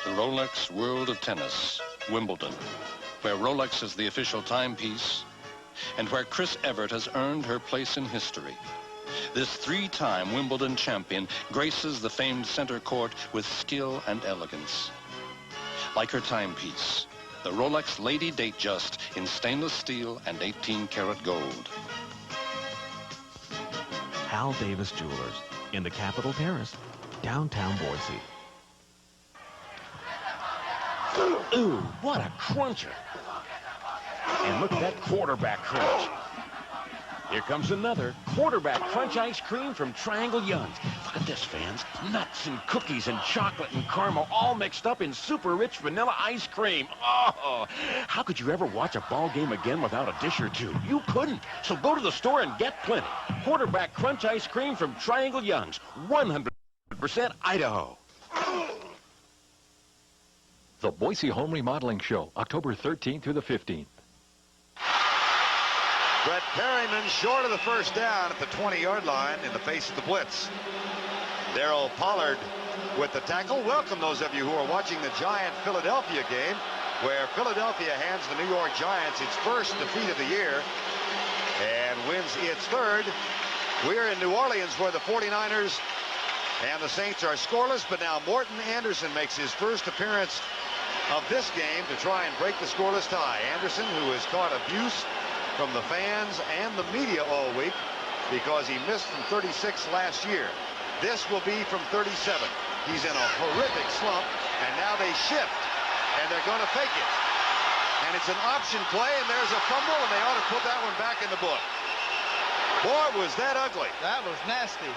The Rolex World of Tennis, Wimbledon, where Rolex is the official timepiece and where Chris Evert has earned her place in history. This three-time Wimbledon champion graces the famed center court with skill and elegance. Like her timepiece, the Rolex Lady Datejust in stainless steel and 18-karat gold. Hal Davis Jewelers in the Capitol Terrace, downtown Boise. Ooh, what a cruncher. And look at that quarterback crunch. Here comes another quarterback crunch ice cream from Triangle Young's. Look at this, fans. Nuts and cookies and chocolate and caramel all mixed up in super rich vanilla ice cream. Oh, how could you ever watch a ball game again without a dish or two? You couldn't. So go to the store and get plenty. Quarterback crunch ice cream from Triangle Young's. 100% Idaho. The Boise Home Remodeling Show, October 13th through the 15th. Brett Perryman short of the first down at the 20-yard line in the face of the blitz. Darryl Pollard with the tackle. Welcome those of you who are watching the Giant-Philadelphia game, where Philadelphia hands the New York Giants its first defeat of the year and wins its third. We're in New Orleans, where the 49ers and the Saints are scoreless, but now Morton Anderson makes his first appearance of this game to try and break the scoreless tie. Anderson, who has caught abuse from the fans and the media all week because he missed from 36 last year. This will be from 37. He's in a horrific slump, and now they shift, and they're going to fake it. And it's an option play, and there's a fumble, and they ought to put that one back in the book. Boy, was that ugly. That was nasty.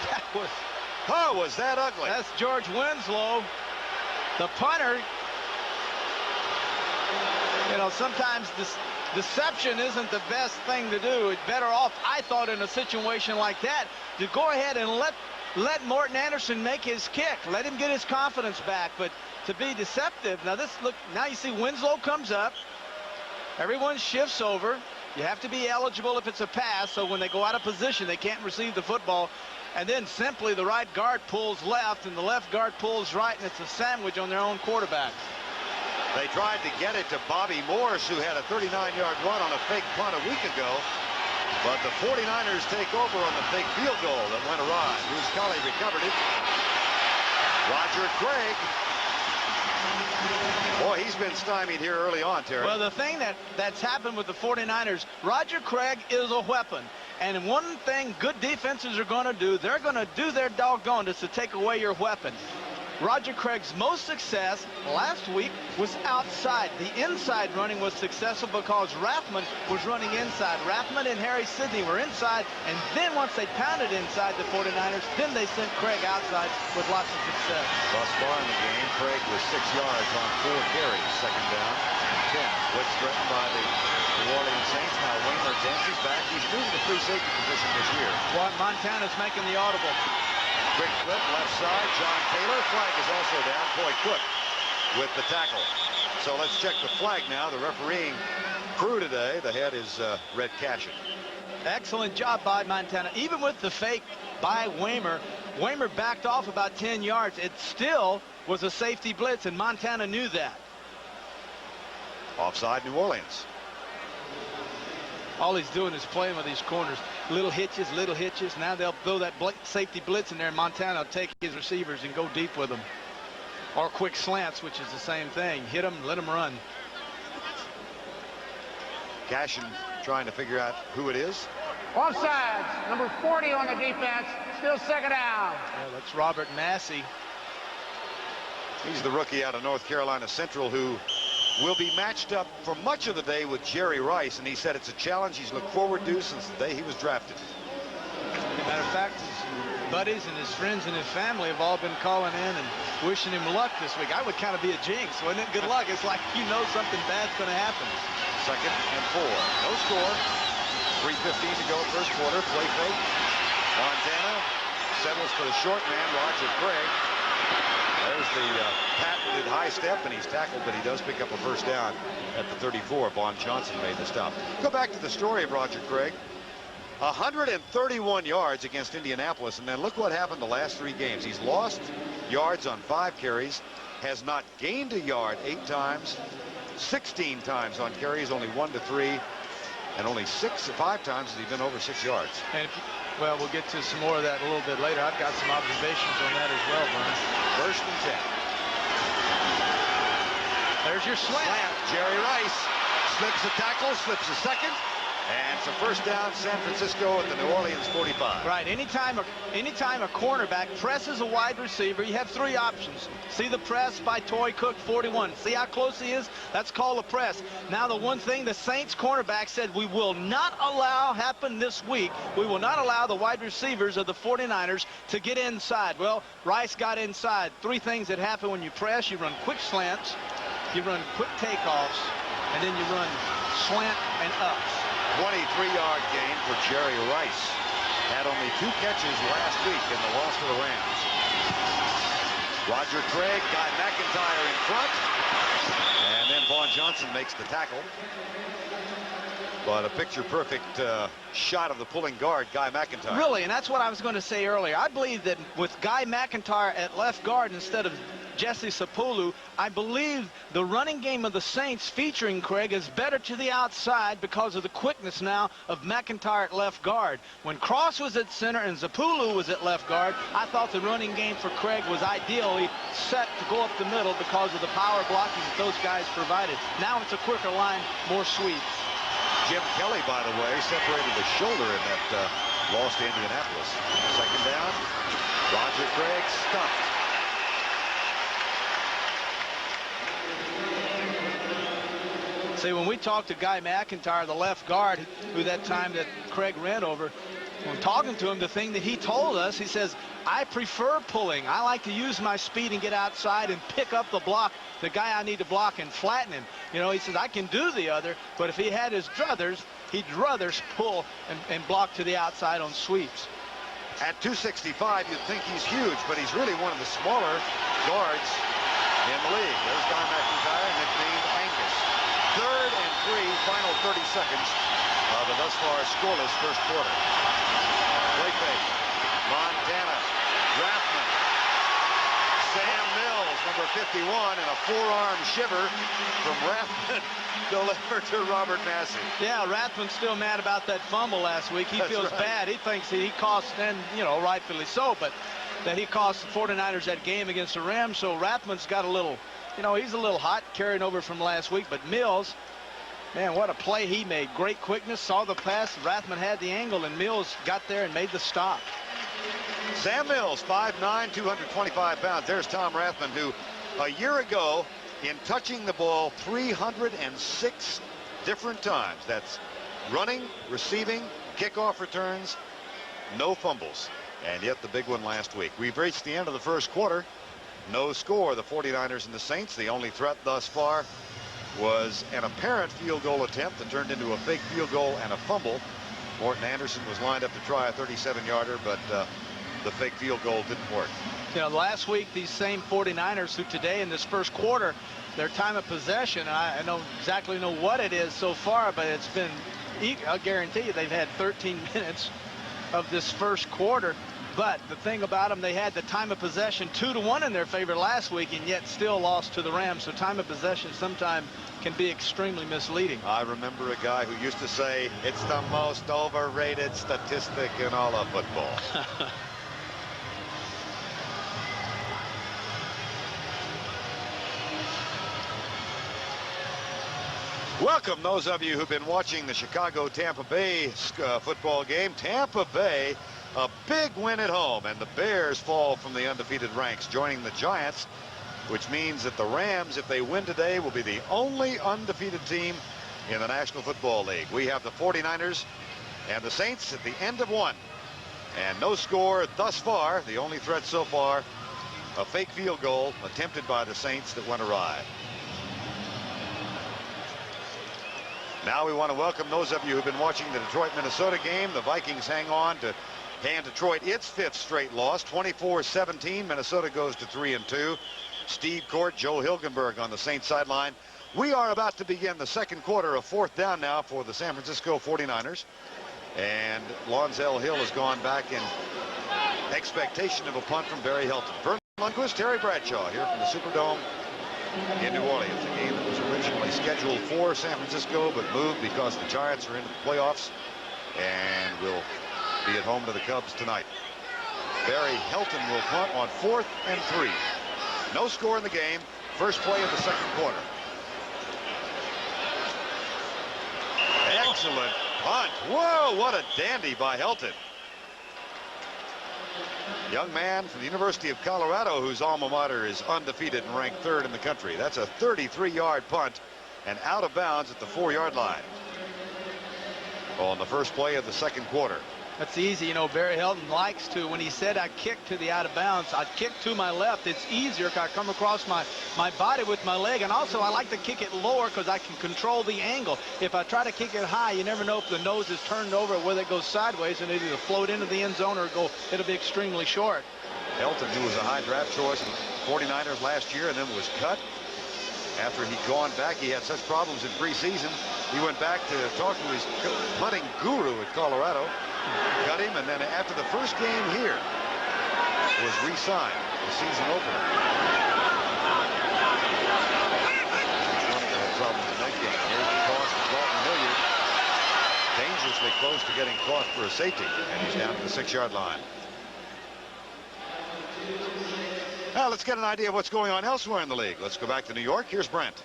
That was... Oh, was that ugly. That's George Winslow, the punter. You know, sometimes this deception isn't the best thing to do. It's better off, I thought, in a situation like that, to go ahead and let Morton Anderson make his kick. Let him get his confidence back. But to be deceptive, now you see Winslow comes up. Everyone shifts over. You have to be eligible if it's a pass, so when they go out of position, they can't receive the football. And then simply the right guard pulls left, and the left guard pulls right, and it's a sandwich on their own quarterback. They tried to get it to Bobby Morse, who had a 39-yard run on a fake punt a week ago. But the 49ers take over on the fake field goal that went awry. Bruce Colley recovered it. Roger Craig. Boy, he's been stymied here early on, Terry. Well, the thing that's happened with the 49ers, Roger Craig is a weapon. And one thing good defenses are going to do, they're going to do their doggonedest to take away your weapon. Roger Craig's most success last week was outside. The inside running was successful because Rathman was running inside. Rathman and Harry Sidney were inside, and then once they pounded inside the 49ers, then they sent Craig outside with lots of success. Thus far in the game, Craig was 6 yards on 4 carries, second down, 10. Blitz threatened by the New Orleans Saints. Now Waymer Dancy's back. He's moved to free safety position this year. Well, Montana's making the audible. Quick flip, left side, John Taylor. Flag is also down. Coy Cook with the tackle. So let's check the flag now. The refereeing crew today, the head is Red Cashin. Excellent job by Montana. Even with the fake by Waymer, Waymer backed off about 10 yards. It still was a safety blitz, and Montana knew that. Offside New Orleans. All he's doing is playing with these corners. Little hitches, little hitches. Now they'll throw that safety blitz in there, and Montana will take his receivers and go deep with them. Or quick slants, which is the same thing. Hit them, let them run. Cashin trying to figure out who it is. Offsides, number 40 on the defense, still second down. Yeah, that's Robert Massey. He's the rookie out of North Carolina Central who will be matched up for much of the day with Jerry Rice, and he said it's a challenge he's looked forward to since the day he was drafted. As a matter of fact, his buddies and his friends and his family have all been calling in and wishing him luck this week. I would kind of be a jinx, wouldn't it? Good luck. It's like you know something bad's going to happen. Second and 4. No score. 3:15 to go, first quarter. Play fake. Montana settles for the short man, Roger Craig. There's the patented high step, and he's tackled, but he does pick up a first down at the 34. Vaughn Johnson made the stop. Go back to the story of Roger Craig. 131 yards against Indianapolis, and then look what happened the last 3 games. He's lost yards on 5 carries. has not gained a yard 8 times, 16 times on carries, only 1 to 3, and only 5 times has he been over 6 yards. And well, we'll get to some more of that a little bit later. I've got some observations on that as well, Brian. 1st and 10. There's your slant. Jerry Rice slips a tackle, slips a second, and it's a 1st down, San Francisco at the New Orleans 45. Right. Anytime a cornerback presses a wide receiver, you have 3 options. See the press by Torrey Cook, 41. See how close he is? That's called a press. Now, the one thing the Saints cornerback said we will not allow happen this week, we will not allow the wide receivers of the 49ers to get inside. Well, Rice got inside. 3 things that happen when you press. You run quick slants, you run quick takeoffs, and then you run slant and ups. 23-yard gain for Jerry Rice. Had only 2 catches last week in the loss to the Rams. Roger Craig, Guy McIntyre in front. And then Vaughn Johnson makes the tackle. But a picture-perfect shot of the pulling guard, Guy McIntyre. Really, and that's what I was going to say earlier. I believe that with Guy McIntyre at left guard instead of Jesse Sapulu, I believe the running game of the Saints featuring Craig is better to the outside because of the quickness now of McIntyre at left guard. When Cross was at center and Zapulu was at left guard, I thought the running game for Craig was ideally set to go up the middle because of the power blocking that those guys provided. Now it's a quicker line, more sweeps. Jim Kelly, by the way, separated the shoulder in that loss to Indianapolis. 2nd down. Roger Craig stumped. See, when we talked to Guy McIntyre, the left guard, who that time that Craig ran over, when talking to him, the thing that he told us, he says, I prefer pulling. I like to use my speed and get outside and pick up the block, the guy I need to block, and flatten him. You know, he says, I can do the other, but if he had his druthers, he'd rather pull and block to the outside on sweeps. At 265, you'd think he's huge, but he's really one of the smaller guards in the league. There's Guy McIntyre, nicknamed Angus. 3rd and 3, final 30 seconds of the thus far scoreless 1st quarter. Play fake. Montana. Rathman. Sam Mills, number 51, and a forearm shiver from Rathman delivered to Robert Massey. Yeah, Rathman's still mad about that fumble last week. He feels bad. He thinks that he cost, and, you know, rightfully so, but that he cost the 49ers that game against the Rams. So Rathman's got a little, you know, he's a little hot carrying over from last week. But Mills, man, what a play he made. Great quickness, saw the pass. Rathman had the angle, and Mills got there and made the stop. Sam Mills, 5'9", 225 pounds. There's Tom Rathman, who a year ago, in touching the ball 306 different times. That's running, receiving, kickoff returns, no fumbles. And yet the big one last week. We've reached the end of the 1st quarter. No score. The 49ers and the Saints. The only threat thus far was an apparent field goal attempt that turned into a fake field goal and a fumble. Morton Anderson was lined up to try a 37-yarder, but the fake field goal didn't work. You know, last week, these same 49ers who today in this 1st quarter, their time of possession, I don't exactly know what it is so far, but it's been, I'll guarantee you, they've had 13 minutes of this 1st quarter. But the thing about them, they had the time of possession 2-1 in their favor last week, and yet still lost to the Rams. So time of possession sometimes can be extremely misleading. I remember a guy who used to say, it's the most overrated statistic in all of football. Welcome those of you who've been watching the Chicago-Tampa Bay football game. Tampa Bay, a big win at home, and the Bears fall from the undefeated ranks, joining the Giants, which means that the Rams, if they win today, will be the only undefeated team in the National Football League. We have the 49ers and the Saints at the end of one, and no score thus far. The only threat so far, a fake field goal attempted by the Saints that went awry. Now we want to welcome those of you who've been watching the Detroit-Minnesota game. The Vikings hang on to hand Detroit its 5th straight loss, 24-17. Minnesota goes to 3-2. Steve Court, Joe Hilgenberg on the Saints sideline. We are about to begin the 2nd quarter of 4th down now for the San Francisco 49ers. And Lonzel Hill has gone back in expectation of a punt from Barry Hilton. Lundquist, Terry Bradshaw here from the Superdome in New Orleans. A game that was originally scheduled for San Francisco but moved because the Giants are into the playoffs and will be at home to the Cubs tonight. Barry Helton will punt on 4th and 3. No score in the game. First play of the second quarter. Excellent punt. Whoa, what a dandy by Helton. Young man from the University of Colorado whose alma mater is undefeated and ranked 3rd in the country. That's a 33-yard punt and out of bounds at the 4-yard line on the first play of the second quarter. That's easy. You know, Barry Helton likes to, when he said I kick to the out of bounds, I kick to my left. It's easier because I come across my body with my leg. And also, I like to kick it lower because I can control the angle. If I try to kick it high, you never know if the nose is turned over or whether it goes sideways and it'll either float into the end zone or it'll be extremely short. Helton, who was a high draft choice in the 49ers last year and then was cut after he'd gone back. He had such problems in preseason. He went back to talk to his punting guru at Colorado. Cut him, and then after the first game here was re-signed, the season opener. He's had problems in that game. Here's the toss to Dalton Hilliard. Dangerously close to getting caught for a safety, and he's down to the 6-yard line. Now let's get an idea of what's going on elsewhere in the league. Let's go back to New York. Here's Brent.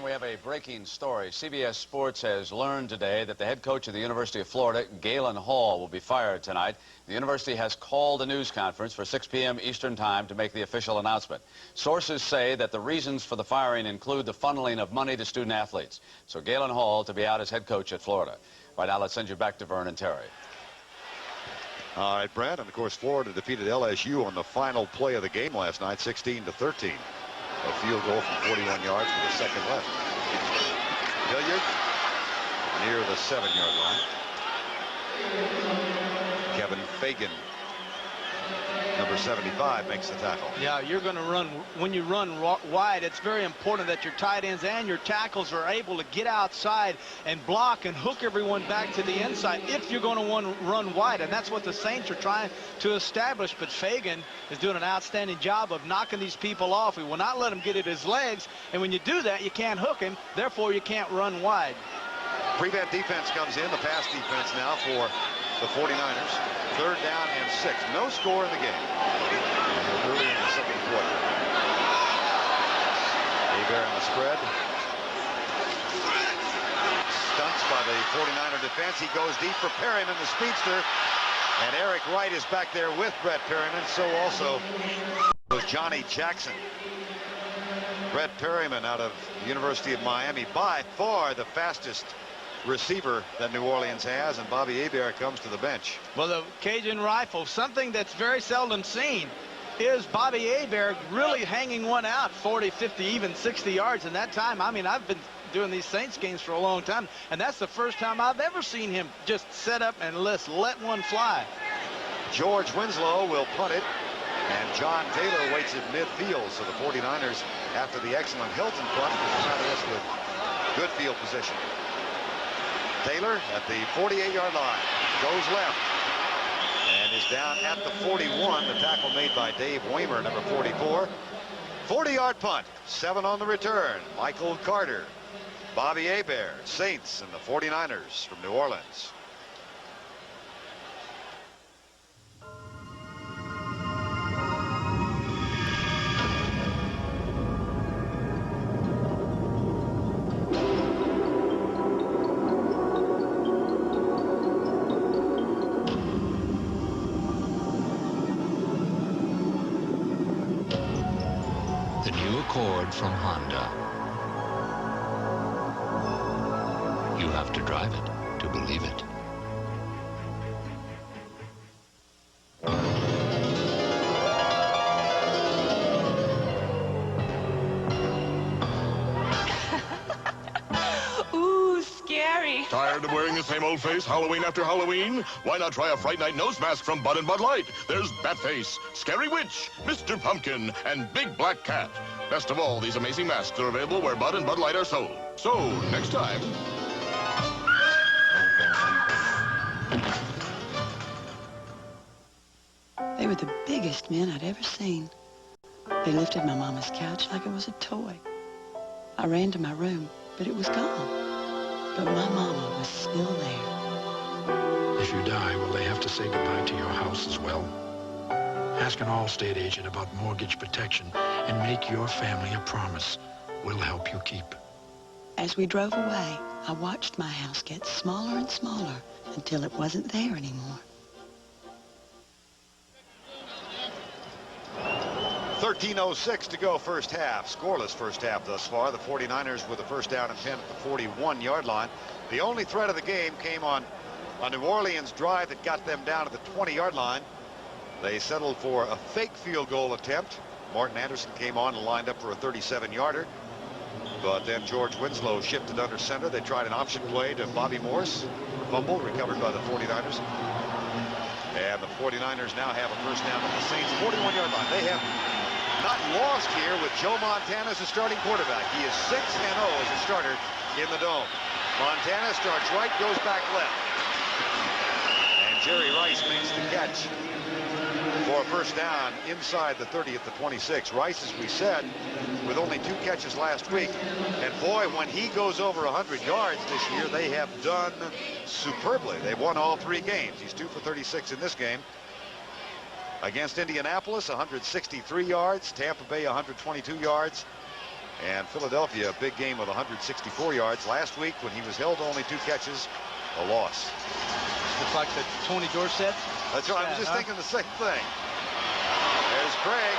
We have a breaking story. CBS Sports has learned today that the head coach of the University of Florida, Galen Hall, will be fired tonight. The university has called a news conference for 6 p.m. Eastern Time to make the official announcement. Sources say that the reasons for the firing include the funneling of money to student athletes. So Galen Hall to be out as head coach at Florida. Right now, let's send you back to Vern and Terry. All right, Brent. And, of course, Florida defeated LSU on the final play of the game last night, 16-13. A field goal from 41 yards with a second left. Hilliard near the 7-yard line. Kevin Fagan, number 75, makes the tackle. Yeah, you're going to run. When you run wide, it's very important that your tight ends and your tackles are able to get outside and block and hook everyone back to the inside if you're going to want to run wide. And that's what the Saints are trying to establish. But Fagan is doing an outstanding job of knocking these people off. He will not let him get at his legs. And when you do that, you can't hook him. Therefore, you can't run wide. Prevent defense comes in, the pass defense now for the 49ers. 3rd down and 6. No score in the game. Early in the second quarter. Hebert on the spread. Stunts by the 49er defense. He goes deep for Perryman, the speedster. And Eric Wright is back there with Brett Perryman. So also was Johnny Jackson. Brett Perryman out of the University of Miami, by far the fastest receiver that New Orleans has, and Bobby Hebert comes to the bench. Well, the Cajun rifle, something that's very seldom seen, is Bobby Hebert really hanging one out 40, 50, even 60 yards in that time. I mean, I've been doing these Saints games for a long time, and that's the first time I've ever seen him just set up and let one fly. George Winslow will punt it, and John Taylor waits at midfield. So the 49ers, after the excellent Hilton punt, will try this with good field position. Taylor at the 48-yard line goes left and is down at the 41. The tackle made by Dave Weimer, number 44. 40-yard punt, 7 on the return. Michael Carter, Bobby Hebert, Saints, and the 49ers from New Orleans. Accord from Honda. You have to drive it to believe it. Ooh, scary. Tired of wearing the same old face Halloween after Halloween? Why not try a Fright Night nose mask from Bud and Bud Light? There's Batface, Scary Witch, Mr. Pumpkin, and Big Black Cat. Best of all, these amazing masks are available where Bud and Bud Light are sold. So, next time... They were the biggest men I'd ever seen. They lifted my mama's couch like it was a toy. I ran to my room, but it was gone. But my mama was still there. If you die, will they have to say goodbye to your house as well? Ask an Allstate agent about mortgage protection and make your family a promise we'll help you keep. As we drove away, I watched my house get smaller and smaller until it wasn't there anymore. 13:06 to go first half. Scoreless first half thus far. The 49ers with a first down and 10 at the 41-yard line. The only threat of the game came on a New Orleans drive that got them down to the 20-yard line. They settled for a fake field goal attempt. Morton Anderson came on and lined up for a 37-yarder. But then George Winslow shifted under center. They tried an option play to Bobby Morse. Fumble recovered by the 49ers. And the 49ers now have a first down at the Saints' 41-yard line. They have not lost here with Joe Montana as the starting quarterback. He is 6-0 as a starter in the Dome. Montana starts right, goes back left. And Jerry Rice makes the catch for a first down inside the 30 at the 26. Rice, as we said, with only 2 catches last week. And boy, when he goes over 100 yards this year, they have done superbly. They've won all 3 games. He's 2 for 36 in this game. Against Indianapolis, 163 yards. Tampa Bay, 122 yards. And Philadelphia, a big game of 164 yards. Last week, when he was held to only 2 catches, a loss. Looks like the Tony Dorsett. That's right. I was just thinking the same thing. There's Craig.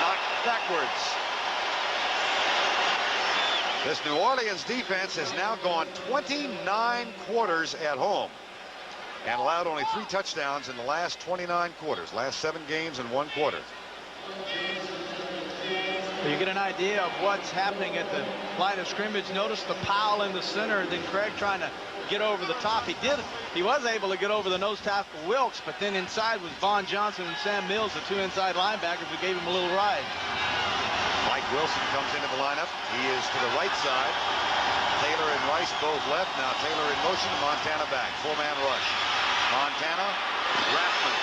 Knocked backwards. This New Orleans defense has now gone 29 quarters at home and allowed only 3 touchdowns in the last 29 quarters. Last 7 games in 1 quarter. You get an idea of what's happening at the line of scrimmage. Notice the Powell in the center, and then Craig trying to get over the top. He was able to get over the nose tackle Wilkes, but then inside was Vaughn Johnson and Sam Mills, the 2 inside linebackers, who gave him a little ride. Mike Wilson comes into the lineup. He is to the right side. Taylor and Rice both left. Now Taylor in motion, Montana back. 4-man rush. Montana, Rathman.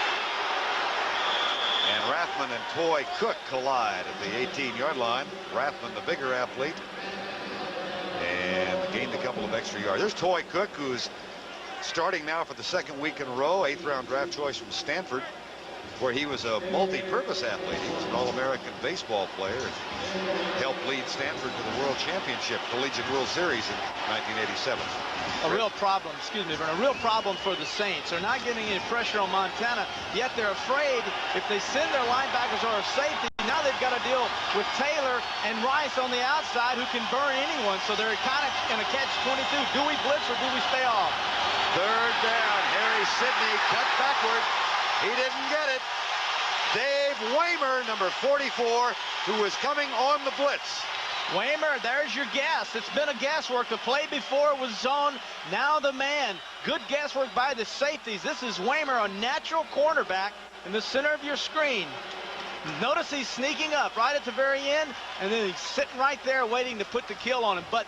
And Rathman and Toy Cook collide at the 18-yard line. Rathman, the bigger athlete, and gained a couple of extra yards. There's Toy Cook, who's starting now for the 2nd week in a row. 8th-round draft choice from Stanford, where he was a multi-purpose athlete. He was an All-American baseball player and helped lead Stanford to the World Championship, Collegiate World Series in 1987. A real problem, excuse me, Vern, a real problem for the Saints. They're not getting any pressure on Montana, yet they're afraid if they send their linebackers or a safety, now they've got to deal with Taylor and Rice on the outside, who can burn anyone. So they're kind of in a catch-22. Do we blitz or do we stay off? 3rd down. Harry Sidney cut backward. He didn't get it. Dave Waymer, number 44, who is coming on the blitz. Waymer, there's your guess. It's been a guesswork. The play before was zone. Now the man. Good guesswork by the safeties. This is Waymer, a natural cornerback in the center of your screen. Notice he's sneaking up right at the very end, and then he's sitting right there waiting to put the kill on him. But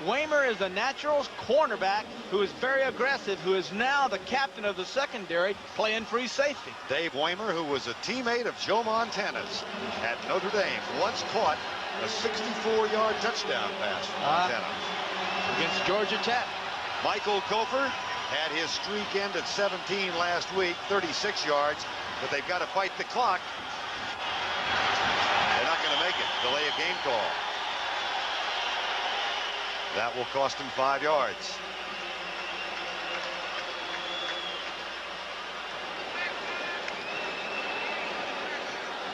Waymer is a natural cornerback who is very aggressive, who is now the captain of the secondary, playing free safety. Dave Waymer, who was a teammate of Joe Montana's at Notre Dame, once caught a 64-yard touchdown pass from Montana. Against Georgia Tech. Michael Kofer had his streak end at 17 last week, 36 yards, but they've got to fight the clock. They're not going to make it. Delay of game call. That will cost him 5 yards.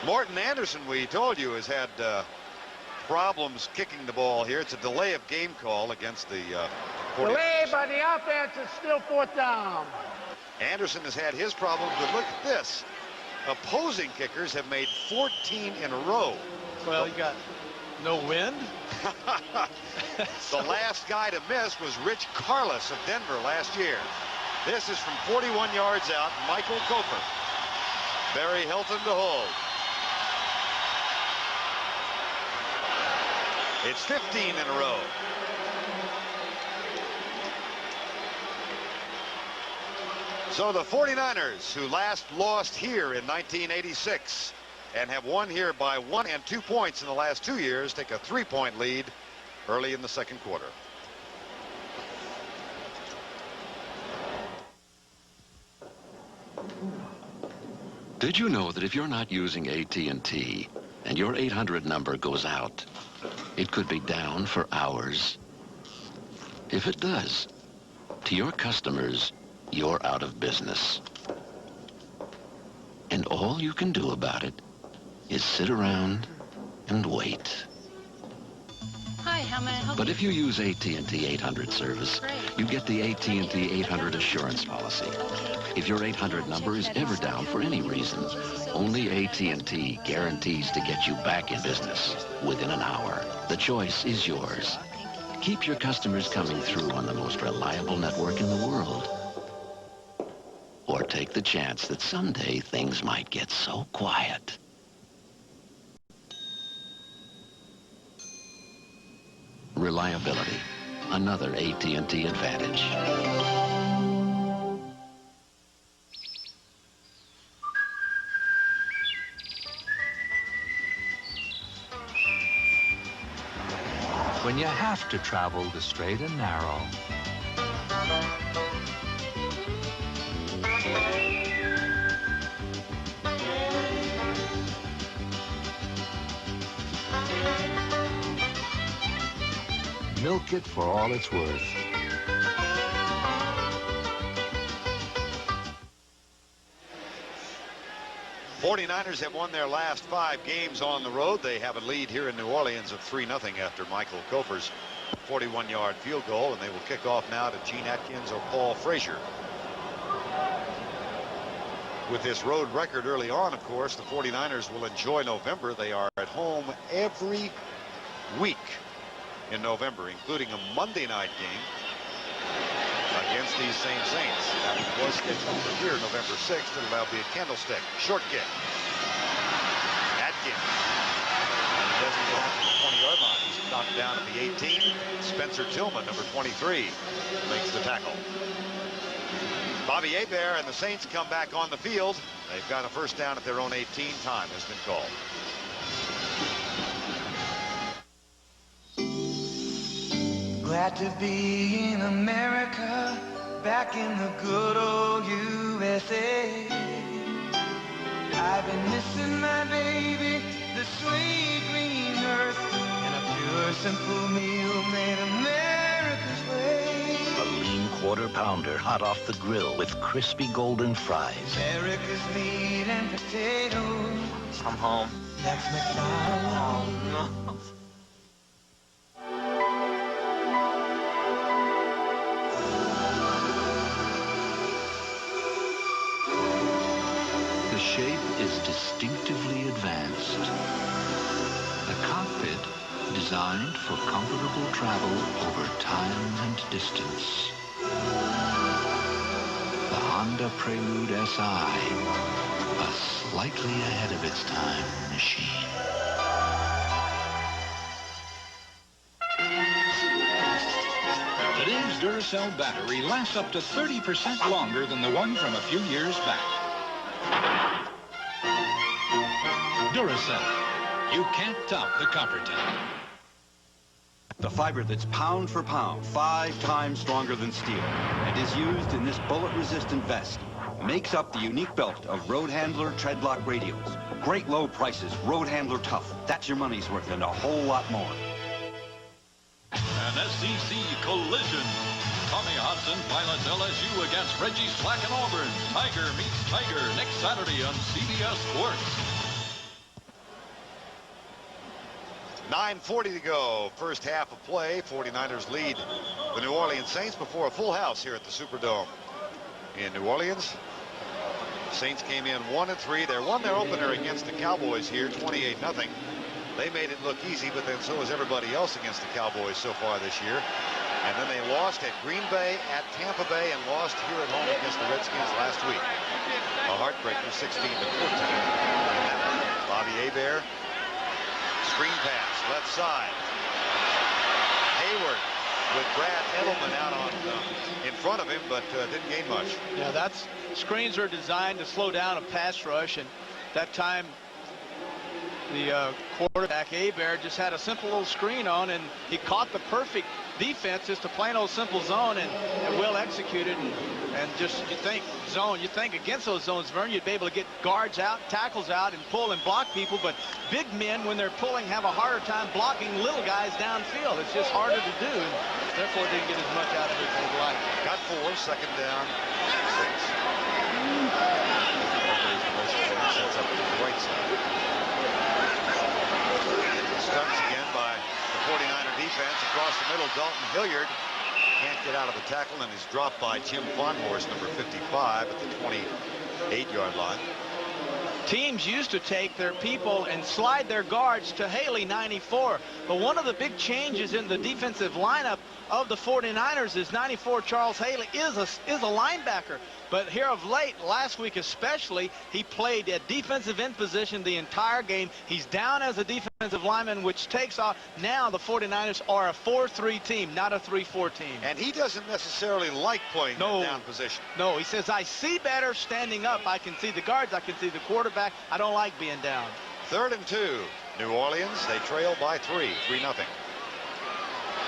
Morton Anderson, we told you, has had problems kicking the ball here. It's a delay of game call against the 49ers. Delay by the offense. It's still 4th down. Anderson has had his problems, but look at this. Opposing kickers have made 14 in a row. Well, you got no wind. The last guy to miss was Rich Carlos of Denver last year. This is from 41 yards out, Michael Kofer. Barry Hilton to hold. It's 15 in a row. So the 49ers, who last lost here in 1986, and have won here by 1 and 2 points in the last 2 years, take a 3-point lead early in the second quarter. Did you know that if you're not using AT&T and your 800 number goes out, it could be down for hours? If it does, to your customers, you're out of business. And all you can do about it is sit around and wait. Hi, how may I help you? But if you use AT&T 800 service, you get the AT&T 800 assurance policy. If your 800 number is ever down for any reason, only AT&T guarantees to get you back in business within an hour. The choice is yours. Keep your customers coming through on the most reliable network in the world. Or take the chance that someday things might get so quiet. Reliability, another AT&T advantage. When you have to travel the straight and narrow. Milk it for all it's worth. 49ers have won their last 5 games on the road. They have a lead here in New Orleans of 3-0 after Michael Koper's 41-yard field goal, and they will kick off now to Gene Atkins or Paul Frazier. With this road record early on, of course, the 49ers will enjoy November. They are at home every week in November, including a Monday night game against these same Saints. That was scheduled for here November 6th. It'll now be at Candlestick. Short kick. Atkins doesn't get out to the 20-yard line. He's knocked down at the 18. Spencer Tillman, number 23, makes the tackle. Bobby Hebert and the Saints come back on the field. They've got a first down at their own 18. Time has been called. Glad to be in America, back in the good old USA. I've been missing my baby, the sweet green earth, and a pure simple meal made America's way. A lean quarter pounder hot off the grill with crispy golden fries. America's meat and potatoes. I'm home. That's McDonald's. The shape is distinctively advanced. A cockpit designed for comfortable travel over time and distance. The Honda Prelude SI, a slightly ahead of its time machine. Today's Duracell battery lasts up to 30% longer than the one from a few years back. Duracell. You can't top the Copperton. The fiber that's pound for pound 5 times stronger than steel and is used in this bullet-resistant vest makes up the unique belt of Road Handler Treadlock radios. Great low prices, Road Handler tough. That's your money's worth and a whole lot more. An SEC collision. Tommy Hudson pilots LSU against Reggie Slack and Auburn. Tiger meets Tiger next Saturday on CBS Sports. 9:40 to go. First half of play. 49ers lead the New Orleans Saints before a full house here at the Superdome in New Orleans. Saints came in 1-3. They won their opener against the Cowboys here, 28-0. They made it look easy, but then so has everybody else against the Cowboys so far this year. And then they lost at Green Bay, at Tampa Bay, and lost here at home against the Redskins last week. A heartbreaker, 16-14. Bobby Hebert. Screen pass, left side. Hayward with Brad Edelman out on in front of him, but didn't gain much. Yeah, screens are designed to slow down a pass rush, and that time the quarterback, Hebert, just had a simple little screen on, and he caught the perfect defense, just a plain old simple zone, and well executed. And just, you think against those zones, Vern, you'd be able to get guards out, tackles out, and pull and block people. But big men, when they're pulling, have a harder time blocking little guys downfield. It's just harder to do, and therefore didn't get as much out of it as they'd like. Got 4, second down, 6. Sets up to the right side. Stunts again by the 49er defense across the middle. Dalton Hilliard can't get out of the tackle and is dropped by Jim Fonhorst, number 55, at the 28-yard line. Teams used to take their people and slide their guards to Haley, 94. But one of the big changes in the defensive lineup of the 49ers is 94 Charles Haley is a linebacker. But here of late, last week especially, he played at defensive end position the entire game. He's down as a defensive lineman, which takes off. Now the 49ers are a 4-3 team, not a 3-4 team. And he doesn't necessarily like playing that down position. No, he says, I see better standing up. I can see the guards. I can see the quarterback. I don't like being down. 3rd and 2. New Orleans, they trail by 3-0.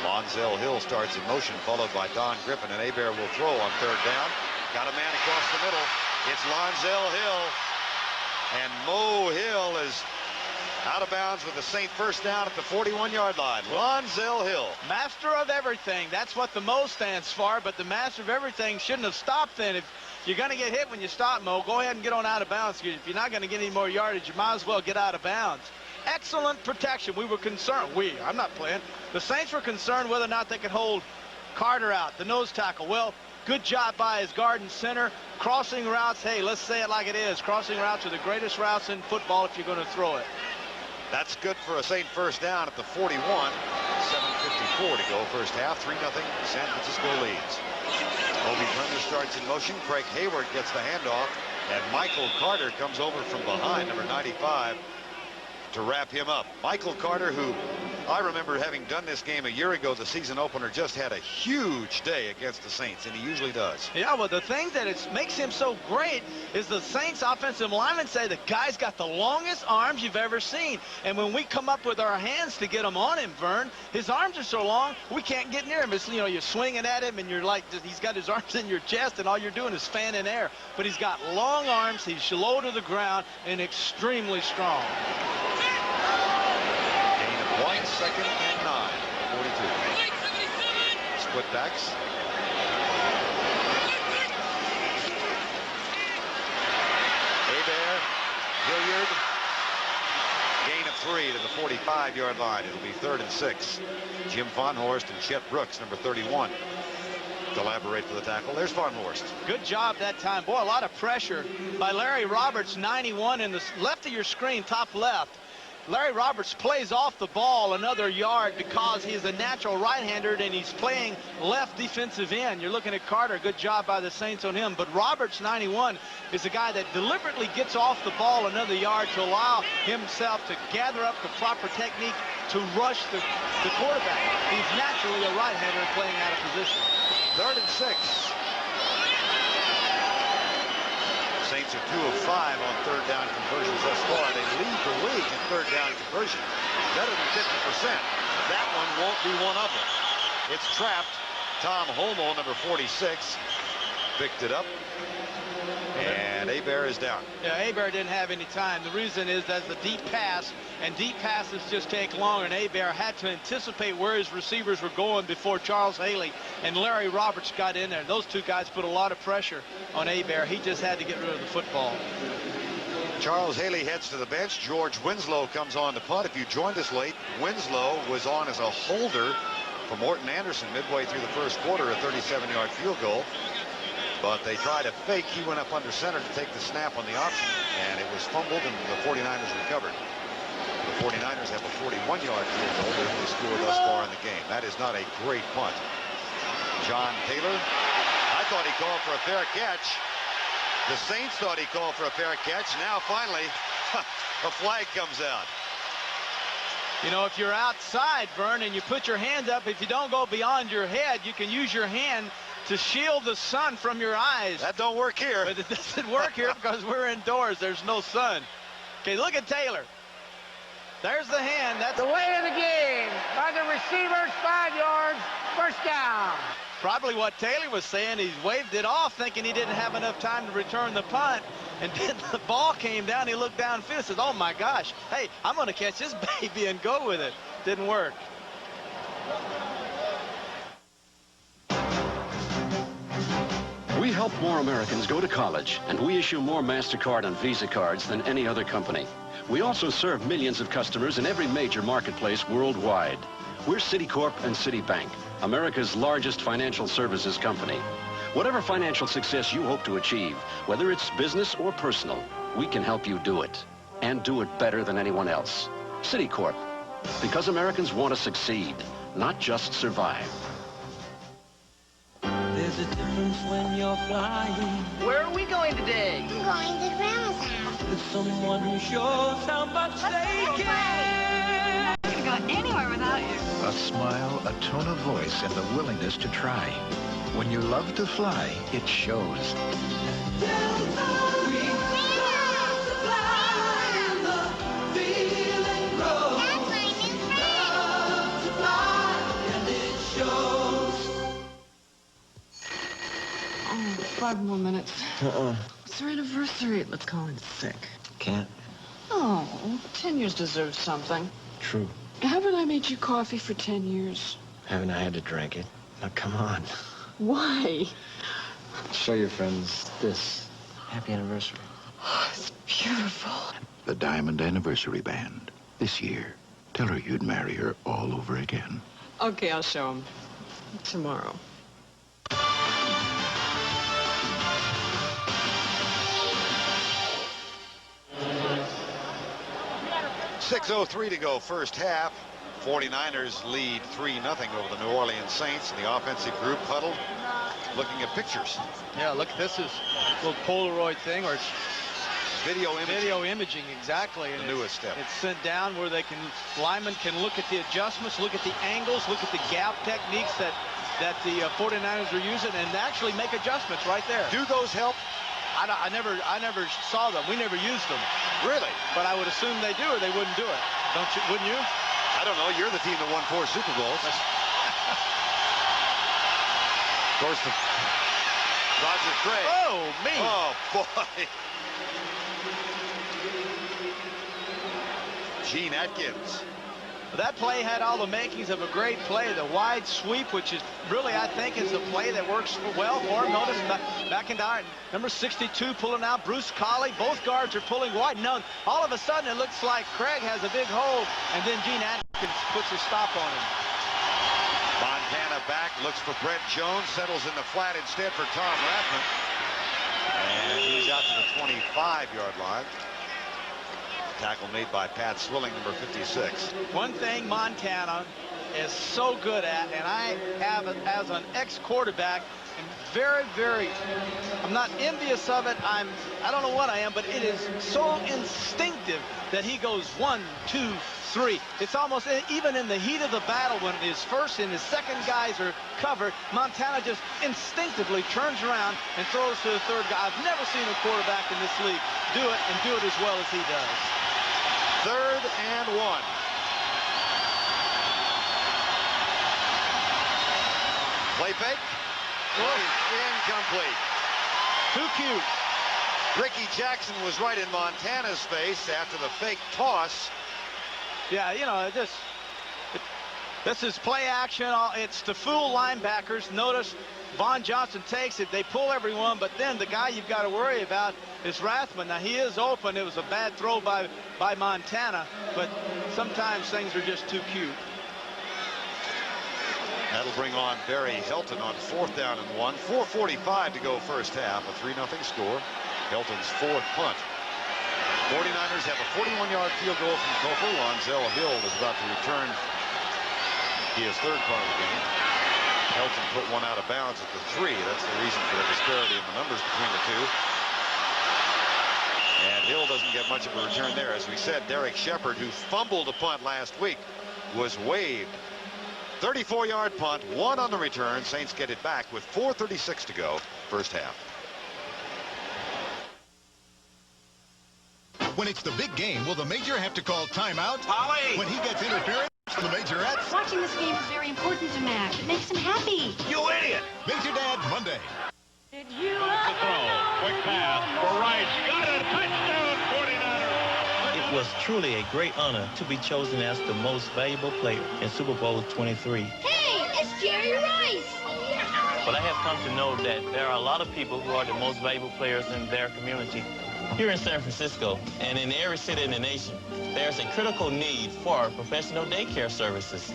Lonzel Hill starts in motion, followed by Don Griffin, and Hebert will throw on 3rd down. Got a man across the middle. It's Lonzel Hill. And Mo Hill is out of bounds with the Saint first down at the 41-yard line. Lonzel Hill. Master of everything. That's what the Mo stands for, but the master of everything shouldn't have stopped then. If you're going to get hit when you stop, Mo, go ahead and get on out of bounds. If you're not going to get any more yardage, you might as well get out of bounds. Excellent protection. We were concerned. I'm not playing. The Saints were concerned whether or not they could hold Carter out, the nose tackle. Well, good job by his guard and center. Crossing routes, hey, let's say it like it is. Crossing routes are the greatest routes in football if you're going to throw it. That's good for a Saint first down at the 41. 7:54 to go first half. 3-0. San Francisco leads. Obi Turner starts in motion. Craig Hayward gets the handoff. And Michael Carter comes over from behind, number 95, to wrap him up. Michael Carter, who I remember having done this game a year ago, the season opener, just had a huge day against the Saints, and he usually does. Yeah, well, the thing that makes him so great is the Saints offensive linemen say the guy's got the longest arms you've ever seen. And when we come up with our hands to get him on him, Vern, his arms are so long, we can't get near him. It's, you know, you're swinging at him, and you're like, he's got his arms in your chest, and all you're doing is fanning air. But he's got long arms, he's low to the ground, and extremely strong. Gain of 1, 2nd and 9. 42. Split backs. Hebert, Hilliard. Gain of 3 to the 45-yard line. It'll be 3rd and 6. Jim Fonhorst and Chet Brooks, number 31. Collaborate for the tackle. There's Fonhorst. Good job that time. Boy, a lot of pressure by Larry Roberts, 91 in the left of your screen, top left. Larry Roberts plays off the ball another yard because he's a natural right-hander and he's playing left defensive end. You're looking at Carter. Good job by the Saints on him. But Roberts, 91, is a guy that deliberately gets off the ball another yard to allow himself to gather up the proper technique to rush the quarterback. He's naturally a right-hander playing out of position. 3rd and 6. Saints are 2 of 5 on 3rd down conversions thus far. They lead the league in 3rd down conversion. Better than 50%. That one won't be one of them. It's trapped. Tom Holmoe, number 46, picked it up. And Hebert is down. Yeah, Hebert didn't have any time. The reason is that's the deep pass, and deep passes just take longer, and Hebert had to anticipate where his receivers were going before Charles Haley and Larry Roberts got in there. Those two guys put a lot of pressure on Hebert. He just had to get rid of the football. Charles Haley heads to the bench. George Winslow comes on to punt. If you joined us late, Winslow was on as a holder for Morton Anderson midway through the first quarter, a 37-yard field goal. But they tried a fake. He went up under center to take the snap on the option, and it was fumbled, and the 49ers recovered. The 49ers have a 41-yard field goal. They're only scored thus far in the game. That is not a great punt. John Taylor, I thought he called for a fair catch. The Saints thought he called for a fair catch. Now, finally, a flag comes out. You know, if you're outside, Vern, and you put your hands up, if you don't go beyond your head, you can use your hand to shield the sun from your eyes. That don't work here. But it doesn't work here because we're indoors. There's no sun. Okay, look at Taylor. There's the hand. That's the way of the game. By the receivers, 5 yards, first down. Probably what Taylor was saying. He waved it off thinking he didn't have enough time to return the punt. And then the ball came down. He looked downfield and says, oh, my gosh. Hey, I'm going to catch this baby and go with it. Didn't work. We help more Americans go to college, and we issue more MasterCard and Visa cards than any other company. We also serve millions of customers in every major marketplace worldwide. We're Citicorp and Citibank, America's largest financial services company. Whatever financial success you hope to achieve, whether it's business or personal, we can help you do it, and do it better than anyone else. Citicorp, because Americans want to succeed, not just survive. There's a difference when you're flying. Where are we going today? I'm going to Grandma's house. With someone who shows how much they care. I'm going to go anywhere without you. A smile, a tone of voice, and the willingness to try. When you love to fly, it shows. Oh, 5 more minutes. It's their anniversary. Let's call in sick. Can't. Oh, 10 years deserves something. True. Haven't I made you coffee for 10 years? Haven't I had to drink it? Now, come on. Why? Show your friends this. Happy anniversary. Oh, it's beautiful. The Diamond Anniversary Band. This year, tell her you'd marry her all over again. Okay, I'll show them. Tomorrow. .6:03 to go first half. 49ers lead 3-0 over the New Orleans Saints, and the offensive group huddled looking at pictures. Yeah, look, this is a little Polaroid thing, or it's video imaging. Video imaging, exactly. The newest step. It's sent down where linemen can look at the adjustments, look at the angles, look at the gap techniques that the 49ers are using, and actually make adjustments right there. Do those help? I never saw them. We never used them. Really? But I would assume they do, or they wouldn't do it. Don't you? Wouldn't you? I don't know. You're the team that won 4 Super Bowls. Of course, Roger Craig. Oh, me. Oh, boy. Gene Atkins. That play had all the makings of a great play. The wide sweep, which is really, I think, is the play that works well for him. Notice McIntyre, number 62, pulling out. Bruce Colley, both guards are pulling wide. No, all of a sudden, it looks like Craig has a big hole, and then Gene Atkins puts a stop on him. Montana back, looks for Brett Jones, settles in the flat instead for Tom Rathman. And he's out to the 25-yard line. Tackle made by Pat Swilling, number 56. One thing Montana is so good at, and I have it as an ex-quarterback, and very, I'm not envious of it. I don't know what I am, but it is so instinctive that he goes 1, 2, 3. It's almost, even in the heat of the battle, when his first and his second guys are covered, Montana just instinctively turns around and throws to the third guy. I've never seen a quarterback in this league do it and do it as well as he does. 3rd and 1. Play fake. Incomplete. Too cute. Ricky Jackson was right in Montana's face after the fake toss. Yeah, you know, this is play action. It's to fool linebackers. Notice Vaughn Johnson takes it. They pull everyone, but then the guy you've got to worry about is Rathman. Now, he is open. It was a bad throw by Montana, but sometimes things are just too cute. That'll bring on Barry Helton on 4th down and 1. 4:45 to go first half. A 3-0 score. Helton's 4th punt. 49ers have a 41-yard field goal from Gopher. Lonzel Hill is about to return his 3rd punt of the game. Helton put one out of bounds at the 3. That's the reason for the disparity in the numbers between the two. And Hill doesn't get much of a return there. As we said, Derek Shepard, who fumbled a punt last week, was waived. 34-yard punt, 1 on the return. Saints get it back with 4:36 to go first half. When it's the big game, will the major have to call timeout? Polly! When he gets interference from the majorettes? Watching this game is very important to Mac. It makes him happy. You idiot! Major Dad, Monday. Did you The throw. Quick pass for Rice. Got a touchdown, 49ers. It was truly a great honor to be chosen as the most valuable player in Super Bowl 23. Hey, it's Jerry Rice. But I have come to know that there are a lot of people who are the most valuable players in their community. Here in San Francisco and in every city in the nation, there's a critical need for professional daycare services.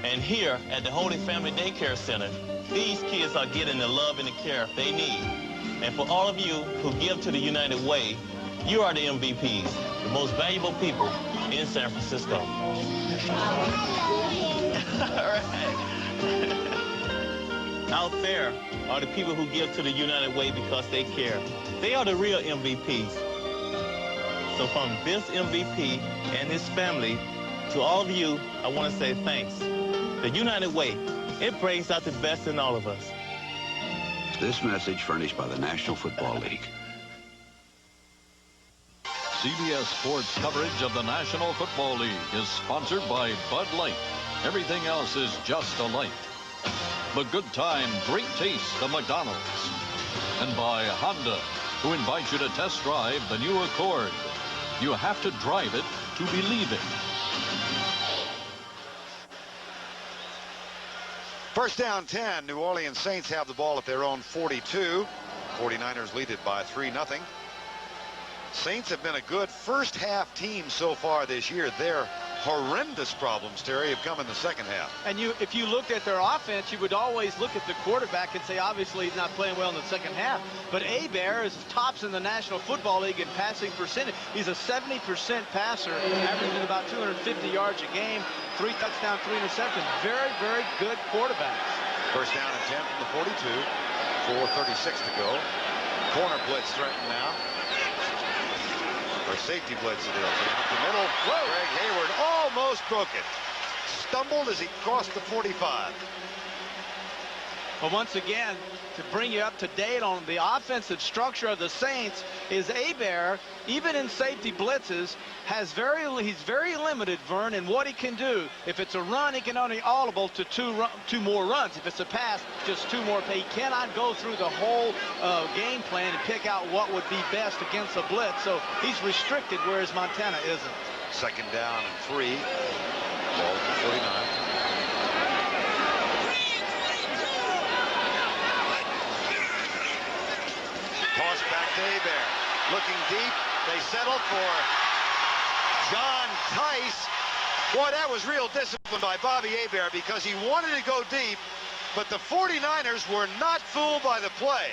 And here at the Holy Family Daycare Center, these kids are getting the love and the care they need. And for all of you who give to the United Way, you are the MVPs, the most valuable people in San Francisco. All right. Out there are the people who give to the United Way because they care. They are the real MVPs. So from this MVP and his family to all of you, I want to say thanks. The United Way, it brings out the best in all of us. This message furnished by the National Football League. CBS Sports coverage of the National Football League is sponsored by Bud Light. Everything else is just a light. The good time, great taste of McDonald's. And by Honda, who invites you to test drive the new Accord. You have to drive it to believe it. First down 10. New Orleans Saints have the ball at their own 42. 49ers lead it by 3-0. Saints have been a good first half team so far this year. Their horrendous problems, Terry, have come in the second half. And if you looked at their offense, you would always look at the quarterback and say, obviously, he's not playing well in the second half. But Hebert is tops in the National Football League in passing percentage. He's a 70% passer, averaging about 250 yards a game, 3 touchdowns, 3 interceptions. Very, very good quarterbacks. First down and 10 from the 42. 4:36 to go. Corner blitz threatened now. Or safety blitz it is. Up the middle. Whoa. Greg Hayward almost broke it. Stumbled as he crossed the 45. But once again, to bring you up to date on the offensive structure of the Saints, is Hebert, even in safety blitzes, he's very limited, Vern, in what he can do. If it's a run, he can only audible to two more runs. If it's a pass, just 2 more. He cannot go through the whole game plan and pick out what would be best against a blitz. So he's restricted, whereas Montana isn't. Second down and 3. Ball at the 49. Toss back to Hebert. Looking deep. They settle for John Tice. Boy, that was real discipline by Bobby Hebert because he wanted to go deep, but the 49ers were not fooled by the play.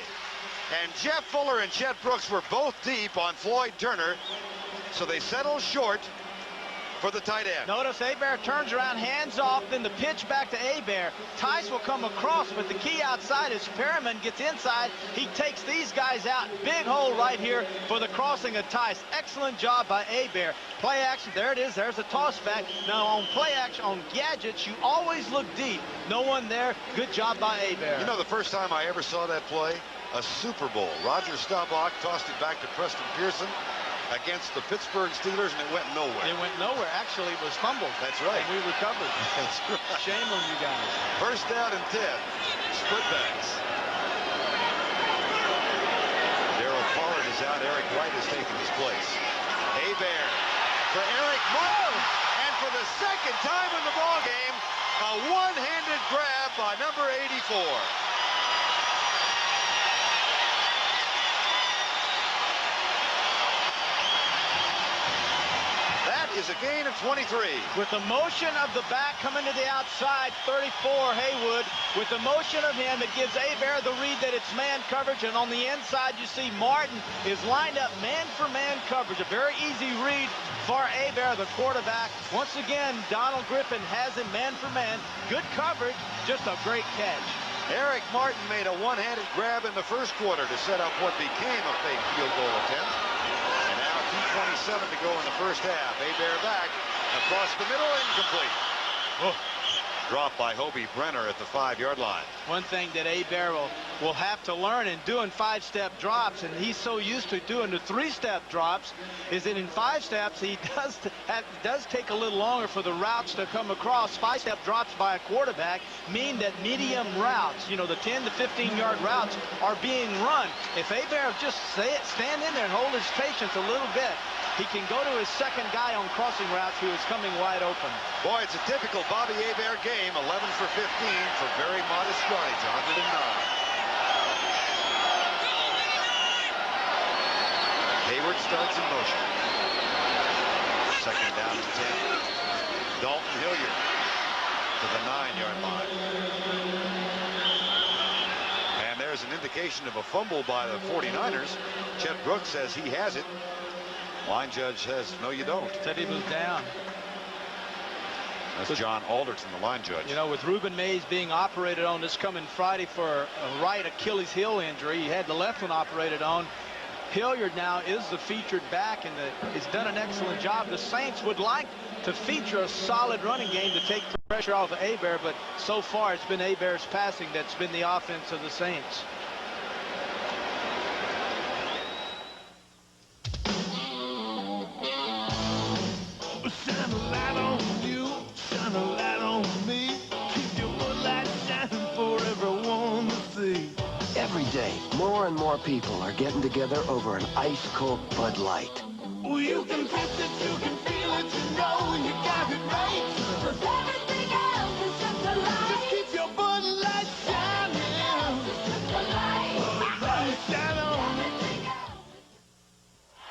And Jeff Fuller and Chet Brooks were both deep on Floyd Turner, so they settled short for the tight end. Notice Hebert turns around, hands off, then the pitch back to Hebert. Tice will come across, but the key outside is Perriman gets inside. He takes these guys out. Big hole right here for the crossing of Tice. Excellent job by Hebert. Play action, there it is. There's a toss back. Now on play action, on gadgets, you always look deep. No one there. Good job by Hebert. You know, the first time I ever saw that play, a Super Bowl. Roger Staubach tossed it back to Preston Pearson against the Pittsburgh Steelers, and it went nowhere. It went nowhere. Actually, it was fumbled. That's right. And we recovered. That's right. Shame on you guys. First down and 10. Split backs. Darryl Pollard is out. Eric White has taken his place. Hebert for Eric Martin. And for the second time in the ballgame, a one-handed grab by number 84. Is a gain of 23. With the motion of the back coming to the outside, 34 Haywood. With the motion of him, it gives Hebert the read that it's man coverage, and on the inside you see Martin is lined up man-for-man coverage. A very easy read for Hebert, the quarterback. Once again, Donald Griffin has him man-for-man. Good coverage, just a great catch. Eric Martin made a one-handed grab in the first quarter to set up what became a fake field goal attempt. 2:27 to go in the first half. Hebert back across the middle, incomplete. Oh. drop by Hobie Brenner at the 5-yard line. One thing that Hebert will have to learn in doing 5-step drops, and he's so used to doing the 3-step drops, is that in 5 steps he does take a little longer for the routes to come across. 5-step drops by a quarterback mean that medium routes, you know, the 10 to 15-yard routes are being run. If Hebert just stand in there and hold his patience a little bit, he can go to his second guy on crossing routes who is coming wide open. Boy, it's a typical Bobby Hebert game. 11 for 15 for very modest yardage, 109. Hayward starts in motion. Second down and 10. Dalton Hilliard to the 9-yard line. And there's an indication of a fumble by the 49ers. Chet Brooks says he has it. Line judge says, no, you don't. Said he was down. That's John Alderton, the line judge. You know, with Reuben Mays being operated on this coming Friday for a right Achilles heel injury, he had the left one operated on. Hilliard now is the featured back, and he's done an excellent job. The Saints would like to feature a solid running game to take pressure off of Hebert, but so far it's been Hebert's passing that's been the offense of the Saints. Shine a light on you, shine a light on me. Keep your light shining for everyone to see. Every day, more and more people are getting together over an ice-cold Bud Light. Well, you can taste it, you can feel it, you know you got it right. 'Cause everything else is just a light. Just keep your Bud Light shining. Just a light. Light shine on it.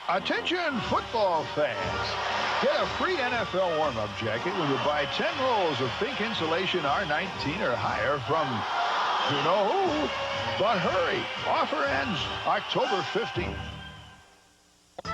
Attention football fans. Get a free NFL warm-up jacket when you buy 10 rolls of pink insulation R19 or higher from, you know who. But hurry, offer ends October 15th.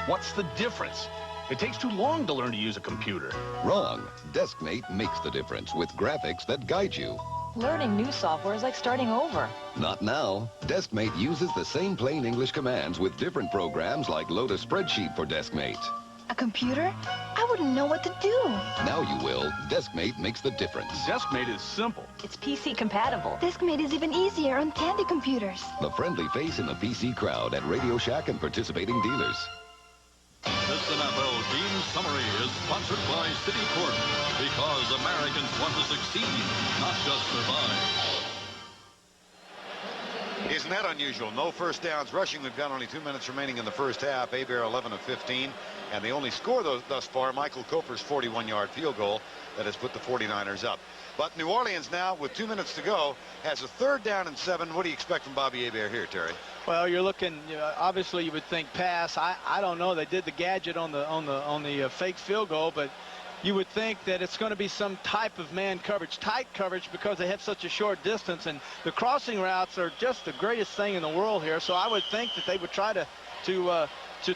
What's the difference? It takes too long to learn to use a computer. Wrong. DeskMate makes the difference with graphics that guide you. Learning new software is like starting over. Not now. DeskMate uses the same plain English commands with different programs like load a spreadsheet for DeskMate. A computer? I wouldn't know what to do. Now you will. DeskMate makes the difference. DeskMate is simple. It's PC compatible. DeskMate is even easier on Tandy computers. The friendly face in the PC crowd at Radio Shack and participating dealers. This NFL Team Summary is sponsored by Citicorp, because Americans want to succeed, not just survive. Isn't that unusual? No first downs rushing. We've got only 2 minutes remaining in the first half. Hebert 11 of 15. And the only score thus far, Michael Coper's 41-yard field goal that has put the 49ers up. But New Orleans now, with 2 minutes to go, has a 3rd down and 7. What do you expect from Bobby Hebert here, Terry? Well, you're looking, obviously you would think pass. I don't know. They did the gadget on the fake field goal, but you would think that it's going to be some type of man coverage, tight coverage, because they have such a short distance, and the crossing routes are just the greatest thing in the world here. So I would think that they would try to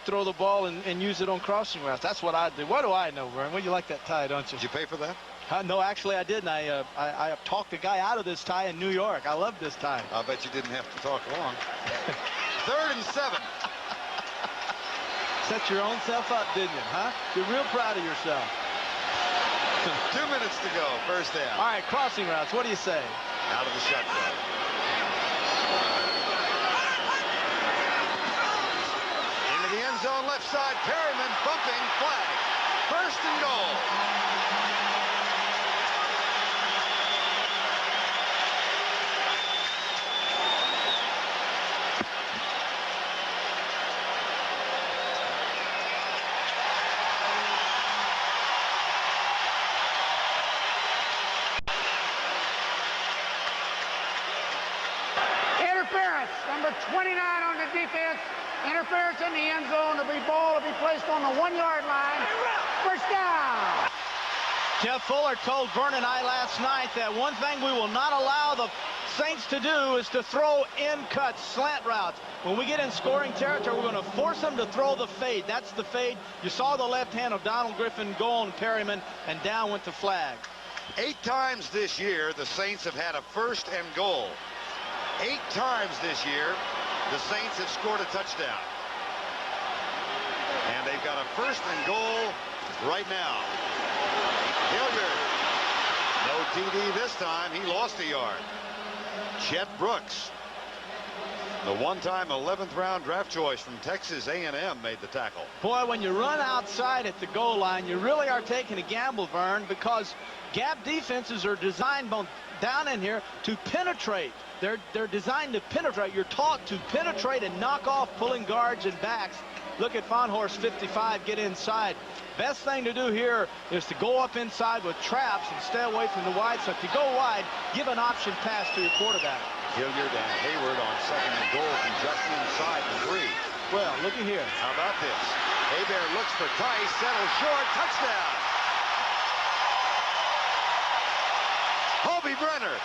throw the ball and use it on crossing routes. That's what I'd do. What do I know, Vern? Well, you like that tie, don't you? Did you pay for that? No, actually I didn't. I talked a guy out of this tie in New York. I love this tie. I'll bet you didn't have to talk long. 3rd and 7. Set your own self up, didn't you, huh? You're real proud of yourself. 2 minutes to go, first down. All right, crossing routes. What do you say? Out of the shotgun. Into the end zone, left side. Perryman bumping, flag. 1st and goal. Interference, number 29 on the defense. Interference in the end zone. The ball will be placed on the 1-yard line. First down. Jeff Fuller told Vern and I last night that one thing we will not allow the Saints to do is to throw in cuts, slant routes. When we get in scoring territory, we're going to force them to throw the fade. That's the fade. You saw the left hand of Donald Griffin go on Perryman, and down went the flag. 8 times this year, the Saints have had a 1st and goal. 8 times this year, the Saints have scored a touchdown. And they've got a 1st and goal right now. Hilliard, no TD this time. He lost a yard. Chet Brooks, the one-time 11th round draft choice from Texas A&M, made the tackle. Boy, when you run outside at the goal line, you really are taking a gamble, Vern, because gap defenses are designed both down in here to penetrate. They're designed to penetrate. You're taught to penetrate and knock off pulling guards and backs. Look at Fonhorst 55 get inside. Best thing to do here is to go up inside with traps and stay away from the wide. So if you go wide, give an option pass to your quarterback. Hilliard and Hayward on 2nd and goal from just inside the 3. Well, looky here. How about this? Hebert looks for Tice, settles short, touchdown. Hobie Brenner.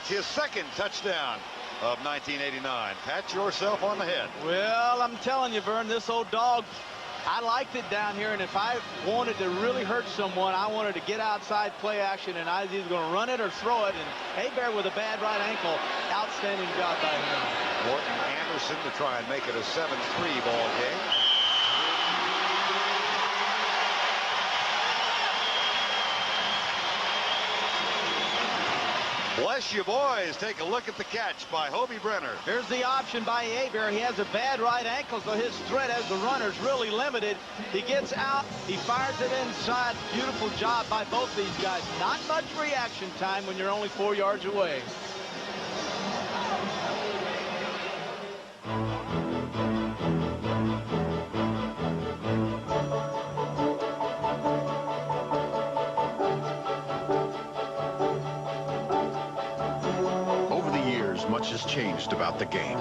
His 2nd touchdown of 1989. Pat yourself on the head. Well, I'm telling you, Vern, this old dog, I liked it down here, and if I wanted to really hurt someone, I wanted to get outside play action, and I was either going to run it or throw it. And Hebert with a bad right ankle, outstanding job by him. Morton Anderson to try and make it a 7-3 ball game. Bless you, boys. Take a look at the catch by Hobie Brenner. Here's the option by Hebert. He has a bad right ankle, so his threat as the runner is really limited. He gets out. He fires it inside. Beautiful job by both these guys. Not much reaction time when you're only 4 yards away. Much has changed about the game.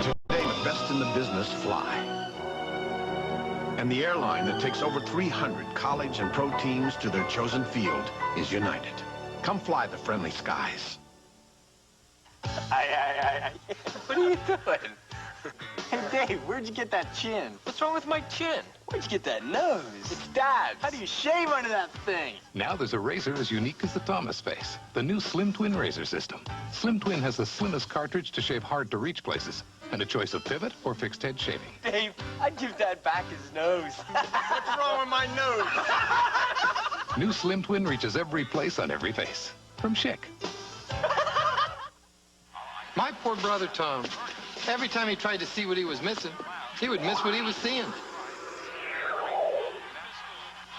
Today, the best in the business fly. And the airline that takes over 300 college and pro teams to their chosen field is United. Come fly the friendly skies. What are you doing? Hey, Dave, where'd you get that chin? What's wrong with my chin? Where'd you get that nose? It's Dad's. How do you shave under that thing? Now there's a razor as unique as the Thomas face. The new Slim Twin razor system. Slim Twin has the slimmest cartridge to shave hard-to-reach places, and a choice of pivot or fixed head shaving. Dave, I'd give Dad back his nose. What's wrong with my nose? New Slim Twin reaches every place on every face. From Chic. My poor brother, Tom. Every time he tried to see what he was missing, he would miss what he was seeing.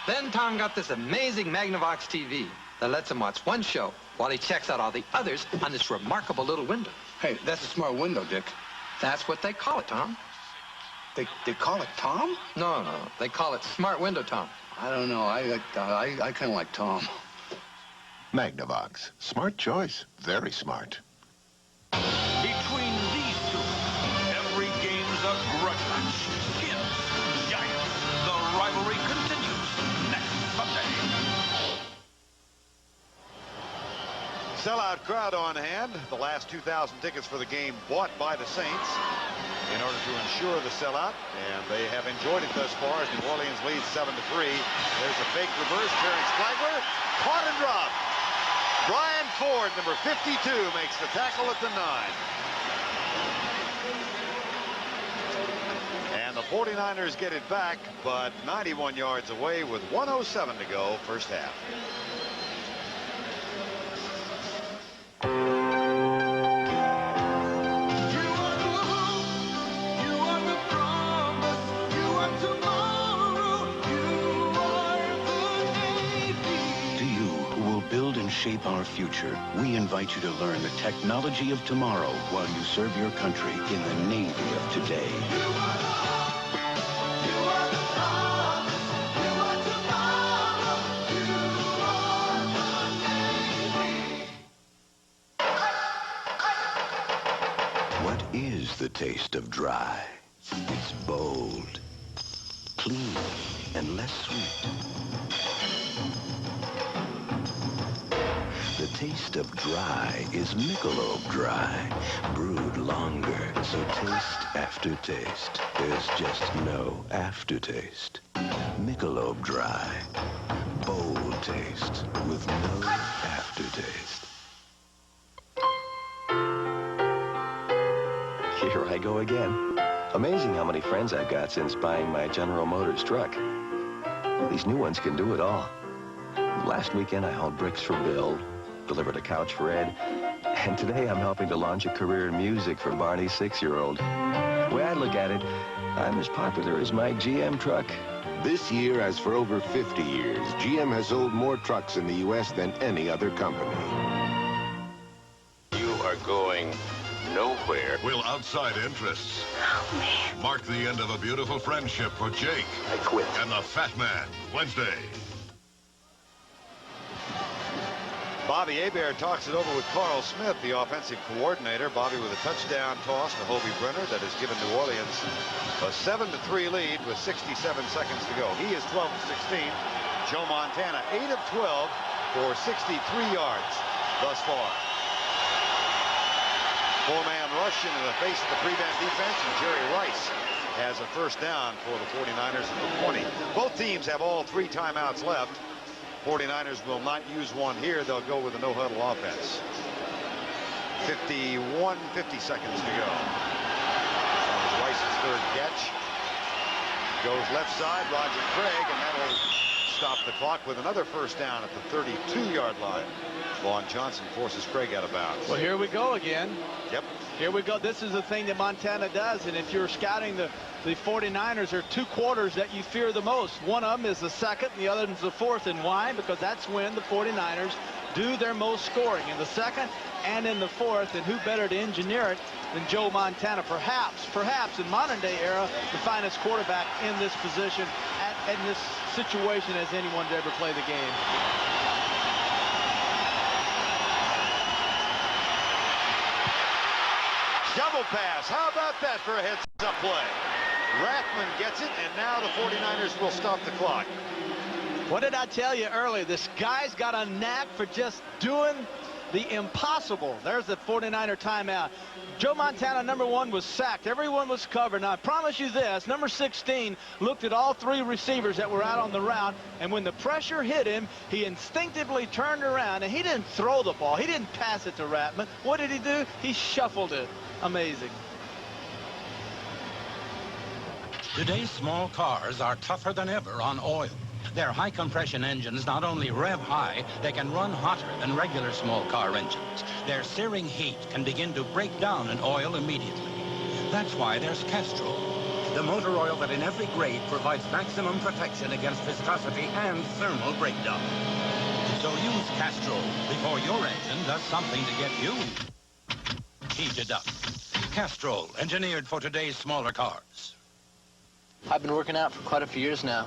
Then Tom got this amazing Magnavox TV that lets him watch one show while he checks out all the others on this remarkable little window. Hey, that's a smart window, Dick. That's what they call it, Tom. They call it Tom? No. They call it Smart Window, Tom. I don't know. I kind of like Tom. Magnavox. Smart choice. Very smart. Between these two, every game's a grudge match. Skins, Giants. The rivalry continues next Sunday. Sellout crowd on hand. The last 2,000 tickets for the game bought by the Saints in order to ensure the sellout, and they have enjoyed it thus far as New Orleans leads 7-3. There's a fake reverse. Terrence Flagler caught and dropped. Brian Ford, number 52, makes the tackle at the 9. And the 49ers get it back, but 91 yards away with 1:07 to go, first half. Shape our future, we invite you to learn the technology of tomorrow while you serve your country in the Navy of today. What is the taste of dry? It's bold, clean, and less sweet. The taste of dry is Michelob Dry, brewed longer so So taste after taste. There's just no aftertaste. Michelob Dry. Bold taste with no aftertaste. Here I go again. Amazing how many friends I've got since buying my General Motors truck. These new ones can do it all. Last weekend I hauled bricks for Bill, delivered a couch for Ed, and today I'm helping to launch a career in music for Barney's 6-year-old. The way I look at it, I'm as popular as my GM truck. This year, as for over 50 years, GM has sold more trucks in the U.S. than any other company. You are going nowhere. Will outside interests mark the end of a beautiful friendship for Jake? I quit. And the Fat Man, Wednesday. Bobby Hebert talks it over with Carl Smith, the offensive coordinator. Bobby with a touchdown toss to Hobie Brenner that has given New Orleans a 7-3 lead with 67 seconds to go. He is 12 of 16. Joe Montana, 8 of 12 for 63 yards thus far. Four-man rush into the face of the prevent defense, and Jerry Rice has a first down for the 49ers at the 20. Both teams have all 3 timeouts left. 49ers will not use one here. They'll go with a no-huddle offense. 50 seconds to go. That was Rice's third catch. Goes left side, Roger Craig, and that'll stop the clock with another first down at the 32-yard line. Vaughn Johnson forces Craig out of bounds. Well, here we go again. Yep. Here we go. This is the thing that Montana does, and if you're scouting the 49ers, there are 2 quarters that you fear the most. One of them is the second, and the other is the fourth. And why? Because that's when the 49ers do their most scoring, in the second and in the fourth. And who better to engineer it than Joe Montana? Perhaps in modern day era, the finest quarterback in this position, in this situation as anyone to ever play the game. Double pass. How about that for a heads-up play? Rathman gets it, and now the 49ers will stop the clock. What did I tell you earlier? This guy's got a knack for just doing the impossible. There's the 49er timeout. Joe Montana, number 1, was sacked. Everyone was covered. Now, I promise you this, number 16 looked at all 3 receivers that were out on the route, and when the pressure hit him, he instinctively turned around, and he didn't throw the ball. He didn't pass it to Rathman. What did he do? He shuffled it. Amazing. Today's small cars are tougher than ever on oil. Their high-compression engines not only rev high, they can run hotter than regular small car engines. Their searing heat can begin to break down an oil immediately. That's why there's Castrol, the motor oil that in every grade provides maximum protection against viscosity and thermal breakdown. So use Castrol before your engine does something to get you heated up. Castrol, engineered for today's smaller cars. I've been working out for quite a few years now.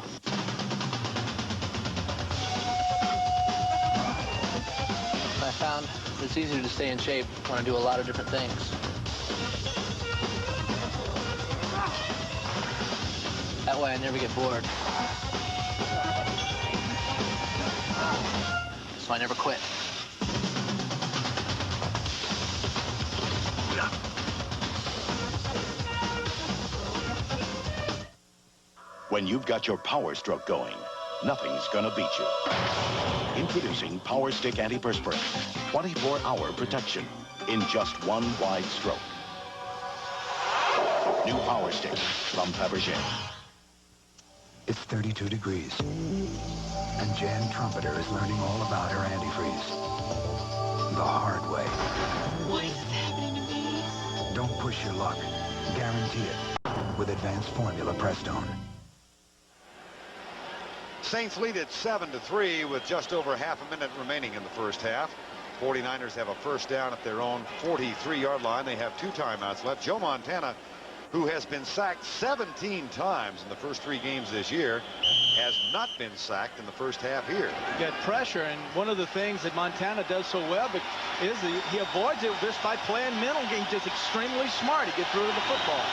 I found it's easier to stay in shape when I do a lot of different things. That way I never get bored. So I never quit. When you've got your power stroke going, nothing's gonna beat you. Introducing Power Stick Antiperspirant. 24-hour protection in just one wide stroke. New Power Stick from Fabergé. It's 32 degrees. And Jan Trumpeter is learning all about her antifreeze. The hard way. What is happening to me? Don't push your luck. Guarantee it with Advanced Formula Prestone. Saints lead at 7-3 with just over half a minute remaining in the first half. 49ers have a first down at their own 43-yard line. They have 2 timeouts left. Joe Montana, who has been sacked 17 times in the first 3 games this year, has not been sacked in the first half here. Get pressure, and one of the things that Montana does so well is he avoids it just by playing mental game. Just extremely smart. He gets rid of the football.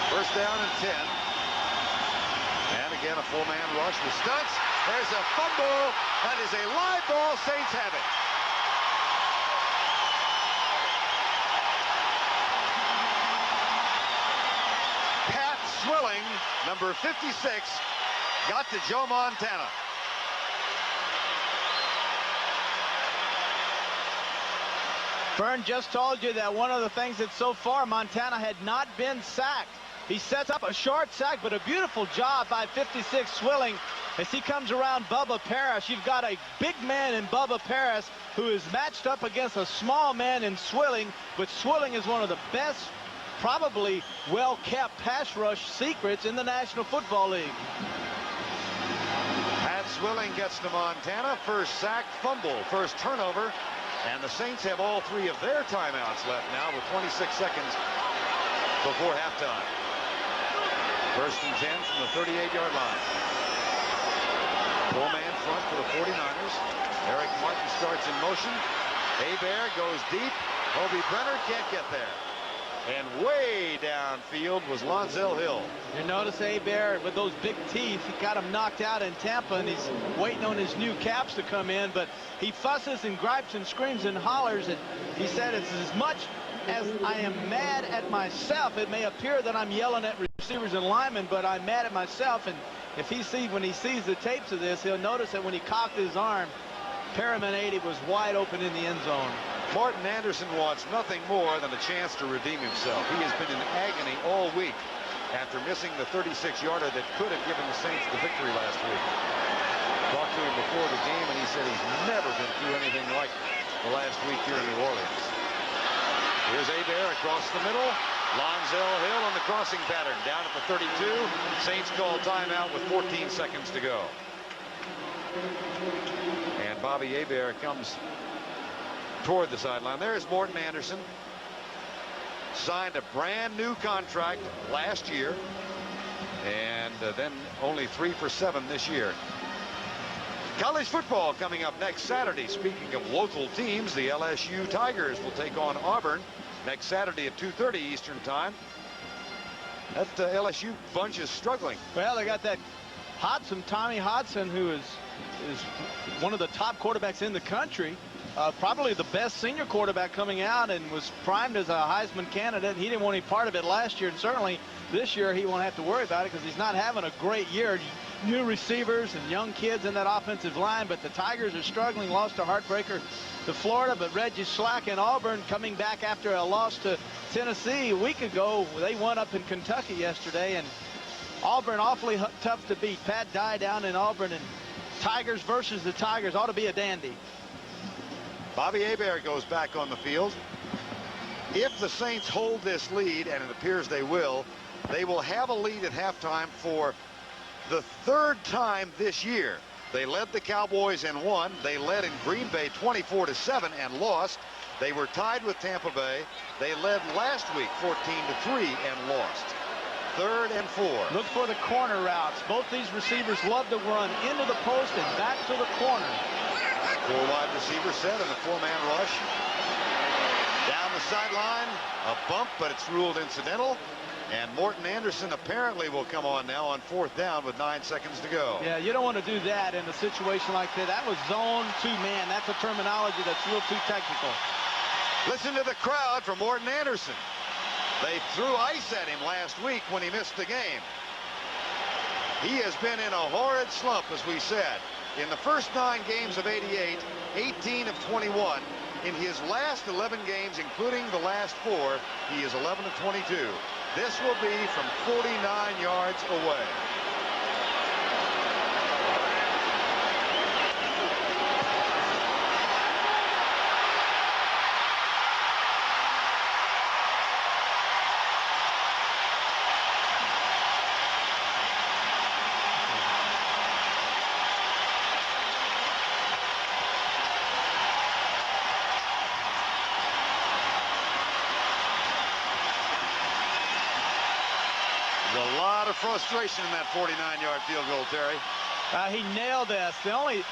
First down and 10. And again, a 4-man rush with stunts. There's a fumble. That is a live ball. Saints have it. Swilling, number 56, got to Joe Montana. Fern just told you that one of the things that so far Montana had not been sacked. He sets up a short sack, but a beautiful job by 56 Swilling as he comes around Bubba Parrish. You've got a big man in Bubba Parrish who is matched up against a small man in Swilling, but Swilling is one of the best, probably well-kept pass rush secrets in the National Football League. Pat Swilling gets to Montana. First sack, fumble, first turnover. And the Saints have all 3 of their timeouts left now with 26 seconds before halftime. First and 10 from the 38-yard line. 4-man front for the 49ers. Eric Martin starts in motion. Hebert goes deep. Hobie Brenner can't get there. And way downfield was Lonzel Hill. You notice Hebert with those big teeth, he got him knocked out in Tampa, and he's waiting on his new caps to come in, but he fusses and gripes and screams and hollers, and he said it's as much as I am mad at myself. It may appear that I'm yelling at receivers and linemen, but I'm mad at myself. And if when he sees the tapes of this, he'll notice that when he cocked his arm, Perriman 80 was wide open in the end zone. Martin Anderson wants nothing more than a chance to redeem himself. He has been in agony all week after missing the 36-yarder that could have given the Saints the victory last week. Talked to him before the game, and he said he's never been through anything like the last week here in New Orleans. Here's Hebert across the middle. Lonzel Hill on the crossing pattern down at the 32. Saints call timeout with 14 seconds to go. And Bobby Hebert comes toward the sideline. There's Morton Anderson. Signed a brand new contract last year, and then only 3 for 7 this year. College football coming up next Saturday. Speaking of local teams, the LSU Tigers will take on Auburn next Saturday at 2:30 Eastern time. That LSU bunch is struggling. Well, they got that Hodson, Tommy Hodson, who is one of the top quarterbacks in the country. Probably the best senior quarterback coming out, and was primed as a Heisman candidate. He didn't want any part of it last year, and certainly this year he won't have to worry about it because he's not having a great year. New receivers and young kids in that offensive line, but the Tigers are struggling. Lost a heartbreaker to Florida, but Reggie Slack and Auburn coming back after a loss to Tennessee a week ago. They won up in Kentucky yesterday, and Auburn awfully tough to beat. Pat Dye down in Auburn, and Tigers versus the Tigers ought to be a dandy. Bobby Hebert goes back on the field. If the Saints hold this lead, and it appears they will have a lead at halftime for the 3rd time this year. They led the Cowboys and won. They led in Green Bay 24-7 and lost. They were tied with Tampa Bay. They led last week 14-3 and lost. 3rd and 4. Look for the corner routes. Both these receivers love to run into the post and back to the corner. 4 wide receiver set in a 4-man rush. Down the sideline, a bump, but it's ruled incidental. And Morton Anderson apparently will come on now on 4th down with 9 seconds to go. Yeah, you don't want to do that in a situation like that. That was zone 2-man. That's a terminology that's real too technical. Listen to the crowd for Morton Anderson. They threw ice at him last week when he missed the game. He has been in a horrid slump, as we said. In the first 9 games of '88, 18 of 21. In his last 11 games, including the last 4, he is 11 of 22. This will be from 49 yards away. There's a lot of frustration in that 49-yard field goal, Terry. He nailed this.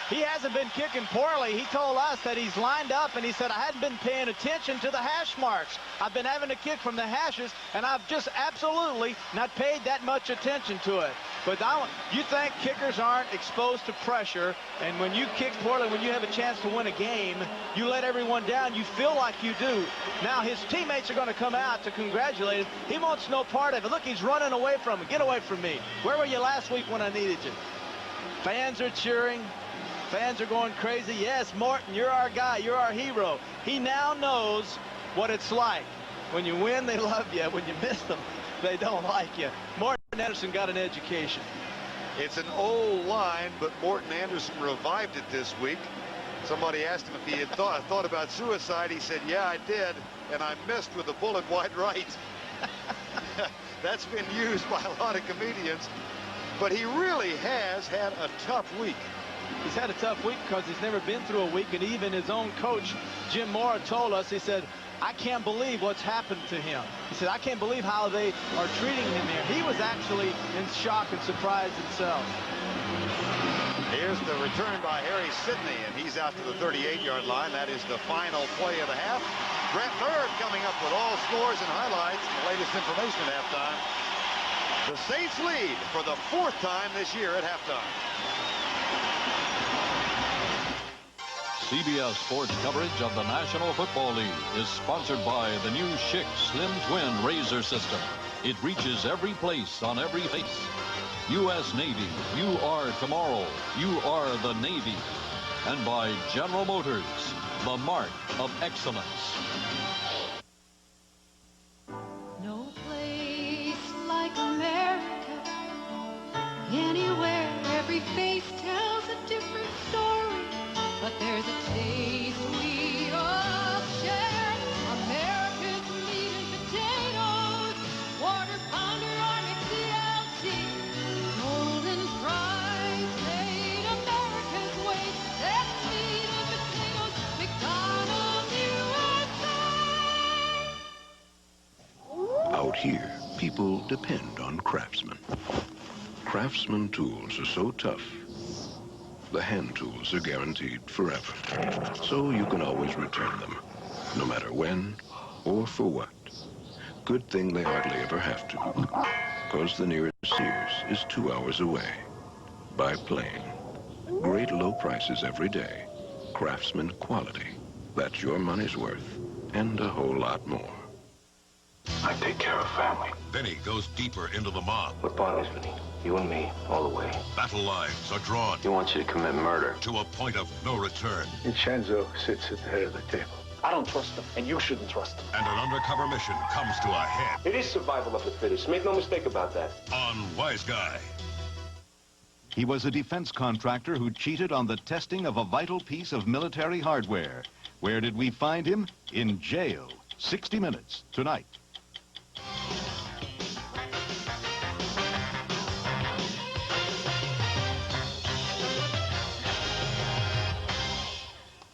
He hasn't been kicking poorly. He told us that he's lined up, and he said, I hadn't been paying attention to the hash marks. I've been having to kick from the hashes, and I've just absolutely not paid that much attention to it. But you think kickers aren't exposed to pressure, and when you kick Portland, when you have a chance to win a game, you let everyone down. You feel like you do. Now his teammates are going to come out to congratulate him. He wants no part of it. Look, he's running away from him. Get away from me. Where were you last week when I needed you? Fans are cheering. Fans are going crazy. Yes, Morton, you're our guy. You're our hero. He now knows what it's like. When you win, they love you. When you miss them, they don't like you. Morton Anderson got an education. It's an old line, but Morton Anderson revived it this week. Somebody asked him if he had thought about suicide. He said, yeah, I did, and I missed with a bullet wide right. That's been used by a lot of comedians, but he really has had a tough week. He's had a tough week because he's never been through a week, and even his own coach, Jim Mora, told us, he said, I can't believe what's happened to him. He said, I can't believe how they are treating him here. He was actually in shock and surprise himself. Here's the return by Harry Sidney, and he's out to the 38-yard line. That is the final play of the half. Brent Bird coming up with all scores and highlights, the latest information at halftime. The Saints lead for the 4th time this year at halftime. CBS Sports coverage of the National Football League is sponsored by the new Schick Slim Twin Razor System. It reaches every place on every face. U.S. Navy, you are tomorrow. You are the Navy. And by General Motors, the mark of excellence. No place like America. Anywhere, every face tells a different story. But there's a taste we all share. America's meat and potatoes, quarter pounder or McCLT, golden fries made America's way. That's meat and potatoes, McDonald's USA. Out here, people depend on Craftsman. Craftsman tools are so tough. The hand tools are guaranteed forever. So you can always return them, no matter when or for what. Good thing they hardly ever have to, because the nearest Sears is 2 hours away. By plane. Great low prices every day. Craftsman quality. That's your money's worth, and a whole lot more. I take care of family. Vinny goes deeper into the mob. We're partners, Vinny. You and me, all the way. Battle lines are drawn. He wants you to commit murder. To a point of no return. Vincenzo sits at the head of the table. I don't trust him, and you shouldn't trust him. And an undercover mission comes to a head. It is survival of the fittest. Make no mistake about that. On Wise Guy. He was a defense contractor who cheated on the testing of a vital piece of military hardware. Where did we find him? In jail. 60 Minutes, tonight.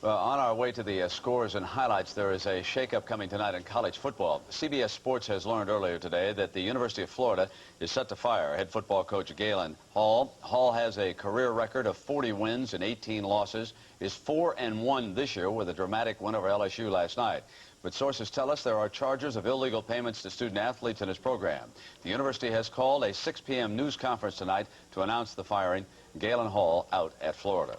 On our way to the scores and highlights, there is a shakeup coming tonight in college football. CBS Sports has learned earlier today that the University of Florida is set to fire head football coach Galen Hall. Hall has a career record of 40 wins and 18 losses, is 4-1 this year with a dramatic win over LSU last night. But sources tell us there are charges of illegal payments to student athletes in his program. The university has called a 6 p.m. news conference tonight to announce the firing. Galen Hall out at Florida.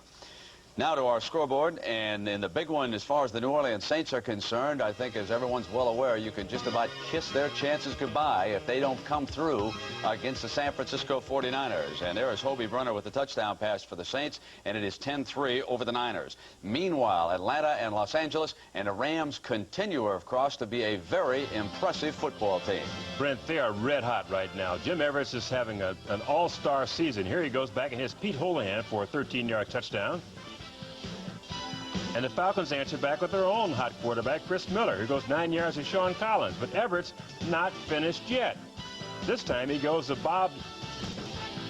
Now to our scoreboard, and in the big one, as far as the New Orleans Saints are concerned, I think as everyone's well aware, you can just about kiss their chances goodbye if they don't come through against the San Francisco 49ers. And there is Hobie Brunner with the touchdown pass for the Saints, and it is 10-3 over the Niners. Meanwhile, Atlanta and Los Angeles and the Rams continue, of course, to be a very impressive football team. Brent, they are red hot right now. Jim Everett is having an all-star season. Here he goes back and hits Pete Holohan for a 13-yard touchdown. And the Falcons answer back with their own hot quarterback, Chris Miller, who goes 9 yards to Sean Collins. But Everett's not finished yet. This time he goes to Bob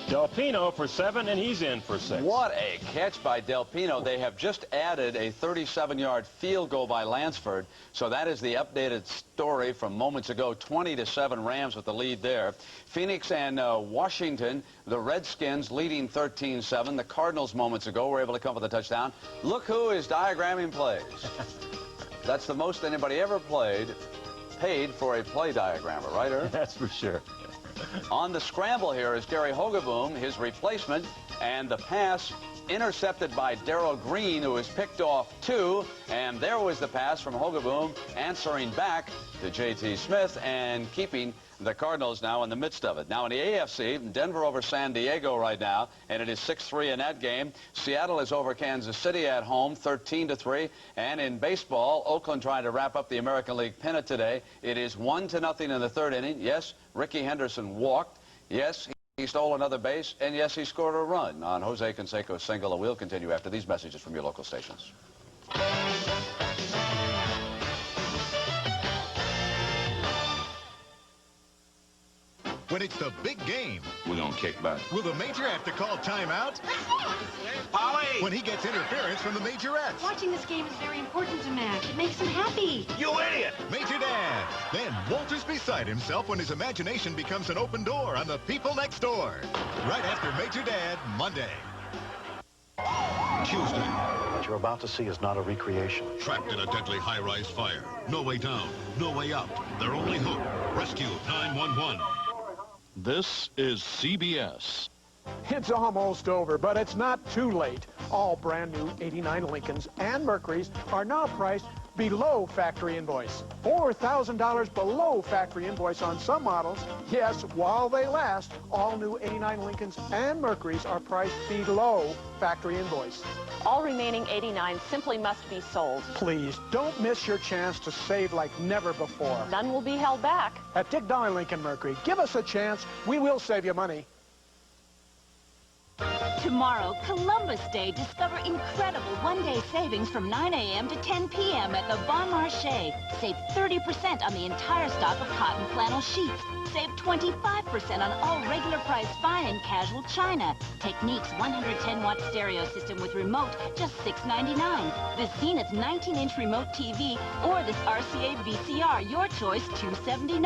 Delpino for 7, and he's in for 6. What a catch by Delpino. They have just added a 37-yard field goal by Lansford. So that is the updated story from moments ago. 20-7 Rams with the lead there. Phoenix and Washington, the Redskins leading 13-7. The Cardinals moments ago were able to come with a touchdown. Look who is diagramming plays. That's the most anybody ever paid for a play diagrammer, right, Irv? That's for sure. On the scramble here is Gary Hogeboom, his replacement, and the pass intercepted by Darrell Green, who was picked off 2, and there was the pass from Hogeboom answering back to J.T. Smith and keeping the Cardinals now in the midst of it. Now in the AFC, Denver over San Diego right now, and it is 6-3 in that game. Seattle is over Kansas City at home, 13-3. And in baseball, Oakland trying to wrap up the American League pennant today. It is 1-0 in the 3rd inning. Yes, Ricky Henderson walked. Yes, he stole another base. And yes, he scored a run on Jose Canseco's single. And we'll continue after these messages from your local stations. When it's the big game, We're going to kick back. will the major have to call timeout? Polly! When he gets interference from the majorettes. Watching this game is very important to Mac. It makes him happy. You idiot! Major Dad. Then Walter's beside himself when his imagination becomes an open door on The People Next Door. Right after Major Dad, Monday. Tuesday. What you're about to see is not a recreation. Trapped in a deadly high-rise fire. No way down, no way out. Their only hope, rescue 911. This is CBS. It's almost over, but it's not too late. All brand new 89 Lincolns and Mercurys are now priced below factory invoice. $4,000 below factory invoice on some models. Yes, while they last, all new 89 Lincolns and Mercurys are priced below factory invoice. All remaining 89 simply must be sold. Please, don't miss your chance to save like never before. None will be held back. At Dick Dolly Lincoln Mercury, give us a chance. We will save you money. Tomorrow, Columbus Day, discover incredible one-day savings from 9 a.m. to 10 p.m. at the Bon Marché. Save 30% on the entire stock of cotton flannel sheets. Save 25% on all regular price fine and casual china. Technique's 110-watt stereo system with remote, just $6.99. This Zenith 19-inch remote TV or this RCA VCR, your choice, $279.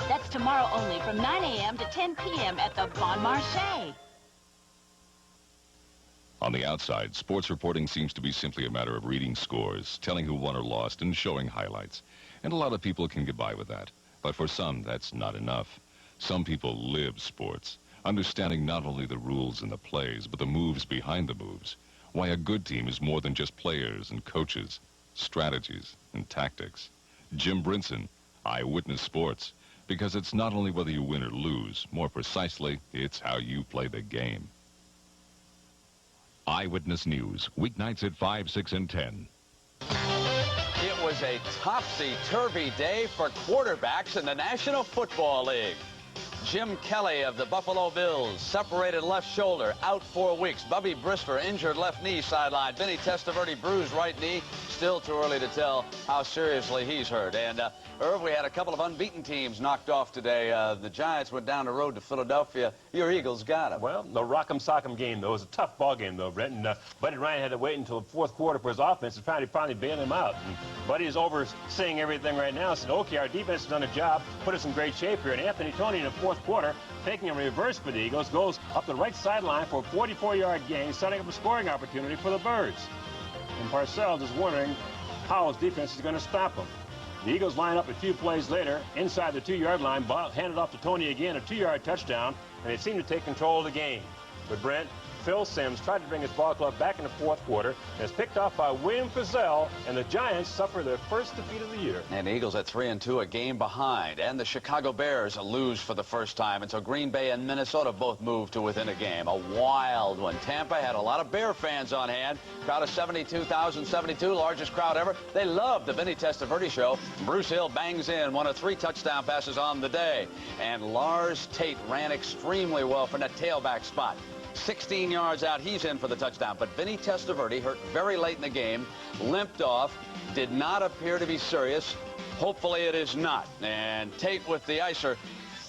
That's tomorrow only from 9 a.m. to 10 p.m. at the Bon Marché. On the outside, sports reporting seems to be simply a matter of reading scores, telling who won or lost, and showing highlights. And a lot of people can get by with that. But for some, that's not enough. Some people live sports, understanding not only the rules and the plays, but the moves behind the moves. Why a good team is more than just players and coaches, strategies and tactics. Jim Brinson, Eyewitness Sports. Because it's not only whether you win or lose, more precisely, it's how you play the game. Eyewitness News, weeknights at 5, 6, and 10. It was a topsy-turvy day for quarterbacks in the National Football League. Jim Kelly of the Buffalo Bills, separated left shoulder, out 4 weeks. Bubby Brister, injured left knee, sidelined. Vinny Testaverde, bruised right knee. Still too early to tell how seriously he's hurt. And, Irv, we had a couple of unbeaten teams knocked off today. The Giants went down the road to Philadelphia. Your Eagles got them. Well, the rock'em sock'em game, though. It was a tough ball game, though, Brent. And Buddy Ryan had to wait until the fourth quarter for his offense and finally bailed him out. And Buddy's overseeing everything right now. Said, okay, our defense has done a job, put us in great shape here. And Anthony Tony in the fourth quarter, taking a reverse for the Eagles, goes up the right sideline for a 44-yard gain, setting up a scoring opportunity for the Birds. And Parcells is wondering how his defense is going to stop him. The Eagles line up a few plays later, inside the 2-yard line, handed off to Tony again, a 2-yard touchdown, and they seem to take control of the game. But Brent, Phil Simms tried to bring his ball club back in the fourth quarter, and is picked off by William Frizzell, and the Giants suffer their first defeat of the year. And the Eagles at 3-2, a game behind. And the Chicago Bears lose for the first time. And so Green Bay and Minnesota both moved to within a game. A wild one. Tampa had a lot of Bear fans on hand. Crowd of 72,072, largest crowd ever. They loved the Vinny Testaverde show. Bruce Hill bangs in one of 3 touchdown passes on the day. And Lars Tate ran extremely well from that tailback spot. 16 yards out, he's in for the touchdown. But Vinny Testaverde, hurt very late in the game, limped off, did not appear to be serious. Hopefully it is not. And Tate with the icer,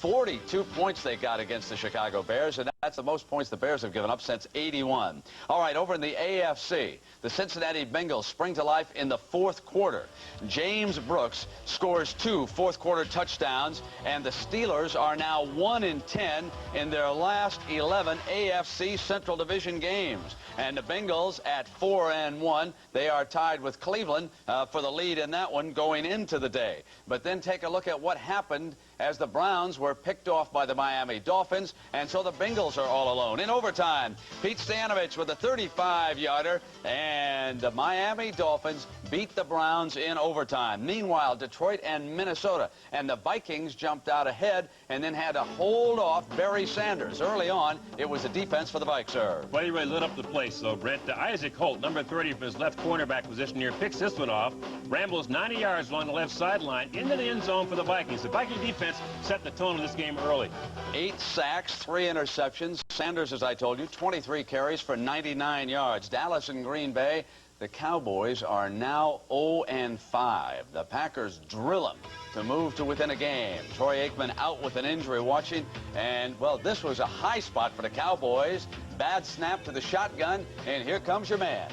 42 points they got against the Chicago Bears, and That's the most points the Bears have given up since '81. All right, over in the AFC, the Cincinnati Bengals spring to life in the fourth quarter. James Brooks scores 2 fourth-quarter touchdowns, and the Steelers are now 1-10 in their last 11 AFC Central Division games. And the Bengals at 4-1, they are tied with Cleveland for the lead in that one going into the day. But then take a look at what happened as the Browns were picked off by the Miami Dolphins, and so the Bengals are all alone. In overtime, Pete Stanovich with a 35-yarder, and the Miami Dolphins beat the Browns in overtime. Meanwhile, Detroit and Minnesota, and the Vikings jumped out ahead and then had to hold off Barry Sanders. Early on, it was a defense for the Vikes, sir. Well, he really lit up the place, though, Brent. Isaac Holt, number 30 from his left cornerback position here, picks this one off, rambles 90 yards along the left sideline into the end zone for the Vikings. The Viking defense set the tone of this game early. 8 sacks, 3 interceptions. Sanders, as I told you, 23 carries for 99 yards. Dallas and Green Bay, the Cowboys are now 0-5. The Packers drill them to move to within a game. Troy Aikman out with an injury watching, and, well, this was a high spot for the Cowboys. Bad snap to the shotgun, and here comes your man.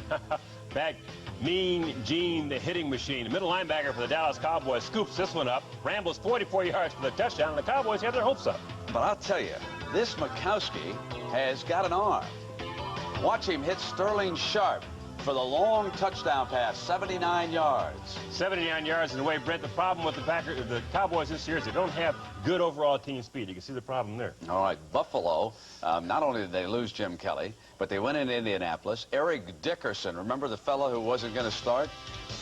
Back. Mean Gene, the hitting machine. The middle linebacker for the Dallas Cowboys scoops this one up, rambles 44 yards for the touchdown, and the Cowboys have their hopes up. But I'll tell you, this Mikowski has got an arm. Watch him hit Sterling Sharp for the long touchdown pass, 79 yards. 79 yards in the way, Brent. The problem with the Cowboys this year is they don't have good overall team speed. You can see the problem there. All right, Buffalo, not only did they lose Jim Kelly, but they went into Indianapolis. Eric Dickerson, remember the fellow who wasn't going to start?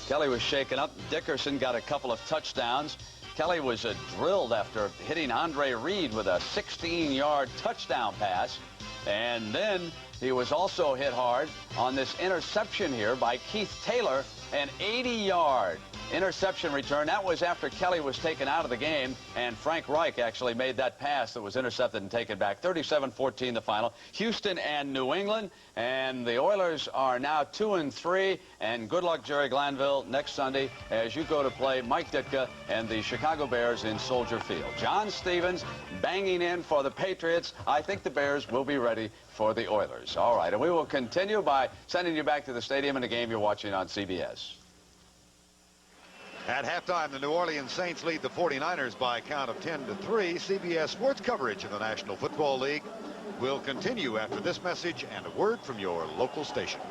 Kelly was shaken up. Dickerson got a couple of touchdowns. Kelly was drilled after hitting Andre Reed with a 16-yard touchdown pass. And then he was also hit hard on this interception here by Keith Taylor, an 80-yard interception return. That was after Kelly was taken out of the game, and Frank Reich actually made that pass that was intercepted and taken back. 37-14 the final. Houston and New England, and the Oilers are now 2-3, and good luck, Jerry Glanville, next Sunday as you go to play Mike Ditka and the Chicago Bears in Soldier Field. John Stevens banging in for the Patriots. I think the Bears will be ready for the Oilers. All right, and we will continue by sending you back to the stadium and the game you're watching on CBS. At halftime, the New Orleans Saints lead the 49ers by a count of 10-3. CBS Sports coverage of the National Football League will continue after this message and a word from your local station.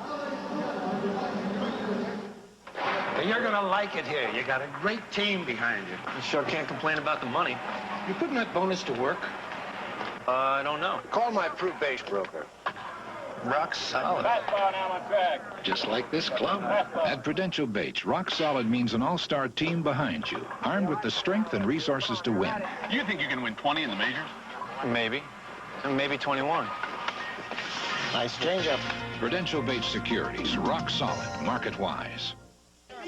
You're going to like it here. You got a great team behind you. You sure can't complain about the money. You putting that bonus to work? I don't know. Call my Proof Base broker. Rock solid. Fastball now on track. Just like this club. At Prudential Bates, rock solid means an all-star team behind you, armed with the strength and resources to win. You think you can win 20 in the majors? Maybe. Maybe 21. Nice changeup. Prudential Bates Securities, rock solid, market-wise.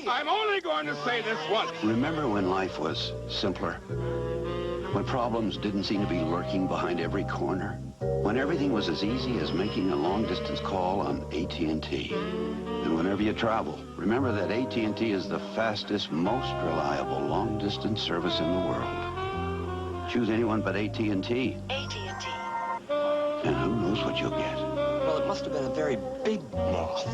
I'm only going to say this once. Remember when life was simpler? When problems didn't seem to be lurking behind every corner? When everything was as easy as making a long-distance call on AT&T. And whenever you travel, remember that AT&T is the fastest, most reliable long-distance service in the world. Choose anyone but AT&T. AT&T. And who knows what you'll get. Well, it must have been a very big moth.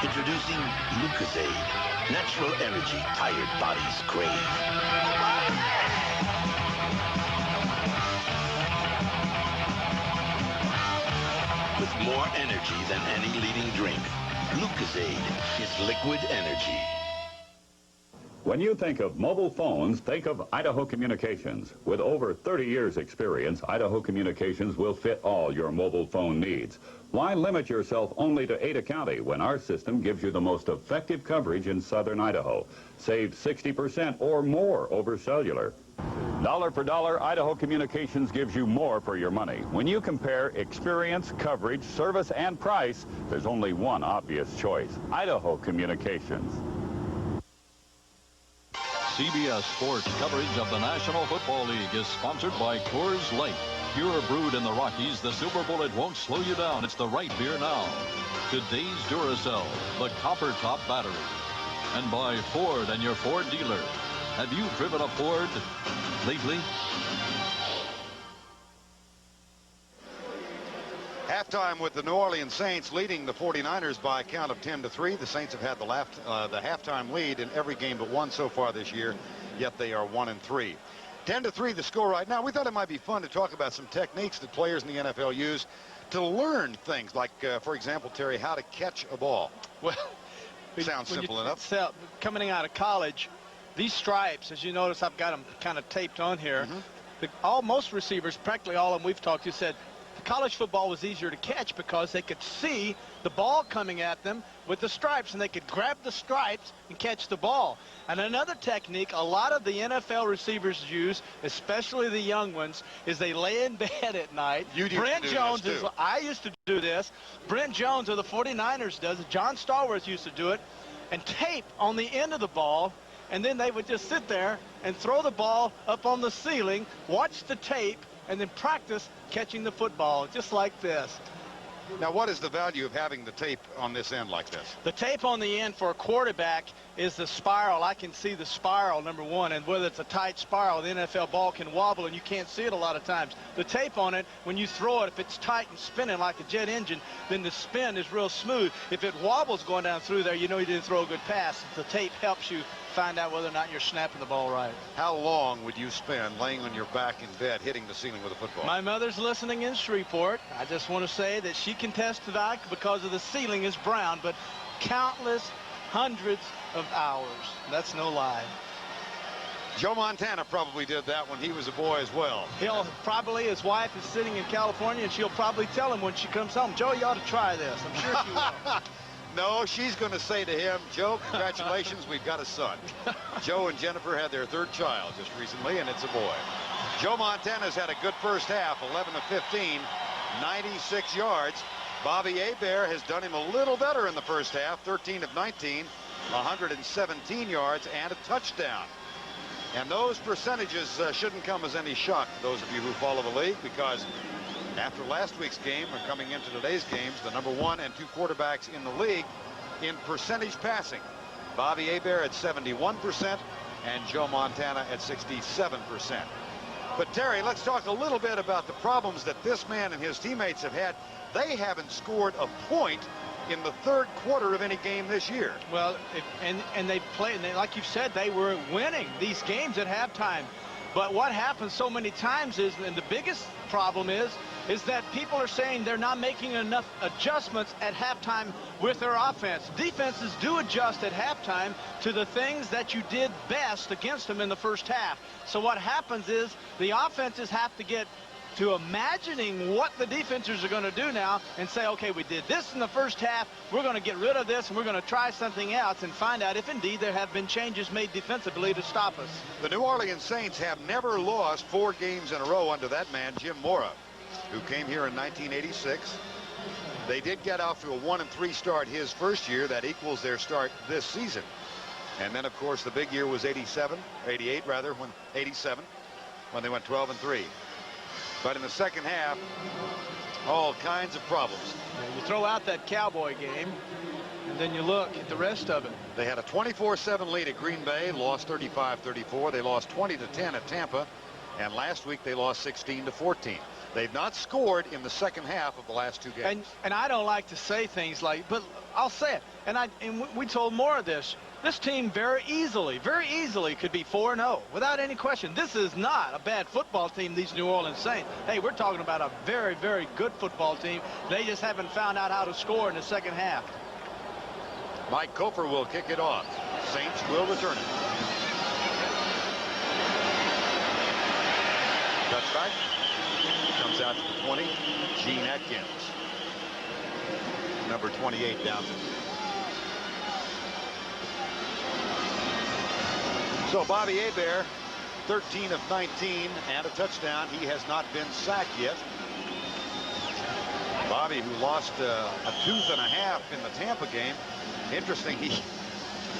Introducing Lucozade. Natural energy tired bodies crave. With more energy than any leading drink, Lucozade is liquid energy. When you think of mobile phones, think of Idaho Communications. With over 30 years' experience, Idaho Communications will fit all your mobile phone needs. Why limit yourself only to Ada County when our system gives you the most effective coverage in southern Idaho? Save 60% or more over cellular. Dollar for dollar, Idaho Communications gives you more for your money. When you compare experience, coverage, service, and price, there's only one obvious choice: Idaho Communications. CBS Sports coverage of the National Football League is sponsored by Coors Light. pure brewed in the Rockies, the Silver Bullet won't slow you down. It's the right beer now. Today's Duracell, the Copper Top Battery. And by Ford and your Ford dealer. Have you driven a Ford lately? Halftime with the New Orleans Saints leading the 49ers by a count of 10-3. The Saints have had the halftime lead in every game but one so far this year, yet they are 1-3. 10-3 the score right now. We thought it might be fun to talk about some techniques that players in the NFL use to learn things like, for example, Terry, how to catch a ball. Well, sounds simple enough. Coming out of college, these stripes, as you notice, I've got them kind of taped on here. Most receivers, practically all of them we've talked to, said college football was easier to catch because they could see the ball coming at them with the stripes, and they could grab the stripes and catch the ball. And another technique a lot of the NFL receivers use, especially the young ones, is they lay in bed at night. Brent Jones I used to do this. Brent Jones of the 49ers does it. John Stallworth used to do it, and tape on the end of the ball, and then they would just sit there and throw the ball up on the ceiling, watch the tape, and then practice catching the football, just like this. Now, what is the value of having the tape on this end like this? The tape on the end for a quarterback is the spiral. I can see the spiral, number one, and whether it's a tight spiral, the NFL ball can wobble, and you can't see it a lot of times. The tape on it, when you throw it, if it's tight and spinning like a jet engine, then the spin is real smooth. If it wobbles going down through there, you know you didn't throw a good pass. The tape helps you find out whether or not you're snapping the ball right. How long would you spend laying on your back in bed hitting the ceiling with a football? My mother's listening in Shreveport. I just want to say that she can testify because of the ceiling is brown, but countless hundreds of hours. That's no lie. Joe Montana probably did that when he was a boy as well. His wife is sitting in California, and she'll probably tell him when she comes home, Joe, you ought to try this. I'm sure she will. No, she's going to say to him, Joe, congratulations, we've got a son. Joe and Jennifer had their third child just recently, and it's a boy. Joe Montana's had a good first half, 11 of 15, 96 yards. Bobby Hebert has done him a little better in the first half, 13 of 19, 117 yards and a touchdown. And those percentages shouldn't come as any shock to those of you who follow the league, because after last week's game and coming into today's games, the number 1 and 2 quarterbacks in the league in percentage passing. Bobby Hebert at 71% and Joe Montana at 67%. But Terry, let's talk a little bit about the problems that this man and his teammates have had. They haven't scored a point in the third quarter of any game this year. Well, and they played, like you said, they were winning these games at halftime. But what happens so many times is, and the biggest problem is that people are saying they're not making enough adjustments at halftime with their offense. Defenses do adjust at halftime to the things that you did best against them in the first half. So what happens is the offenses have to get to imagining what the defenses are going to do now and say, okay, we did this in the first half, we're going to get rid of this, and we're going to try something else and find out if indeed there have been changes made defensively to stop us. The New Orleans Saints have never lost 4 games in a row under that man, Jim Mora, who came here in 1986. They did get off to a 1-3 start his first year. That equals their start this season. And then, of course, the big year was 88 rather, when 87, when they went 12-3. But in the second half, all kinds of problems. You throw out that Cowboy game, and then you look at the rest of it. They had a 24-7 lead at Green Bay, lost 35-34. They lost 20-10 at Tampa, and last week they lost 16-14. They've not scored in the second half of the last 2 games. And I don't like to say things like, but I'll say it. And we told more of this. This team very easily could be 4-0 without any question. This is not a bad football team, these New Orleans Saints. Hey, we're talking about a very, very good football team. They just haven't found out how to score in the second half. Mike Kofer will kick it off. Saints will return it. Touchback. Comes out to the 20. Gene Atkins. Number 28 down to. So Bobby Hebert, 13 of 19 and a touchdown. He has not been sacked yet. Bobby, who lost a tooth and a half in the Tampa game. Interesting,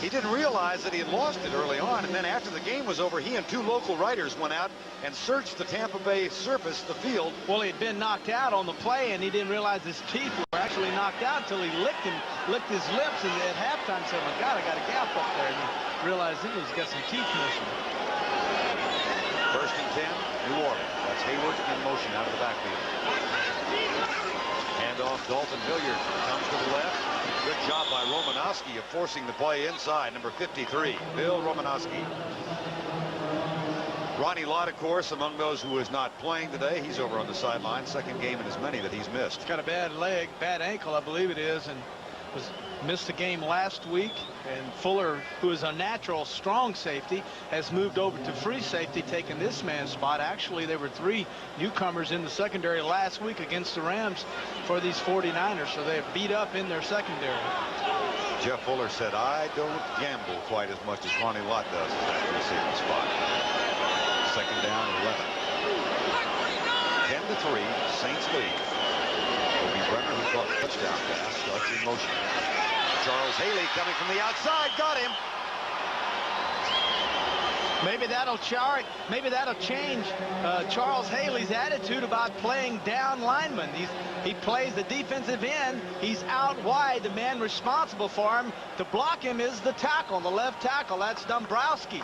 He didn't realize that he had lost it early on, and then after the game was over, he and 2 local writers went out and searched the Tampa Bay surface, the field. Well, he had been knocked out on the play, and he didn't realize his teeth were actually knocked out until he licked his lips, and at halftime said, "My God, I got a gap up there," and he realized he's got some teeth missing. 1st and 10, New Orleans. That's Hayward in motion out of the backfield. Handoff, Dalton Hilliard comes to the left. Good job by Romanowski of forcing the play inside, number 53, Bill Romanowski. Ronnie Lott, of course, among those who is not playing today. He's over on the sideline. 2nd game in as many that he's missed. He's got a bad leg, bad ankle, I believe it is, and missed the game last week. And Fuller, who is a natural strong safety, has moved over to free safety, taking this man's spot. Actually, there were 3 newcomers in the secondary last week against the Rams for these 49ers, so they're beat up in their secondary. Jeff Fuller said, "I don't gamble quite as much as Ronnie Lott does at that receiving spot." 2nd down, 11. 10-3, Saints lead. It'll be Brenner who caught the touchdown pass. Starts in motion. Charles Haley coming from the outside, got him. Maybe that'll change Charles Haley's attitude about playing down linemen. He plays the defensive end. He's out wide. The man responsible for him to block him is the tackle, the left tackle. That's Dombrowski,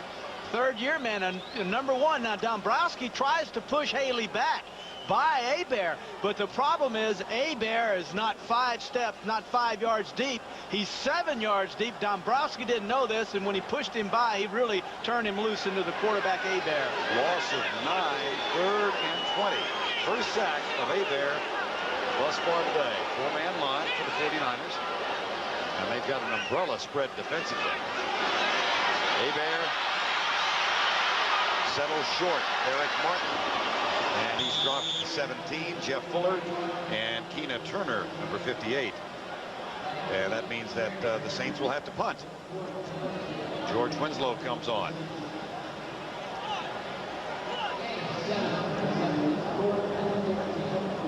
3rd-year man, and number 1. Now Dombrowski tries to push Haley back by Hebert, but the problem is Hebert is not 5 yards deep. He's 7 yards deep. Dombrowski didn't know this, and when he pushed him by, he really turned him loose into the quarterback, Hebert. Loss of 9, 3rd and 20. First sack of Hebert thus far today. 4-man line for the 49ers, and they've got an umbrella spread defensively. Hebert settles short. Eric Martin. And he's dropped to 17, Jeff Fuller, and Keena Turner, number 58. And that means that the Saints will have to punt. George Winslow comes on.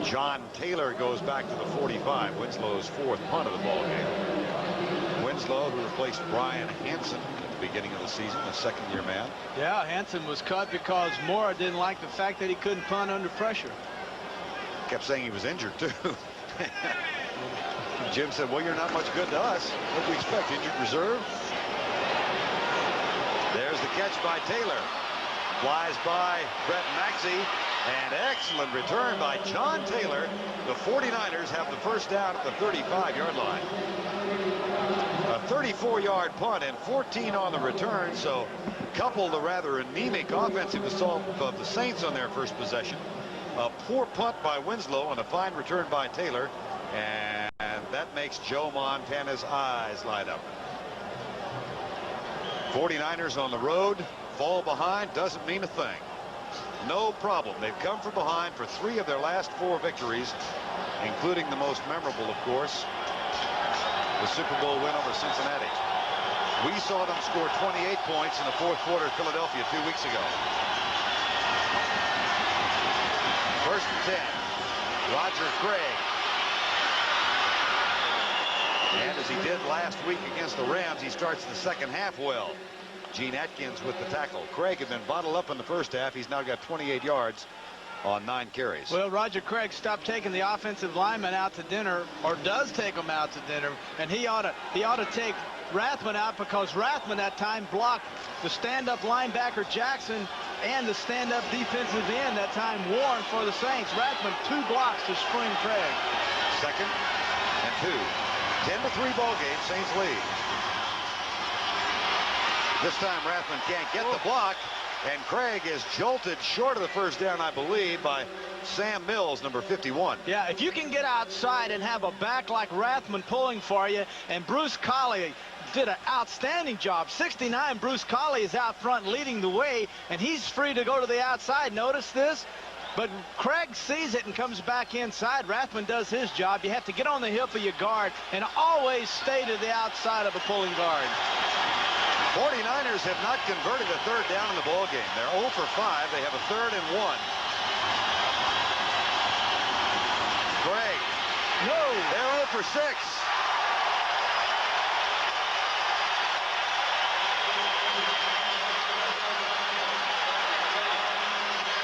John Taylor goes back to the 45. Winslow's 4th punt of the ball game. Winslow, who replaced Brian Hansen at the beginning of the season, a 2nd-year man. Yeah, Hansen was cut because Moore didn't like the fact that he couldn't punt under pressure. Kept saying he was injured, too. Jim said, "Well, you're not much good to us. What do you expect, injured reserve?" There's the catch by Taylor. Flies by Brett Maxey, and excellent return by John Taylor. The 49ers have the first down at the 35-yard line. A 34-yard punt and 14 on the return, so couple the rather anemic offensive assault of the Saints on their first possession. A poor punt by Winslow and a fine return by Taylor, and that makes Joe Montana's eyes light up. 49ers on the road, fall behind, doesn't mean a thing. No problem. They've come from behind for 3 of their last 4 victories, including the most memorable, of course, the Super Bowl win over Cincinnati. We saw them score 28 points in the 4th quarter of Philadelphia 2 weeks ago. 1st and 10. Roger Craig. And as he did last week against the Rams, he starts the 2nd half well. Gene Atkins with the tackle. Craig had been bottled up in the first half. He's now got 28 yards on 9 carries. Well, Roger Craig stopped taking the offensive lineman out to dinner, or does take them out to dinner, and he ought to take Rathman out, because Rathman that time blocked the stand-up linebacker Jackson and the stand-up defensive end that time Warren for the Saints. Rathman 2 blocks to spring Craig. 2nd and 2. 10-3 ball game. Saints lead. This time Rathman can't get the block, and Craig is jolted short of the first down, I believe, by Sam Mills, number 51. Yeah, if you can get outside and have a back like Rathman pulling for you, and Bruce Colley did an outstanding job. 69, Bruce Colley is out front leading the way, and he's free to go to the outside. Notice this? But Craig sees it and comes back inside. Rathman does his job. You have to get on the hip of your guard and always stay to the outside of a pulling guard. 49ers have not converted a 3rd down in the ball game. They're 0 for 5. They have a 3rd and 1. Craig. No. They're 0 for 6.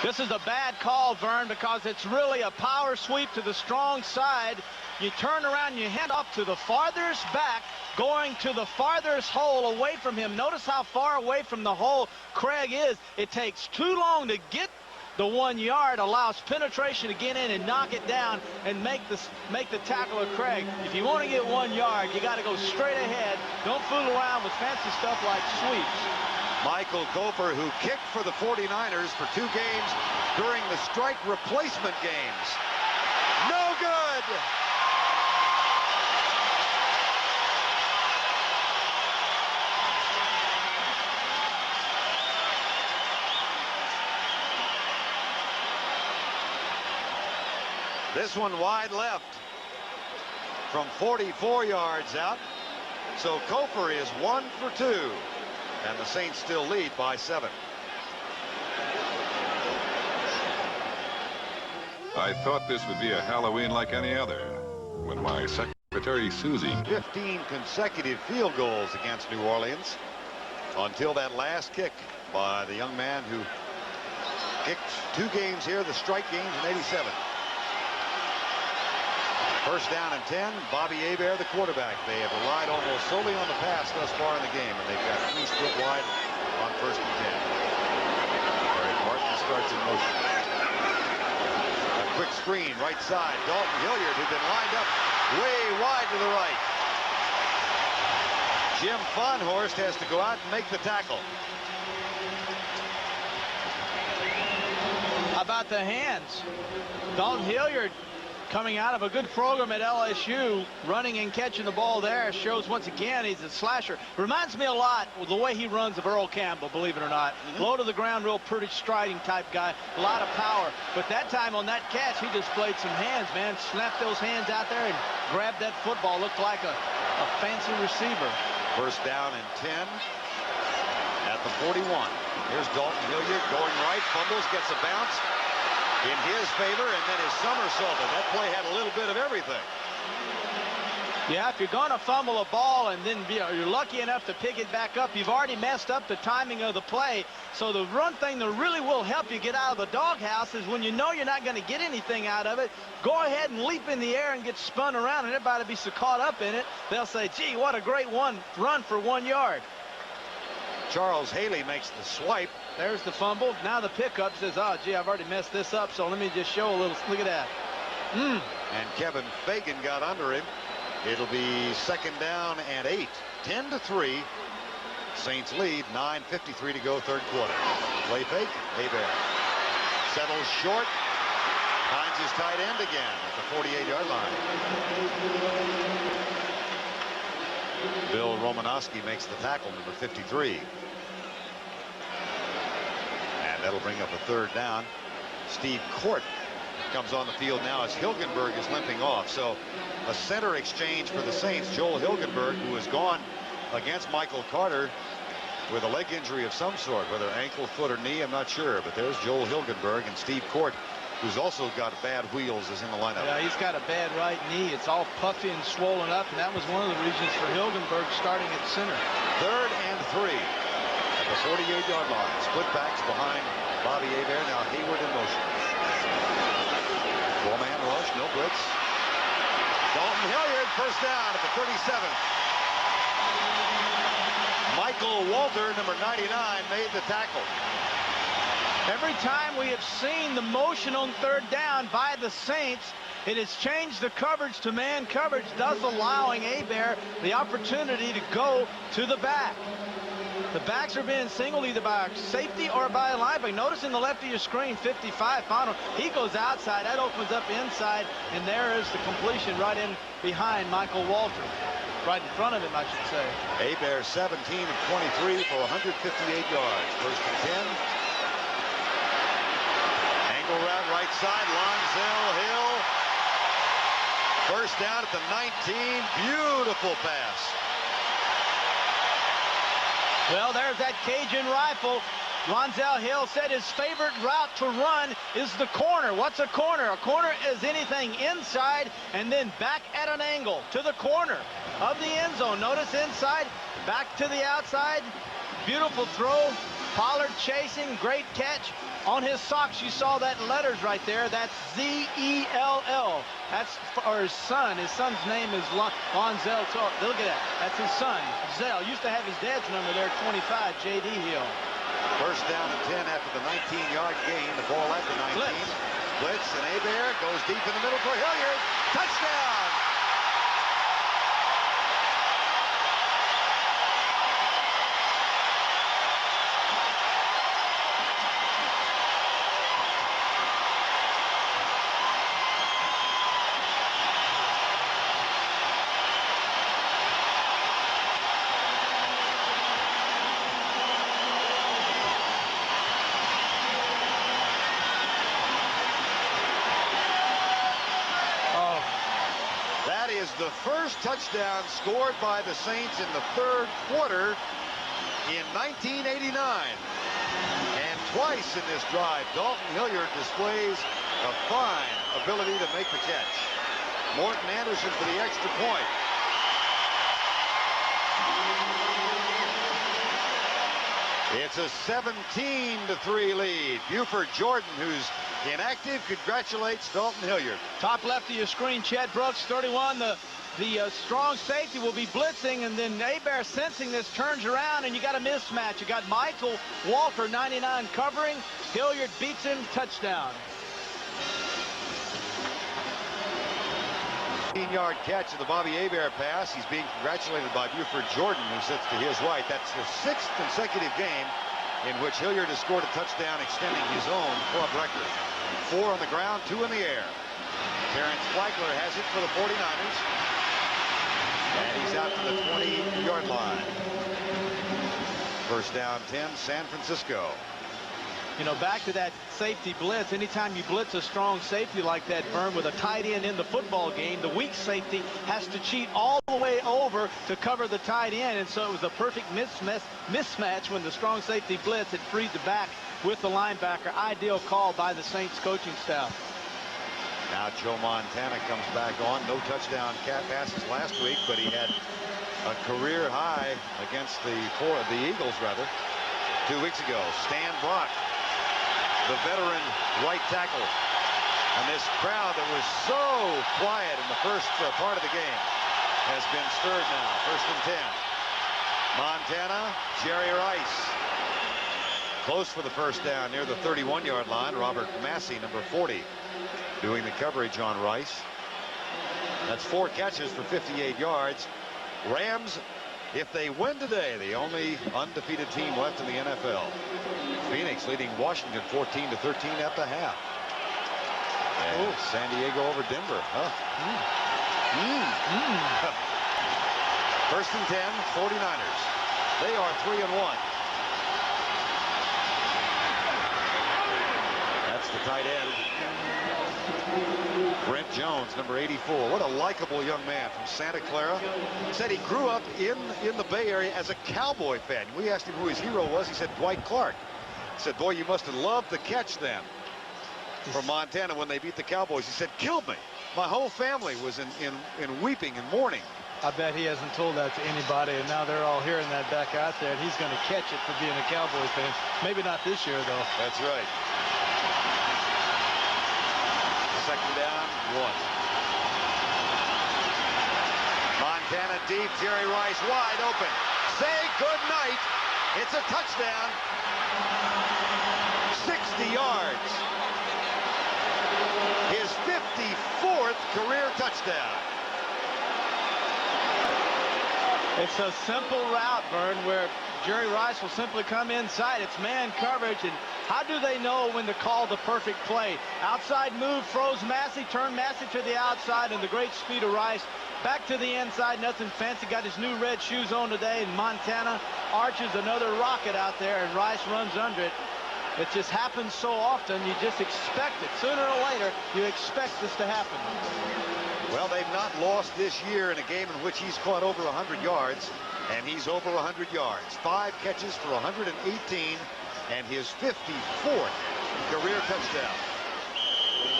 This is a bad call, Vern, because it's really a power sweep to the strong side. You turn around, you hand off to the farthest back, going to the farthest hole away from him. Notice how far away from the hole Craig is. It takes too long to get the 1 yard, allows penetration to get in and knock it down and make the tackle of Craig. If you want to get 1 yard, you got to go straight ahead. Don't fool around with fancy stuff like sweeps. Michael Gopher, who kicked for the 49ers for 2 games during the strike replacement games. No good! This one wide left from 44 yards out. So Gopher is 1 for 2. And the Saints still lead by 7. I thought this would be a Halloween like any other. When my secretary, Susie... 15 consecutive field goals against New Orleans until that last kick by the young man who kicked 2 games here, the strike games in '87. First down and 10. Bobby Hebert, the quarterback. They have relied almost solely on the pass thus far in the game, and they've got 3 split wide on first and 10. Eric Martin starts in motion. A quick screen, right side. Dalton Hilliard, who'd been lined up way wide to the right. Jim Fonhorst has to go out and make the tackle. How about the hands? Dalton Hilliard, coming out of a good program at LSU, running and catching the ball there, shows once again he's a slasher. Reminds me a lot of the way he runs of Earl Campbell, believe it or not. Low to the ground, real pretty striding type guy, a lot of power. But that time on that catch, he displayed some hands, man. Snapped those hands out there and grabbed that football. Looked like a fancy receiver. First down and 10 at the 41. Here's Dalton Hilliard going right, fumbles, gets a bounce in his favor, and then is somersaulted. That play had a little bit of everything. Yeah, if you're going to fumble a ball and then you're lucky enough to pick it back up, you've already messed up the timing of the play. So the one thing that really will help you get out of the doghouse is when you know you're not going to get anything out of it, go ahead and leap in the air and get spun around, and everybody will be so caught up in it, they'll say, gee, what a great run for 1 yard. Charles Haley makes the swipe. There's the fumble. Now the pickup says, oh, gee, I've already messed this up, so let me just show a little. Look at that. And Kevin Fagan got under him. It'll be second down and 8. 10-3. Saints lead. 9:53 to go, third quarter. Play fake. Hebert settles short. Finds his tight end again at the 48-yard line. Bill Romanowski makes the tackle, number 53. And that'll bring up a third down. Steve Court comes on the field now as Hilgenberg is limping off. So a center exchange for the Saints. Joel Hilgenberg, who has gone against Michael Carter with a leg injury of some sort, whether ankle, foot, or knee, I'm not sure. But there's Joel Hilgenberg, and Steve Court, who's also got bad wheels, is in the lineup. Yeah, he's got a bad right knee. It's all puffy and swollen up, and that was one of the reasons for Hilgenberg starting at center. Third and 3 at the 48-yard line. Split backs behind Bobby Hebert. Now Hayward in motion. Four-man rush, no blitz. Dalton Hilliard, first down at the 37. Michael Walter, number 99, made the tackle. Every time we have seen the motion on third down by the Saints, it has changed the coverage to man coverage, thus allowing Hebert the opportunity to go to the back. The backs are being singled either by a safety or by a linebacker. Notice in the left of your screen, 55, final. He goes outside. That opens up inside, and there is the completion right in behind Michael Walter. Right in front of him, I should say. Hebert, 17 of 23 for 158 yards. First and 10. Angle route right side. Lonzel Hill. First down at the 19. Beautiful pass. Well, there's that Cajun rifle. Lonzel Hill said his favorite route to run is the corner. What's a corner? A corner is anything inside and then back at an angle to the corner of the end zone. Notice inside, back to the outside. Beautiful throw. Pollard chasing, great catch. On his socks, you saw that letters right there. That's Z-E-L-L. That's for his son. His son's name is Lonzel. Look at that. That's his son, Zell. Used to have his dad's number there, 25, J.D. Hill. First down and 10 after the 19-yard gain. The ball at the 19. Blitz, and Hebert goes deep in the middle for Hilliard. Touchdown! Is the first touchdown scored by the Saints in the third quarter in 1989. And twice in this drive, Dalton Hilliard displays a fine ability to make the catch. Morton Anderson for the extra point. It's a 17-3 lead. Buford Jordan, who's inactive, congratulates Dalton Hilliard. Top left of your screen, Chad Brooks, 31. The strong safety will be blitzing, and then Hebert, sensing this, turns around, and you got a mismatch. You got Michael Walker, 99, covering. Hilliard beats him, touchdown. 15-yard catch of the Bobby Hebert pass. He's being congratulated by Buford Jordan, who sits to his right. That's the 6th consecutive game in which Hilliard has scored a touchdown, extending his own club record. 4 on the ground, 2 in the air. Terrence Flagler has it for the 49ers. And he's out to the 20-yard line. First down 10, San Francisco. You know, back to that safety blitz. Anytime you blitz a strong safety like that, Vern, with a tight end in the football game, the weak safety has to cheat all the way over to cover the tight end. And so it was a perfect mismatch when the strong safety blitz had freed the back with the linebacker. Ideal call by the Saints coaching staff. Now Joe Montana comes back on. No touchdown passes last week, but he had a career high against the Eagles, 2 weeks ago. Stan Brock, the veteran right tackle. And this crowd that was so quiet in the first part of the game has been stirred now. First and 10. Montana, Jerry Rice. Close for the first down near the 31-yard line. Robert Massey, number 40, doing the coverage on Rice. That's 4 catches for 58 yards. Rams, if they win today, the only undefeated team left in the NFL. Phoenix leading Washington 14-13 at the half. And San Diego over Denver. First and 10, 49ers. They are 3-1. That's the tight end. Brent Jones, number 84. What a likable young man from Santa Clara. Said he grew up in the Bay Area as a Cowboy fan. We asked him who his hero was. He said Dwight Clark. He said, boy, you must have loved the catch then from Montana when they beat the Cowboys. He said, killed me. My whole family was in weeping and mourning. I bet he hasn't told that to anybody, and now they're all hearing that back out there, and he's going to catch it for being a Cowboy fan. Maybe not this year, though. That's right. Second down, 1. Montana deep, Jerry Rice wide open. Say good night. It's a touchdown. 60 yards. His 54th career touchdown. It's a simple route, Vern, where Jerry Rice will simply come inside. It's man coverage, and how do they know when to call the perfect play? Outside move, froze Massey, turned Massey to the outside, and the great speed of Rice back to the inside. Nothing fancy. Got his new red shoes on today, and Montana arches another rocket out there, and Rice runs under it. It just happens so often, you just expect it. Sooner or later, you expect this to happen. Well, they've not lost this year in a game in which he's caught over 100 yards, and he's over 100 yards. 5 catches for 118, and his 54th career touchdown.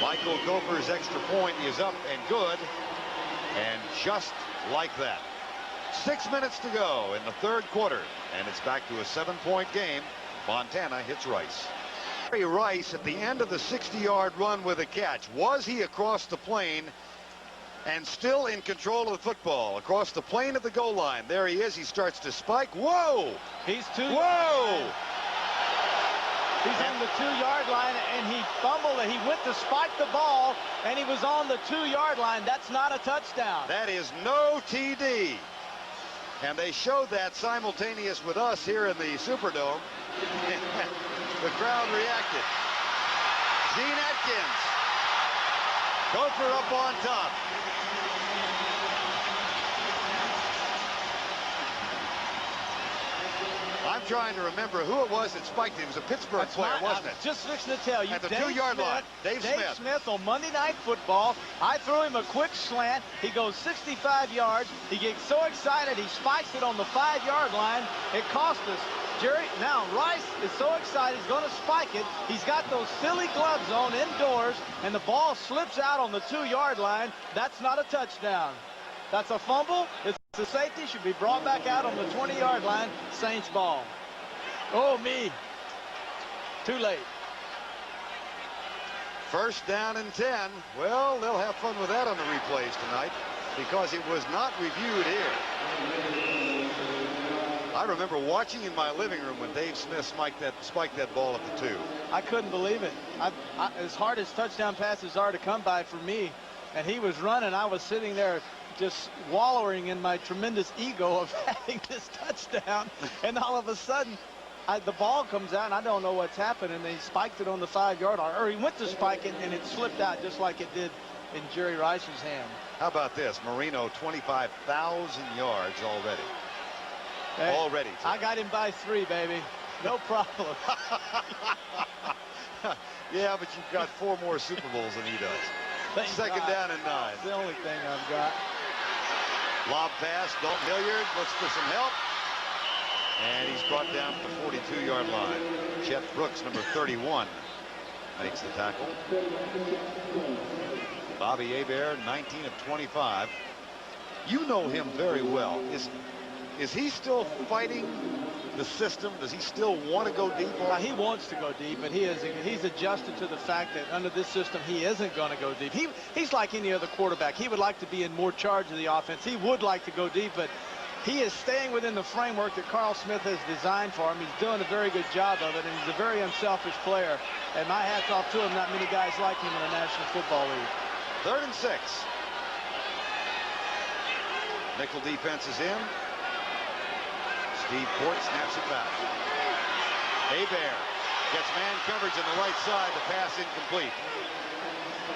Michael Gopher's extra point is up and good, and just like that. 6 minutes to go in the third quarter, and it's back to a 7-point game. Montana hits Rice. Jerry Rice at the end of the 60-yard run with a catch. Was he across the plane and still in control of the football? Across the plane of the goal line. There he is. He starts to spike. Whoa! He's Whoa! He's on the 2-yard line, and he fumbled, and he went to spike the ball, and he was on the 2-yard line. That's not a touchdown. That is no TD. And they showed that simultaneous with us here in the Superdome. The crowd reacted. Gene Atkins. Gopher up on top. I'm trying to remember who it was that spiked him. It was a Pittsburgh player, wasn't it? Just fixing to tell you. At the 2-yard line. Dave Smith on Monday Night Football. I threw him a quick slant. He goes 65 yards. He gets so excited, he spikes it on the 5-yard line. It cost us. Jerry, now Rice is so excited, he's going to spike it. He's got those silly gloves on indoors, and the ball slips out on the 2-yard line. That's not a touchdown. That's a fumble. It's a safety. Should be brought back out on the 20-yard line. Saints ball. Oh, me. Too late. First down and 10. Well, they'll have fun with that on the replays tonight because it was not reviewed here. I remember watching in my living room when Dave Smith spiked that ball at the 2. I couldn't believe it. As hard as touchdown passes are to come by for me, and he was running, I was sitting there just wallowing in my tremendous ego of having this touchdown, and all of a sudden the ball comes out and I don't know what's happened, and they spiked it on the 5-yard line, or he went to spike it and it slipped out just like it did in Jerry Rice's hand. How about this? Marino, 25,000 yards already. Hey, already. I got him by 3, baby. No problem. Yeah, but you've got 4 more Super Bowls than he does. Second down and 9. That's the only thing I've got. Lob pass. Dalton Hilliard looks for some help. And he's brought down to the 42-yard line. Chet Brooks, number 31, makes the tackle. Bobby Hebert, 19 of 25. You know him very well. Is he still fighting the system? Does he still want to go deep? He wants to go deep, but he's adjusted to the fact that under this system he isn't going to go deep. He's like any other quarterback. He would like to be in more charge of the offense. He would like to go deep, but he is staying within the framework that Carl Smith has designed for him. He's doing a very good job of it, and he's a very unselfish player. And my hat's off to him. Not many guys like him in the National Football League. 3rd and 6. Nickel defense is in. Steve Port snaps it back. Hebert gets man coverage on the right side. The pass incomplete.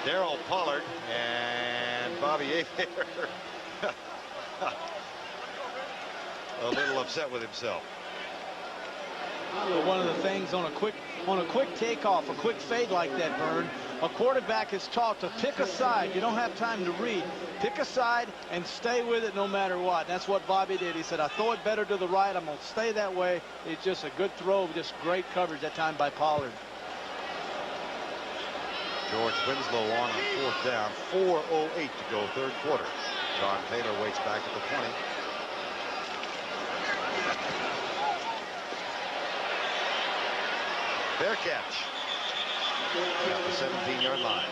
Darryl Pollard and Bobby Hebert a little upset with himself. One of the things on a quick takeoff, a quick fade like that, Vern, a quarterback is taught to pick a side. You don't have time to read. Pick a side and stay with it no matter what. And that's what Bobby did. He said, I throw it better to the right. I'm going to stay that way. It's just a good throw, just great coverage that time by Pollard. George Winslow on 4th down. 4:08 to go, 3rd quarter. John Taylor waits back at the 20. Fair catch. At the 17-yard line.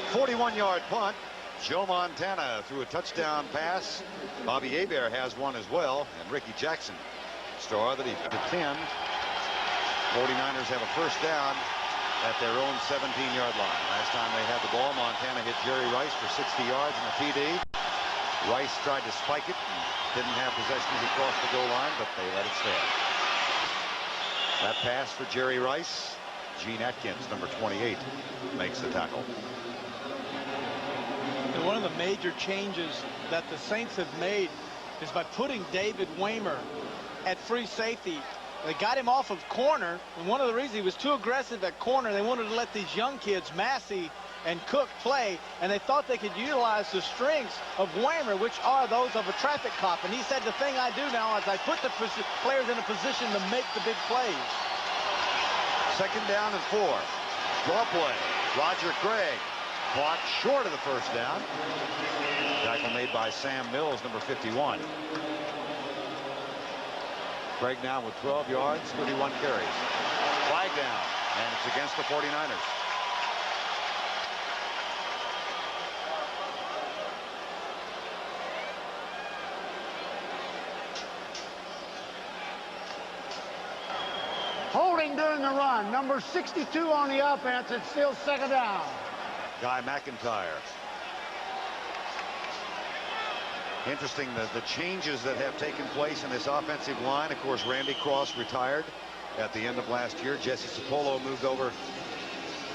41-yard punt. Joe Montana threw a touchdown pass. Bobby Hebert has one as well. And Ricky Jackson, star of the defense. To 10. 49ers have a first down at their own 17-yard line. Last time they had the ball, Montana hit Jerry Rice for 60 yards and a TD. Rice tried to spike it and didn't have possession as he crossed the goal line, but they let it stand. That pass for Jerry Rice. Gene Atkins, number 28, makes the tackle. And one of the major changes that the Saints have made is by putting David Waymer at free safety. They got him off of corner, and one of the reasons he was too aggressive at corner, they wanted to let these young kids, Massey and Cook, play, and they thought they could utilize the strengths of Waymer, which are those of a traffic cop. And he said, the thing I do now is I put the players in a position to make the big plays. 2nd down and 4. Draw play. Roger Craig blocked short of the first down. Tackle made by Sam Mills, number 51. Craig now with 12 yards, 31 carries. Flag down, and it's against the 49ers. Holding during the run. Number 62 on the offense. It's still second down. Guy McIntyre. Interesting the changes that have taken place in this offensive line. Of course, Randy Cross retired at the end of last year. Jesse Sapolo moved over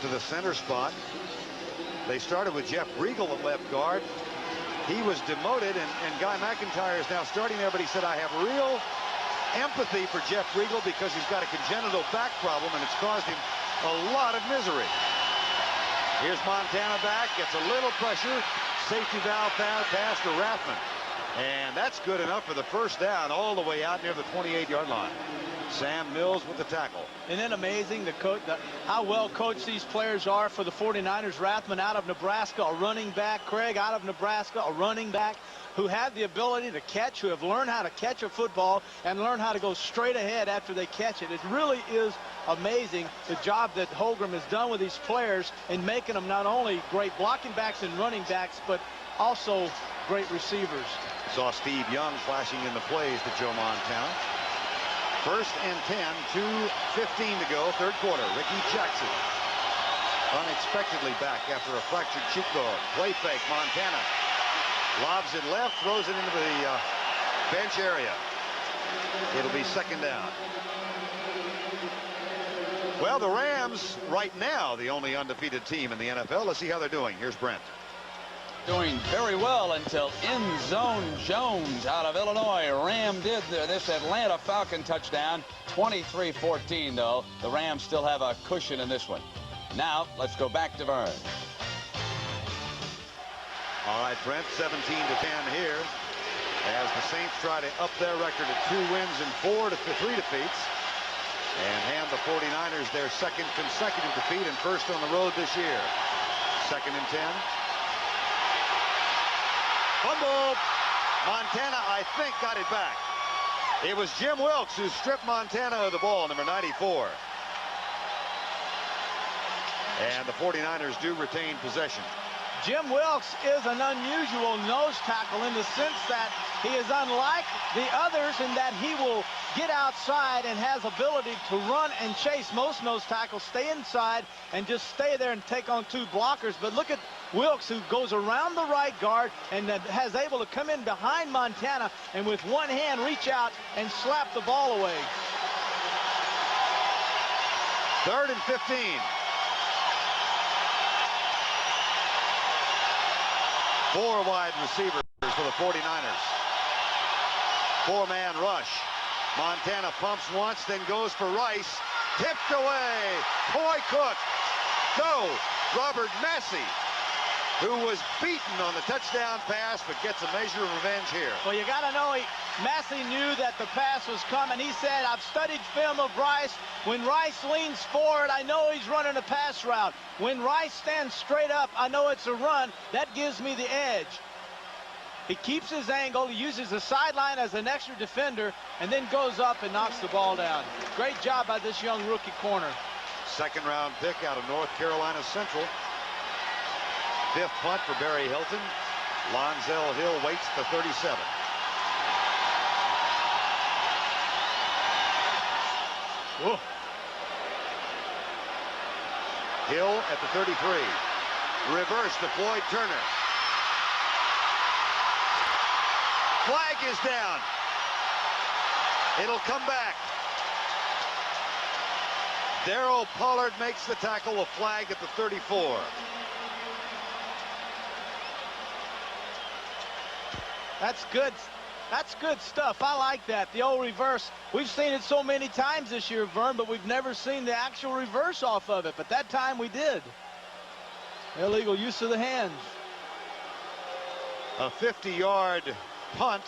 to the center spot. They started with Jeff Regal at left guard. He was demoted, and Guy McIntyre is now starting there, but he said, I have real empathy for Jeff Regal because he's got a congenital back problem, and it's caused him a lot of misery. Here's Montana back, gets a little pressure. Safety valve pass to Rathman. And that's good enough for the first down all the way out near the 28-yard line. Sam Mills with the tackle. Isn't it amazing how well coached these players are for the 49ers? Rathman out of Nebraska, a running back. Craig out of Nebraska, a running back who have the ability to catch, who have learned how to catch a football and learn how to go straight ahead after they catch it. It really is amazing the job that Holmgren has done with these players in making them not only great blocking backs and running backs, but also great receivers. Saw Steve Young flashing in the plays to Joe Montana. First and 10, 2:15 to go, third quarter. Ricky Jackson unexpectedly back after a fractured cheekbone. Play fake, Montana lobs it left, throws it into the bench area. It'll be second down. Well, the Rams right now the only undefeated team in the NFL. Let's see how they're doing. Here's Brent. Doing very well until End Zone Jones out of Illinois rammed in this Atlanta Falcon touchdown. 23-14, though. The Rams still have a cushion in this one. Now, let's go back to Vern. All right, Brent, 17-10 here as the Saints try to up their record at 2 wins and 3 defeats and hand the 49ers their second consecutive defeat and first on the road this year. Second and 10. Fumble. Montana, I think, got it back. It was Jim Wilkes who stripped Montana of the ball, number 94. And the 49ers do retain possession. Jim Wilkes is an unusual nose tackle in the sense that he is unlike the others in that he will get outside and has ability to run and chase. Most nose tackles stay inside and just stay there and take on 2 blockers. But look at Wilkes, who goes around the right guard and has able to come in behind Montana and with one hand reach out and slap the ball away. Third and 15. Four wide receivers for the 49ers. 4-man rush. Montana pumps once, then goes for Rice. Tipped away. Coy Cook. No. Robert Massey, who was beaten on the touchdown pass, but gets a measure of revenge here. Well, you got to know, Massey knew that the pass was coming. He said, I've studied film of Rice. When Rice leans forward, I know he's running a pass route. When Rice stands straight up, I know it's a run. That gives me the edge. He keeps his angle. He uses the sideline as an extra defender and then goes up and knocks the ball down. Great job by this young rookie corner. Second-round pick out of North Carolina Central. 5th punt for Barry Hilton. Lonzel Hill waits at the 37. Whoa. Hill at the 33. Reverse to Floyd Turner. Flag is down. It'll come back. Darryl Pollard makes the tackle. A flag at the 34. That's good. That's good stuff. I like that. The old reverse. We've seen it so many times this year, Vern, but we've never seen the actual reverse off of it. But that time we did. Illegal use of the hands. A 50-yard punt.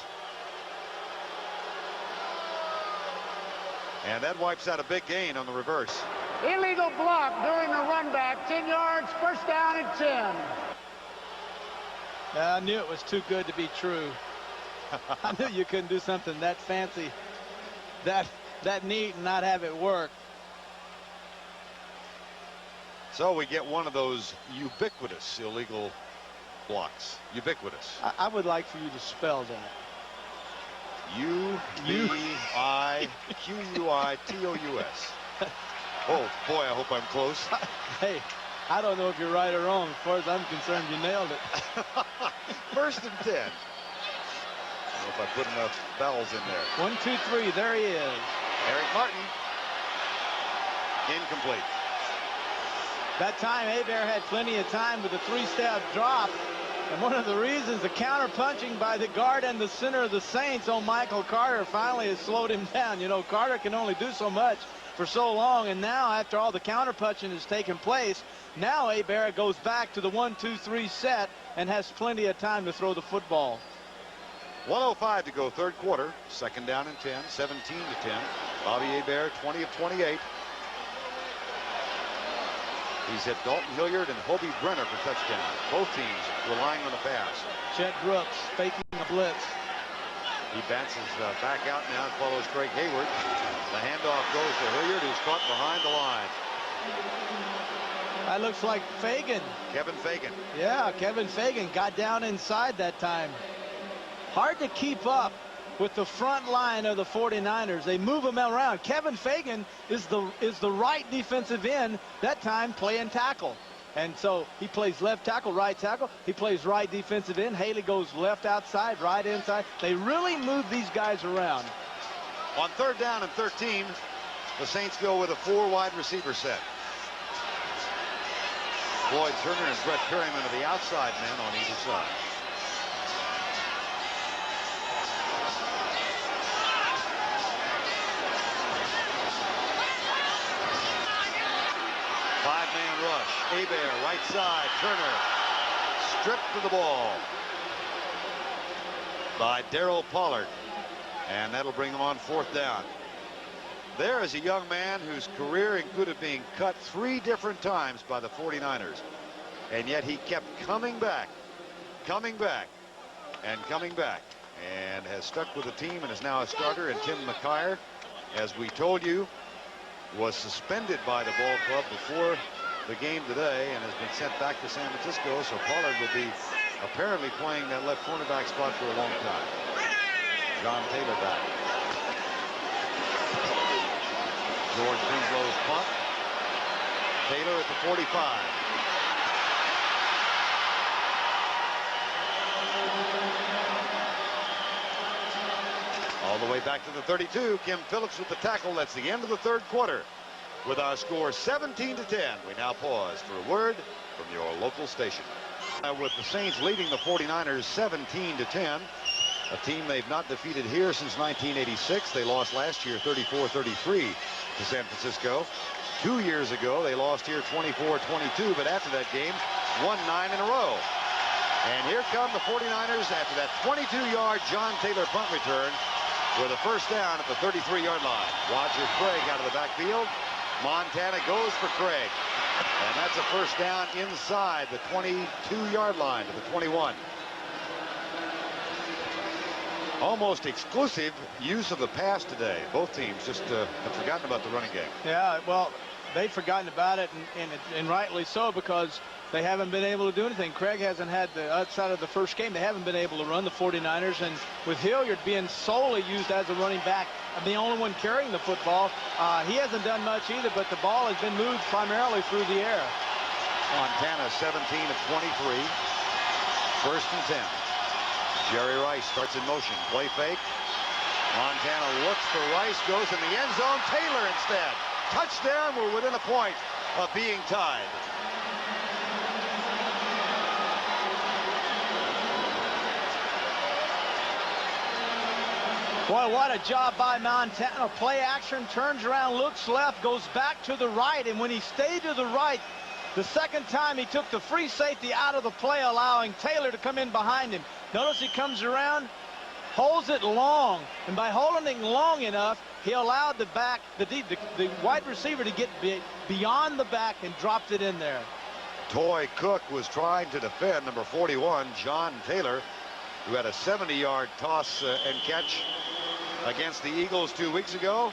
And that wipes out a big gain on the reverse. Illegal block during the run back. 10 yards, first down and 10. I knew it was too good to be true. I knew you couldn't do something that fancy. that neat and not have it work. So we get one of those ubiquitous illegal blocks. Ubiquitous. I would like for you to spell that. U-B-I-Q-U-I-T-O-U-S. Oh, boy, I hope I'm close. Hey, I don't know if you're right or wrong. As far as I'm concerned, you nailed it. First and 10. I don't know if I put enough vowels in there. 1, 2, 3. There he is. Eric Martin. Incomplete. That time, Hebert had plenty of time with a 3-step drop. And one of the reasons, the counter-punching by the guard and the center of the Saints on Michael Carter finally has slowed him down. You know, Carter can only do so much for so long. And now, after all the counter-punching has taken place, now Hebert goes back to the 1, 2, 3 set and has plenty of time to throw the football. 1:05 to go, third quarter. Second down and 10, 17 to 10. Bobby Hebert, 20 of 28. He's hit Dalton Hilliard and Hobie Brenner for touchdown. Both teams relying on the pass. Chet Brooks faking a blitz. He bounces back out now and follows Craig Hayward. The handoff goes to Hilliard, who's caught behind the line. That looks like Fagan. Kevin Fagan. Yeah, Kevin Fagan got down inside that time. Hard to keep up with the front line of the 49ers. They move him around. Kevin Fagan is the right defensive end that time playing tackle. And so he plays left tackle, right tackle. He plays right defensive end. Haley goes left outside, right inside. They really move these guys around. On third down and 13, the Saints go with a 4 wide receiver set. Floyd Turner and Brett Perryman are the outside men on either side. Five-man rush. Hebert, right side. Turner stripped of the ball by Darryl Pollard. And that'll bring him on fourth down. There is a young man whose career included being cut 3 different times by the 49ers. And yet he kept coming back, and coming back. And has stuck with the team and is now a starter. And Tim McKyer, as we told you, was suspended by the ball club before the game today and has been sent back to San Francisco. So Pollard will be apparently playing that left cornerback spot for a long time. John Taylor back. George Binslow's punt. Taylor at the 45. All the way back to the 32. Kim Phillips with the tackle. That's the end of the third quarter. With our score 17 to 10. We now pause for a word from your local station. With the Saints leading the 49ers 17 to 10. A team they've not defeated here since 1986. They lost last year 34-33 to San Francisco. 2 years ago, they lost here 24-22, but after that game, won 9 in a row. And here come the 49ers after that 22-yard John Taylor punt return with a first down at the 33-yard line. Roger Craig out of the backfield. Montana goes for Craig. And that's a first down inside the 22-yard line to the 21. Almost exclusive use of the pass today. Both teams just have forgotten about the running game. Yeah, well, they've forgotten about it, and rightly so, because they haven't been able to do anything. Craig hasn't had the outside of the first game. They haven't been able to run, the 49ers, and with Hilliard being solely used as a running back, the only one carrying the football, he hasn't done much either, but the ball has been moved primarily through the air. Montana 17 of 23. First and 10. Jerry Rice starts in motion. Play fake. Montana looks for Rice, goes in the end zone. Taylor instead. Touchdown. We're within a point of being tied. Boy, what a job by Montana. Play action, turns around, looks left, goes back to the right, and when he stayed to the right, the second time he took the free safety out of the play, allowing Taylor to come in behind him. Notice he comes around, holds it long, and by holding it long enough, he allowed the back, the wide receiver to get beyond the back and dropped it in there. Toy Cook was trying to defend number 41, John Taylor, who had a 70-yard toss and catch against the Eagles 2 weeks ago.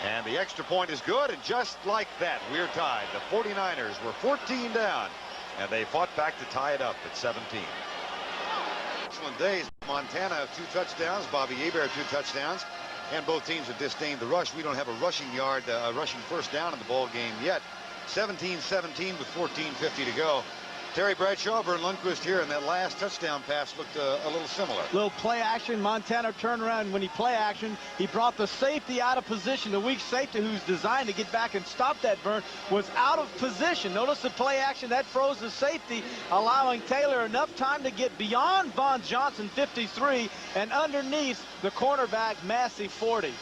And the extra point is good, and just like that, we're tied. The 49ers were 14 down, and they fought back to tie it up at 17. Excellent days. Montana 2 touchdowns, Bobby Hebert 2 touchdowns, and both teams have disdained the rush. We don't have a rushing yard, a rushing first down in the ball game yet. 17-17 with 14:50 to go. Terry Bradshaw, Vern Lundquist here, and that last touchdown pass looked a little similar. Little play action. Montana turned around. When he play action, he brought the safety out of position. The weak safety, who's designed to get back and stop that, Vern, was out of position. Notice the play action. That froze the safety, allowing Taylor enough time to get beyond Vaughn Johnson, 53, and underneath the cornerback, Massey, 40.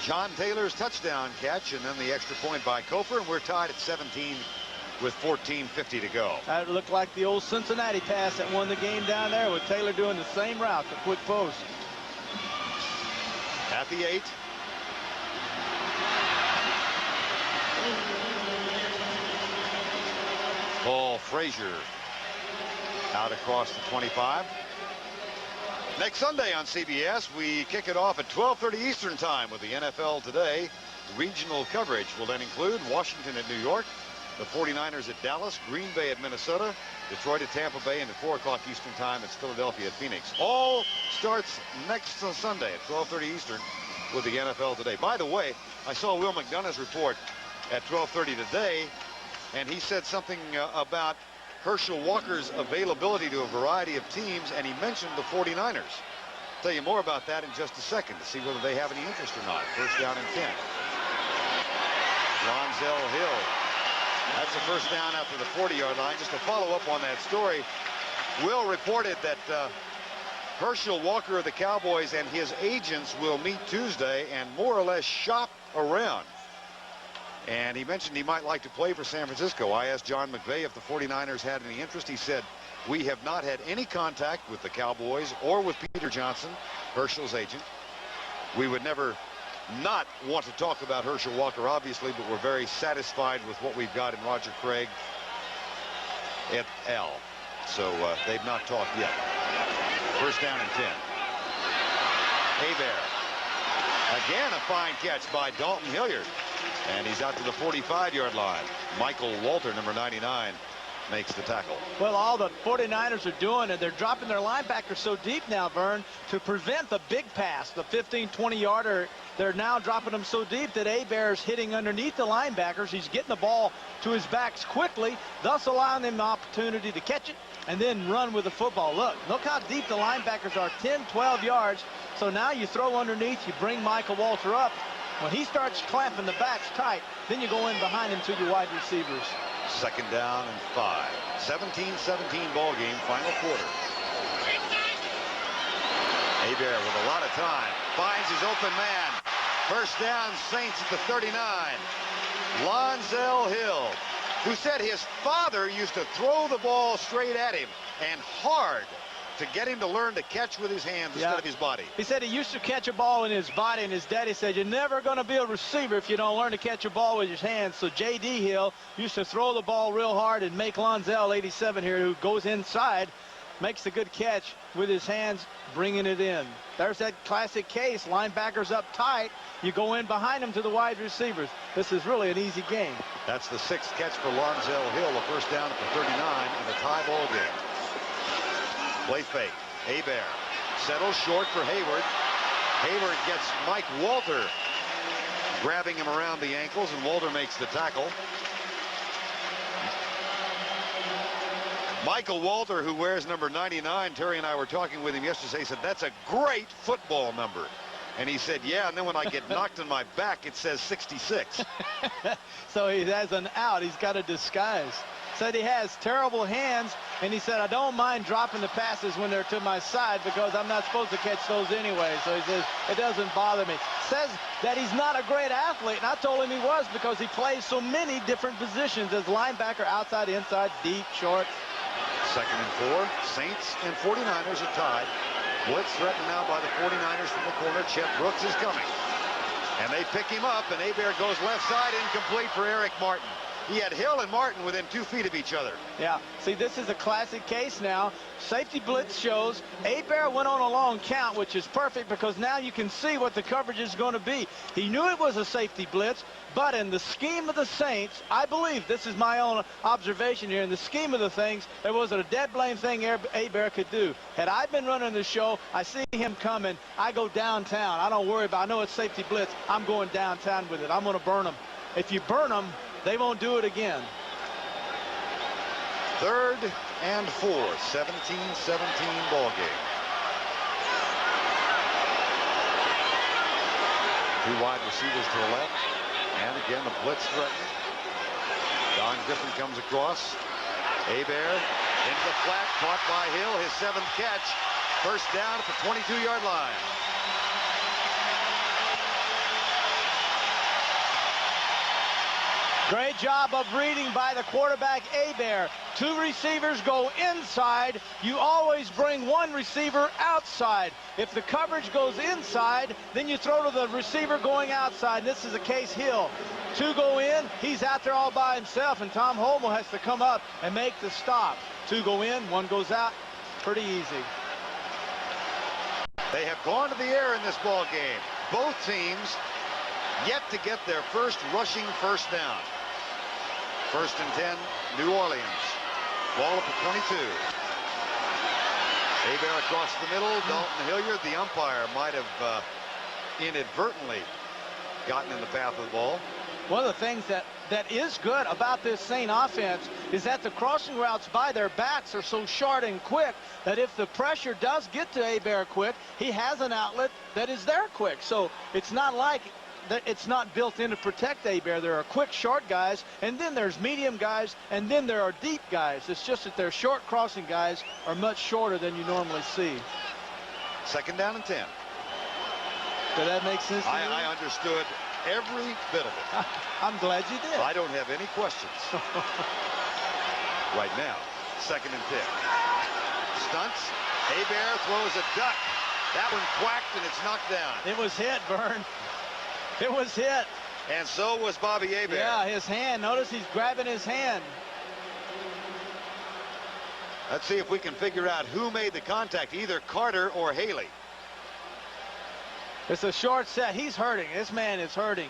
John Taylor's touchdown catch, and then the extra point by Kofer, and we're tied at 17 with 14:50 to go. That looked like the old Cincinnati pass that won the game down there, with Taylor doing the same route, the quick post. At the 8. Paul Frazier out across the 25. Next Sunday on CBS, we kick it off at 12:30 Eastern Time with the NFL Today. Regional coverage will then include Washington at New York, the 49ers at Dallas, Green Bay at Minnesota, Detroit at Tampa Bay, and at 4 o'clock Eastern Time, it's Philadelphia at Phoenix. All starts next Sunday at 12:30 Eastern with the NFL Today. By the way, I saw Will McDonough's report at 12:30 today, and he said something about Herschel Walker's availability to a variety of teams, and he mentioned the 49ers. I'll tell you more about that in just a second to see whether they have any interest or not. First down and 10. Lonzel Hill. That's a first down after the 40-yard line. Just to follow up on that story, Will reported that Herschel Walker of the Cowboys and his agents will meet Tuesday and more or less shop around. And he mentioned he might like to play for San Francisco. I asked John McVay if the 49ers had any interest. He said, "We have not had any contact with the Cowboys or with Peter Johnson, Herschel's agent. We would never not want to talk about Herschel Walker, obviously, but we're very satisfied with what we've got in Roger Craig et al." So they've not talked yet. First down and 10. Hebert. Again, a fine catch by Dalton Hilliard. And he's out to the 45-yard line. Michael Walter, number 99, makes the tackle. Well, all the 49ers are doing, and they're dropping their linebackers so deep now, Vern, to prevent the big pass, the 15, 20-yarder. They're now dropping them so deep that Hebert's hitting underneath the linebackers. He's getting the ball to his backs quickly, thus allowing them the opportunity to catch it and then run with the football. Look how deep the linebackers are, 10, 12 yards. So now you throw underneath, you bring Michael Walter up. When he starts clamping the backs tight, then you go in behind him to your wide receivers. Second down and 5. 17-17 ball game, final quarter. Hebert with a lot of time. Finds his open man. First down, Saints at the 39. Lonzel Hill, who said his father used to throw the ball straight at him and hard to get him to learn to catch with his hands instead of his body. He said he used to catch a ball in his body, and his daddy said, "You're never going to be a receiver if you don't learn to catch a ball with your hands." So J.D. Hill used to throw the ball real hard and make Lonzel, 87 here, who goes inside, makes a good catch with his hands, bringing it in. There's that classic case, linebackers up tight. You go in behind them to the wide receivers. This is really an easy game. That's the 6th catch for Lonzel Hill, a first down at the 39 in a tie ball game. Play fake. Hebert settles short for Hayward. Hayward gets Mike Walter grabbing him around the ankles, and Walter makes the tackle. Michael Walter, who wears number 99, Terry and I were talking with him yesterday, said, "That's a great football number." And he said, "Yeah, and then when I get knocked on my back, it says 66. So he has an out. He's got a disguise. Said he has terrible hands, and he said, "I don't mind dropping the passes when they're to my side because I'm not supposed to catch those anyway." So he says, "It doesn't bother me." Says that he's not a great athlete, and I told him he was because he plays so many different positions as linebacker, outside, inside, deep, short. Second and 4. Saints and 49ers are tied. Blitz threatened now by the 49ers from the corner. Chet Brooks is coming. And they pick him up, and Hebert goes left side, incomplete for Eric Martin. he had Hill and Martin within 2 feet of each other. Yeah, see, this is a classic case now. Safety blitz shows Hebert went on a long count, which is perfect because now you can see what the coverage is going to be. He knew it was a safety blitz, but in the scheme of the Saints, I believe, this is my own observation here, in the scheme of the things, there wasn't a dead blame thing Hebert could do. Had I been running the show, I see him coming, I go downtown. I don't worry about, I know it's safety blitz, I'm going downtown with it. I'm going to burn them. If you burn them, they won't do it again. 3rd and 4, 17-17 ball game. 2 wide receivers to the left. And again, the blitz threatened. Don Griffin comes across. Hebert into the flat, caught by Hill, his 7th catch. First down at the 22-yard line. Great job of reading by the quarterback, Hebert. 2 receivers go inside. You always bring 1 receiver outside. If the coverage goes inside, then you throw to the receiver going outside. This is a case Hill. 2 go in. He's out there all by himself, and Tom Holmoe has to come up and make the stop. 2 go in, 1 goes out. Pretty easy. They have gone to the air in this ball game. Both teams yet to get their first rushing first down. 1st and 10, New Orleans. Ball at the 22. Hebert across the middle. Dalton Hilliard, the umpire, might have inadvertently gotten in the path of the ball. One of the things that is good about this Saint offense is that the crossing routes by their backs are so short and quick that if the pressure does get to Hebert quick, he has an outlet that is there quick. So it's not like it's not built in to protect Hebert. There are quick, short guys, and then there's medium guys, and then there are deep guys. It's just that their short crossing guys are much shorter than you normally see. 2nd down and 10. Did that make sense to you? I understood every bit of it. I'm glad you did. I don't have any questions. Right now, 2nd and 10. Stunts. Hebert throws a duck. That one quacked, and it's knocked down. It was hit, Vern. It was hit. And so was Bobby Hebert. Yeah, his hand. Notice he's grabbing his hand. Let's see if we can figure out who made the contact, either Carter or Haley. It's a short set. He's hurting. This man is hurting.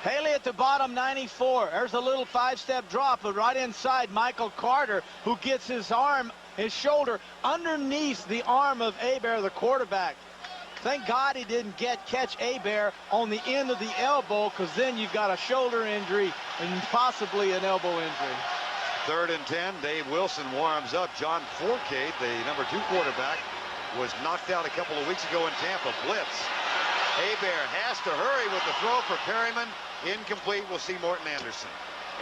Haley at the bottom, 94. There's a little 5-step drop, but right inside Michael Carter, who gets his arm, his shoulder, underneath the arm of Hebert, the quarterback. Thank God he didn't catch Hebert on the end of the elbow, because then you've got a shoulder injury and possibly an elbow injury. 3rd and 10. Dave Wilson warms up. John Forcade, the number 2 quarterback, was knocked out a couple of weeks ago in Tampa. Blitz. Hebert has to hurry with the throw for Perryman. Incomplete. We'll see Morton Anderson.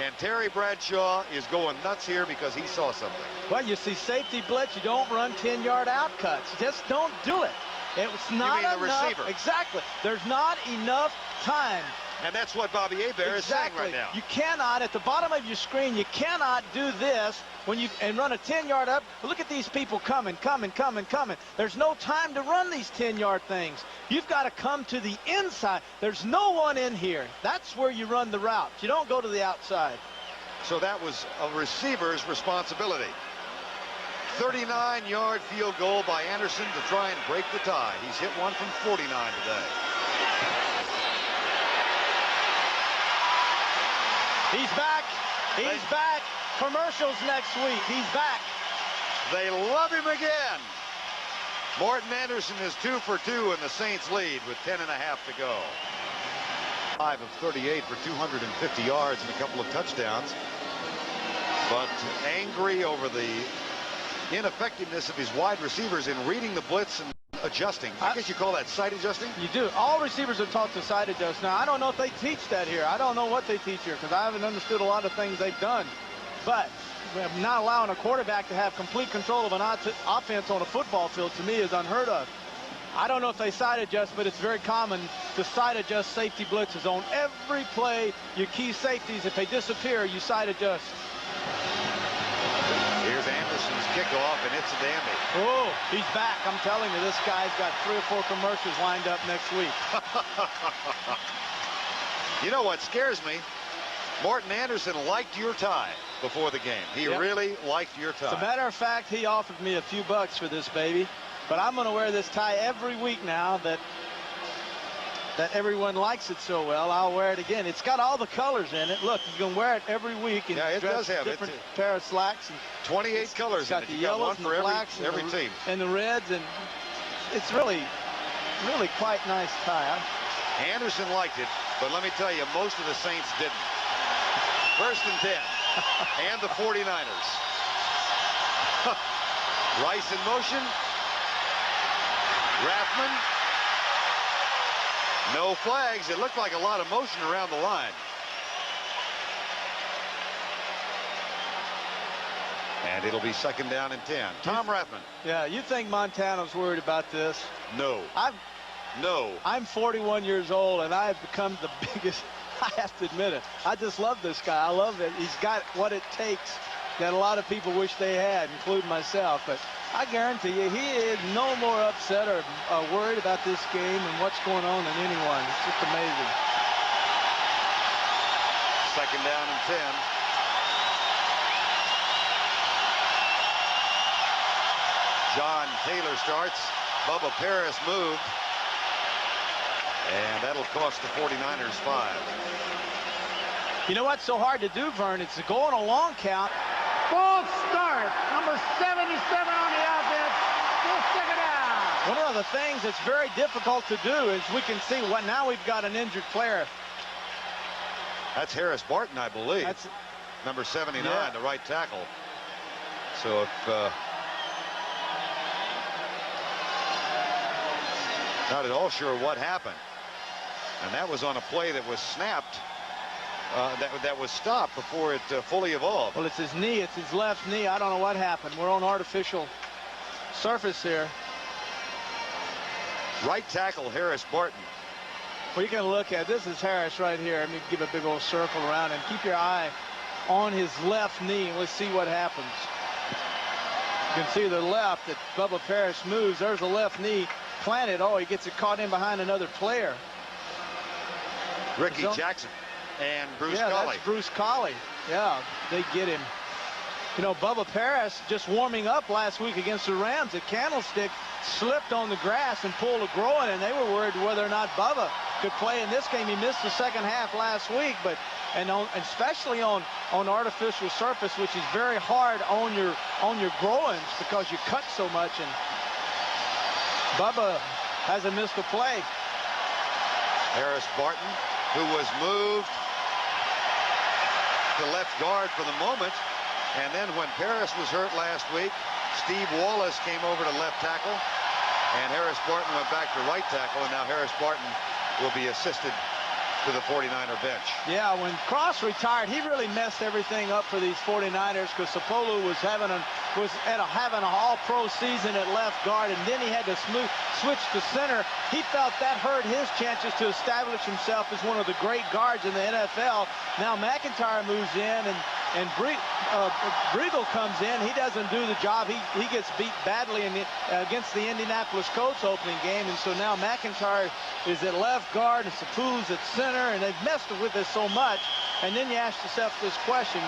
And Terry Bradshaw is going nuts here because he saw something. Well, you see safety blitz, you don't run 10-yard out cuts. Just don't do it. It's not you mean the enough. receiver? Exactly. There's not enough time. And that's what Bobby Hebert is saying right now. You cannot, at the bottom of your screen, you cannot do this and run a 10-yard up. Look at these people coming. There's no time to run these 10-yard things. You've got to come to the inside. There's no one in here. That's where you run the route. You don't go to the outside. So that was a receiver's responsibility. 39-yard field goal by Anderson to try and break the tie. He's hit one from 49 today. He's back. He's back. Commercials next week. He's back. They love him again. Morton Anderson is 2 for 2 in the Saints lead with 10.5 to go. 5 of 38 for 250 yards and a couple of touchdowns. But angry over the ineffectiveness of his wide receivers in reading the blitz and adjusting. I guess you call that side adjusting? You do. All receivers are taught to side adjust. Now, I don't know if they teach that here. I don't know what they teach here because I haven't understood a lot of things they've done. But not allowing a quarterback to have complete control of an offense on a football field, to me, is unheard of. I don't know if they side adjust, but it's very common to side adjust safety blitzes. On every play, your key safeties, if they disappear, you side adjust. Here's Anderson's kickoff, and it's a dandy. Oh, he's back. I'm telling you, this guy's got 3 or 4 commercials lined up next week. You know what scares me Morton Anderson liked your tie before the game. He really liked your tie. As a matter of fact, he offered me a few bucks for this baby. But I'm going to wear this tie every week now that everyone likes it so well. I'll wear it again. It's got all the colors in it. Look, you can wear it every week. And yeah, it does have different pair of slacks. And 28 colors in it. The You got yellows one for and the blacks every team. And the reds. And it's really quite nice tie. Anderson liked it, but let me tell you, most of the Saints didn't. 1st and 10. And the 49ers. Rice in motion. Rathman. No flags. It looked like a lot of motion around the line. And it'll be 2nd down and 10. Tom Rathman. Yeah, you think Montana's worried about this? No. I'm 41 years old, and I've become the biggest. I have to admit it. I just love this guy. I love it. He's got what it takes that a lot of people wish they had, including myself. But I guarantee you, he is no more upset or worried about this game and what's going on than anyone. It's just amazing. 2nd down and 10. John Taylor starts. Bubba Paris moved. And that'll cost the 49ers 5. You know what's so hard to do, Vern? It's to go on a long count. False start. Number 77 on the offense. We'll stick it out. One of the things that's very difficult to do is we can see what now we've got an injured player. That's Harris Barton, I believe. That's number 79, the right tackle. So if not at all sure what happened. And that was on a play that was snapped, that was stopped before it fully evolved. Well, it's his knee. It's his left knee. I don't know what happened. We're on artificial surface here. Right tackle, Harris Barton. Well, you can look at this is Harris right here. Let me give a big old circle around and keep your eye on his left knee, and let's see what happens. You can see the left that Bubba Paris moves. There's the left knee planted. Oh, he gets it caught in behind another player. Ricky Jackson and Bruce Colley. Yeah, that's Bruce Colley. Yeah, they get him. You know, Bubba Paris just warming up last week against the Rams at Candlestick slipped on the grass and pulled a groin, and they were worried whether or not Bubba could play in this game. He missed the 2nd half last week, but especially on artificial surface, which is very hard on your groins because you cut so much. And Bubba hasn't missed a play. Harris Barton, who was moved to left guard for the moment. And then when Paris was hurt last week, Steve Wallace came over to left tackle. And Harris Barton went back to right tackle. And now Harris Barton will be assisted to the 49er bench. Yeah, when Cross retired, he really messed everything up for these 49ers because Sapolu was having an all-pro season at left guard, and then he had to switch to center. He felt that hurt his chances to establish himself as one of the great guards in the NFL. Now McIntyre moves in, and Briegel comes in. He doesn't do the job. He gets beat badly against the Indianapolis Colts opening game, and so now McIntyre is at left guard and Sapulu's at center, and they've messed with this so much. And then you ask yourself this question,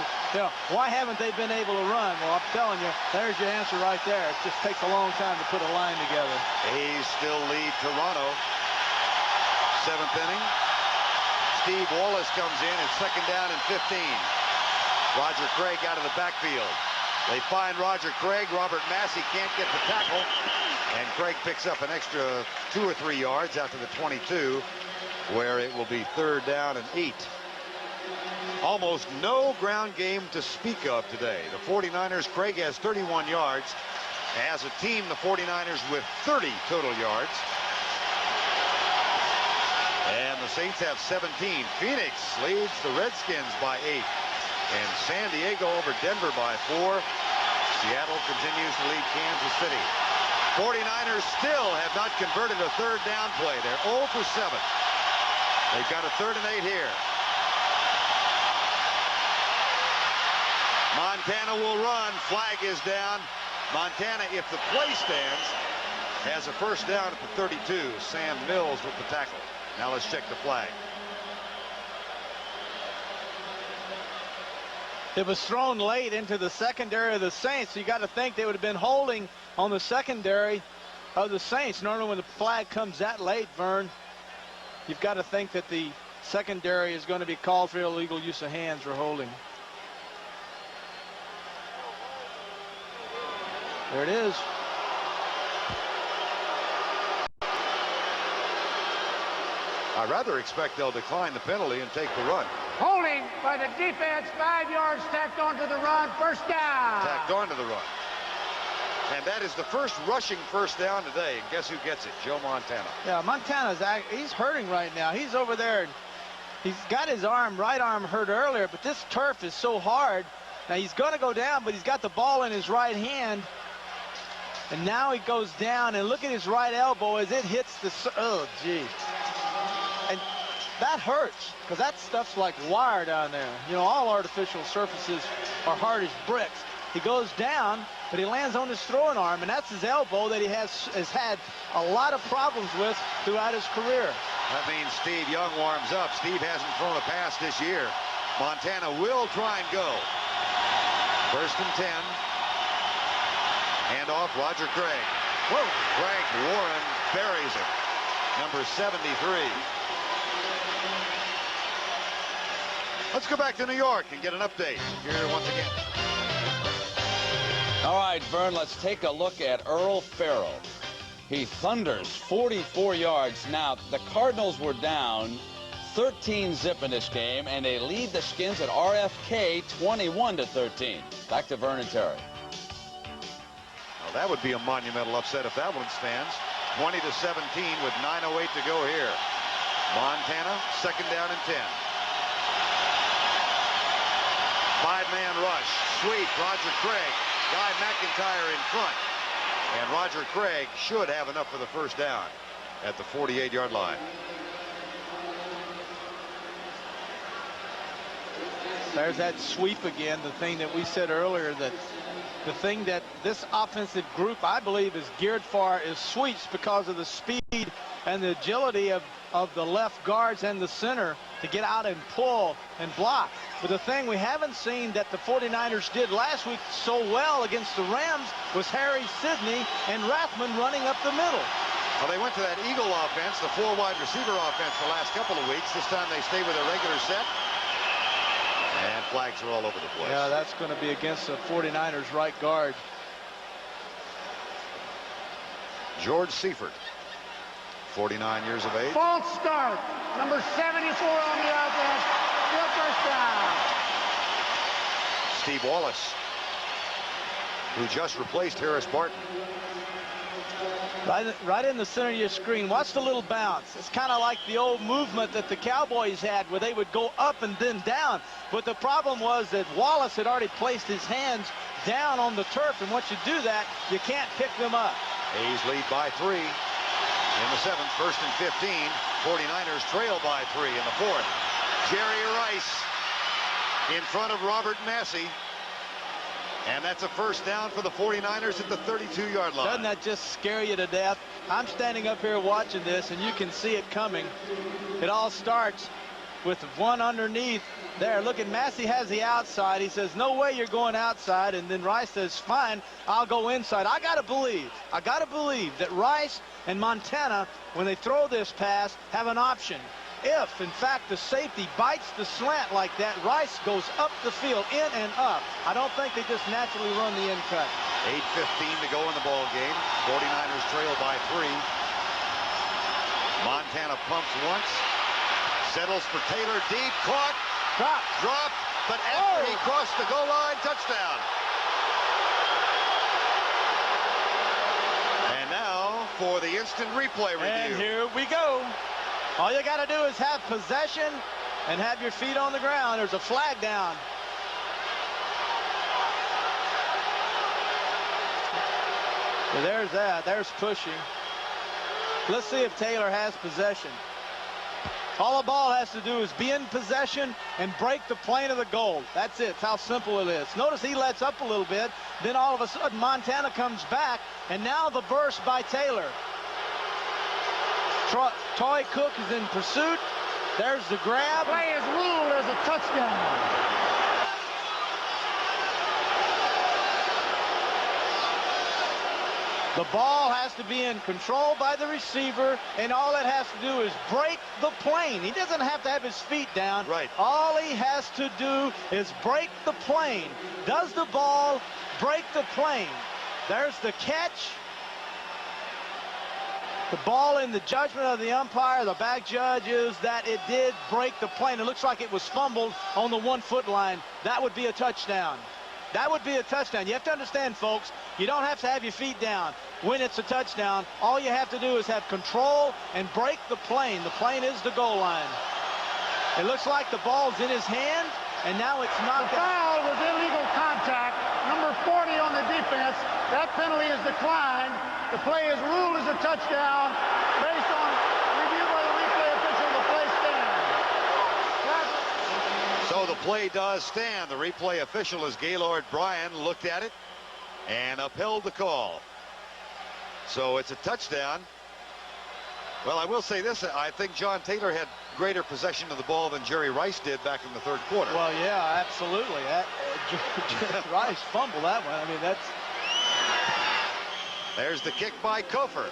why haven't they been able to run? Well, I'm telling you, there's your answer right there. It just takes a long time to put a line together. A's still lead Toronto. 7th inning. Steve Wallace comes in at 2nd down and 15. Roger Craig out of the backfield. They find Roger Craig. Robert Massey can't get the tackle. And Craig picks up an extra 2 or 3 yards out to the 22, where it will be 3rd down and 8. Almost no ground game to speak of today. The 49ers, Craig has 31 yards. As a team, the 49ers with 30 total yards. And the Saints have 17. Phoenix leads the Redskins by 8. And San Diego over Denver by 4. Seattle continues to lead Kansas City. 49ers still have not converted a 3rd down play. They're 0 for 7. They've got a 3rd and 8 here. Montana will run. Flag is down. Montana, if the play stands, has a 1st down at the 32. Sam Mills with the tackle. Now let's check the flag. It was thrown late into the secondary of the Saints. So you got to think they would have been holding on the secondary of the Saints. Normally when the flag comes that late, Vern, you've got to think that the secondary is going to be called for illegal use of hands or holding. There it is. I rather expect they'll decline the penalty and take the run. Holding by the defense, 5 yards tacked onto the run, first down. Tacked onto the run. And that is the first rushing first down today. And guess who gets it? Joe Montana. Yeah, Montana's he's hurting right now. He's over there. And he's got his right arm hurt earlier, but this turf is so hard. Now he's going to go down, but he's got the ball in his right hand. And now he goes down, and look at his right elbow as it hits the... Oh, gee. And that hurts, because that stuff's like wire down there. You know, all artificial surfaces are hard as bricks. He goes down, but he lands on his throwing arm, and that's his elbow that he has had a lot of problems with throughout his career. That means Steve Young warms up. Steve hasn't thrown a pass this year. Montana will try and go. First and 10. Hand off Roger Craig. Whoa. Craig Warren buries it. Number 73. Let's go back to New York and get an update here once again. All right, Vern, let's take a look at Earl Farrell. He thunders 44 yards. Now, the Cardinals were down 13-zip in this game, and they lead the Skins at RFK 21-13. Back to Vern and Terry. Well, that would be a monumental upset if that one stands. 20-17 with 9:08 to go here. Montana, second down and 10. Five-man rush. Sweep. Roger Craig. Guy McIntyre in front. And Roger Craig should have enough for the first down at the 48-yard line. There's that sweep again, the thing that we said earlier, that the thing that this offensive group, I believe, is geared for is sweeps because of the speed and the agility of the left guards and the center to get out and pull and block. But the thing we haven't seen that the 49ers did last week so well against the Rams was Harry Sidney and Rathman running up the middle. Well, they went to that Eagle offense, the four wide receiver offense, the last couple of weeks. This time they stay with their regular set. And flags are all over the place. Yeah, that's going to be against the 49ers right guard. George Seifert, 49 years of age. False start. Number 74 on the offense. Still first down. Steve Wallace, who just replaced Harris Barton. Right in the center of your screen. Watch the little bounce. It's kind of like the old movement that the Cowboys had where they would go up and then down. But the problem was that Wallace had already placed his hands down on the turf, and once you do that, you can't pick them up. A's lead by 3 in the 7th. First and 15. 49ers trail by 3 in the 4th. Jerry Rice in front of Robert Massey. And that's a first down for the 49ers at the 32-yard line. Doesn't that just scare you to death? I'm standing up here watching this, and you can see it coming. It all starts with one underneath there. Look at Massey has the outside. He says, no way you're going outside. And then Rice says, fine, I'll go inside. I got to believe that Rice and Montana, when they throw this pass, have an option. If, in fact, the safety bites the slant like that, Rice goes up the field, in and up. I don't think they just naturally run the in cut. 8:15 to go in the ball game. 49ers trail by 3. Montana pumps once. Settles for Taylor deep. Caught. Dropped. But after he crossed the goal line, touchdown. And now for the instant replay review. And here we go. All you got to do is have possession and have your feet on the ground. There's a flag down. So there's that. There's pushing. Let's see if Taylor has possession. All the ball has to do is be in possession and break the plane of the goal. That's it. It's how simple it is. Notice he lets up a little bit. Then all of a sudden Montana comes back. And now the burst by Taylor. Toy Cook is in pursuit. There's the grab. Play is ruled as a touchdown. The ball has to be in control by the receiver, and all it has to do is break the plane. He doesn't have to have his feet down. Right. All he has to do is break the plane. Does the ball break the plane? There's the catch. The ball in the judgment of the umpire, the back judge, is that it did break the plane. It looks like it was fumbled on the 1-foot line. That would be a touchdown. That would be a touchdown. You have to understand, folks, you don't have to have your feet down when it's a touchdown. All you have to do is have control and break the plane. The plane is the goal line. It looks like the ball's in his hand, and now it's knocked The out. foul was illegal contact. Number 40 on the defense. That penalty is declined. The play is ruled as a touchdown based on review by the replay official. The play stands. So the play does stand. The replay official, as Gaylord Bryan, looked at it and upheld the call. So it's a touchdown. Well, I will say this. I think John Taylor had greater possession of the ball than Jerry Rice did back in the third quarter. Well, yeah, absolutely. Jerry Rice fumbled that one. I mean, that's... There's the kick by Kofer.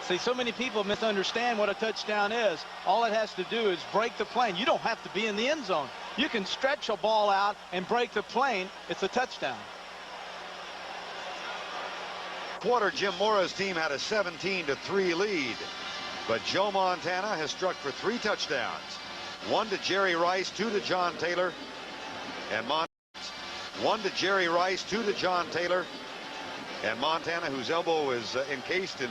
See, so many people misunderstand what a touchdown is. All it has to do is break the plane. You don't have to be in the end zone. You can stretch a ball out and break the plane. It's a touchdown. Quarter, Jim Mora's team had a 17-3 lead. But Joe Montana has struck for 3 touchdowns. 1 to Jerry Rice, 2 to John Taylor. And 1 to Jerry Rice, 2 to John Taylor. And Montana, whose elbow is encased in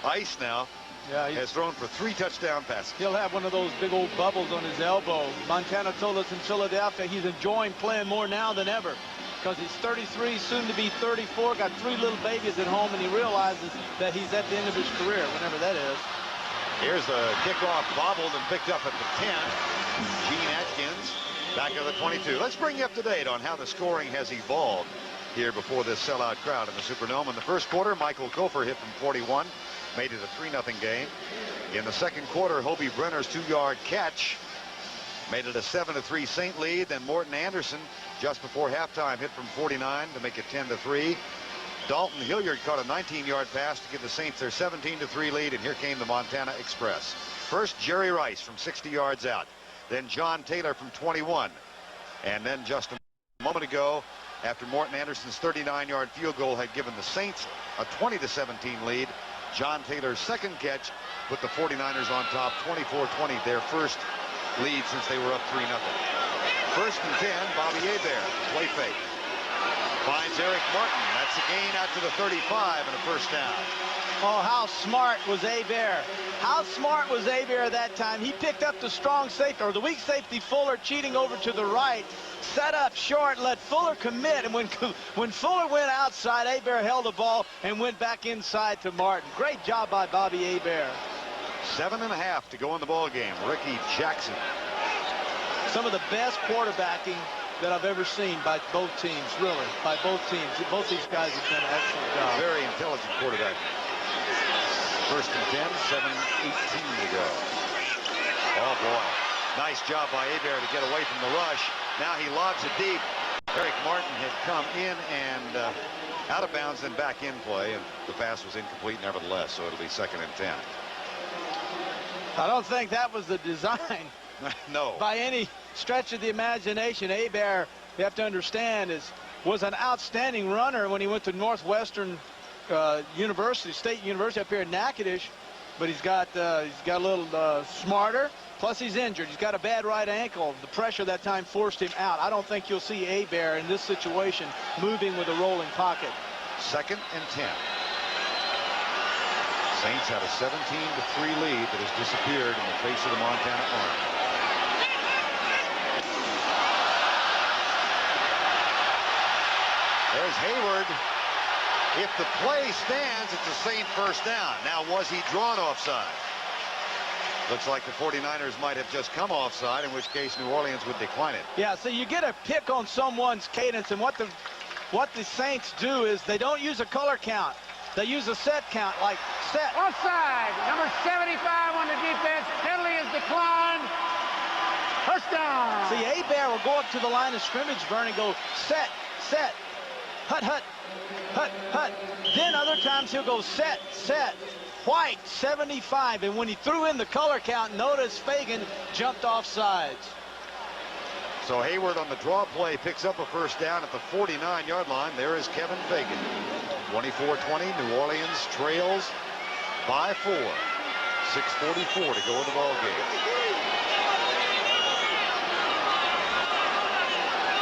ice now, has thrown for 3 touchdown passes. He'll have one of those big old bubbles on his elbow. Montana told us in Philadelphia he's enjoying playing more now than ever because he's 33, soon to be 34, got 3 little babies at home, and he realizes that he's at the end of his career, whenever that is. Here's the kickoff bobbled and picked up at the 10. Gene Atkins back at the 22. Let's bring you up to date on how the scoring has evolved here before this sellout crowd in the Superdome. In the first quarter, Michael Kofer hit from 41, made it a 3-0 game. In the second quarter, Hobie Brenner's 2-yard catch made it a 7-3 Saint lead. Then Morton Anderson, just before halftime, hit from 49 to make it 10-3. Dalton Hilliard caught a 19-yard pass to give the Saints their 17-3 lead, and here came the Montana Express. First, Jerry Rice from 60 yards out. Then John Taylor from 21. And then just a moment ago, after Morton Anderson's 39-yard field goal had given the Saints a 20-17 lead, John Taylor's second catch put the 49ers on top 24-20, their first lead since they were up 3-0. First and 10, Bobby Hebert, play fake. Finds Eric Martin. That's a gain out to the 35 and a first down. Oh, how smart was Hebert. How smart was Hebert that time? He picked up the strong safety, or the weak safety, Fuller, cheating over to the right, set up short, let Fuller commit, and when Fuller went outside, Hebert held the ball and went back inside to Martin. Great job by Bobby Hebert. 7.5 to go in the ball game. Ricky Jackson. Some of the best quarterbacking that I've ever seen by both teams, really, by both teams. Both these guys have done an excellent job. Very intelligent quarterback. First and 10, 7:18 to go. Oh, boy. Nice job by Hebert to get away from the rush. Now he lobs it deep. Eric Martin had come in and out of bounds, then back in play, and the pass was incomplete nevertheless, so it'll be 2nd and 10. I don't think that was the design. No. By any stretch of the imagination. Hebert, you have to understand, was an outstanding runner when he went to Northwestern University, State University up here in Natchitoches, but he's got a little smarter. Plus, he's injured. He's got a bad right ankle. The pressure that time forced him out. I don't think you'll see Hebert in this situation moving with a rolling pocket. 2nd and 10. Saints had a 17-3 lead that has disappeared in the face of the Montana Army. There's Hayward. If the play stands, it's a Saint first down. Now, was he drawn offside? Looks like the 49ers might have just come offside, in which case New Orleans would decline it. Yeah, so you get a pick on someone's cadence, and what the Saints do is they don't use a color count. They use a set count, like set. Offside. Number 75 on the defense. Penalty is declined. First down. See, Hebert will go up to the line of scrimmage, Vern, and go set, set. hut, hut, hut, hut. Then other times he'll go set, set, white, 75. And when he threw in the color count, notice Fagan jumped off sides. So Hayward on the draw play picks up a first down at the 49-yard line. There is Kevin Fagan. 24-20, New Orleans trails by 4. 6:44 to go in the ball game.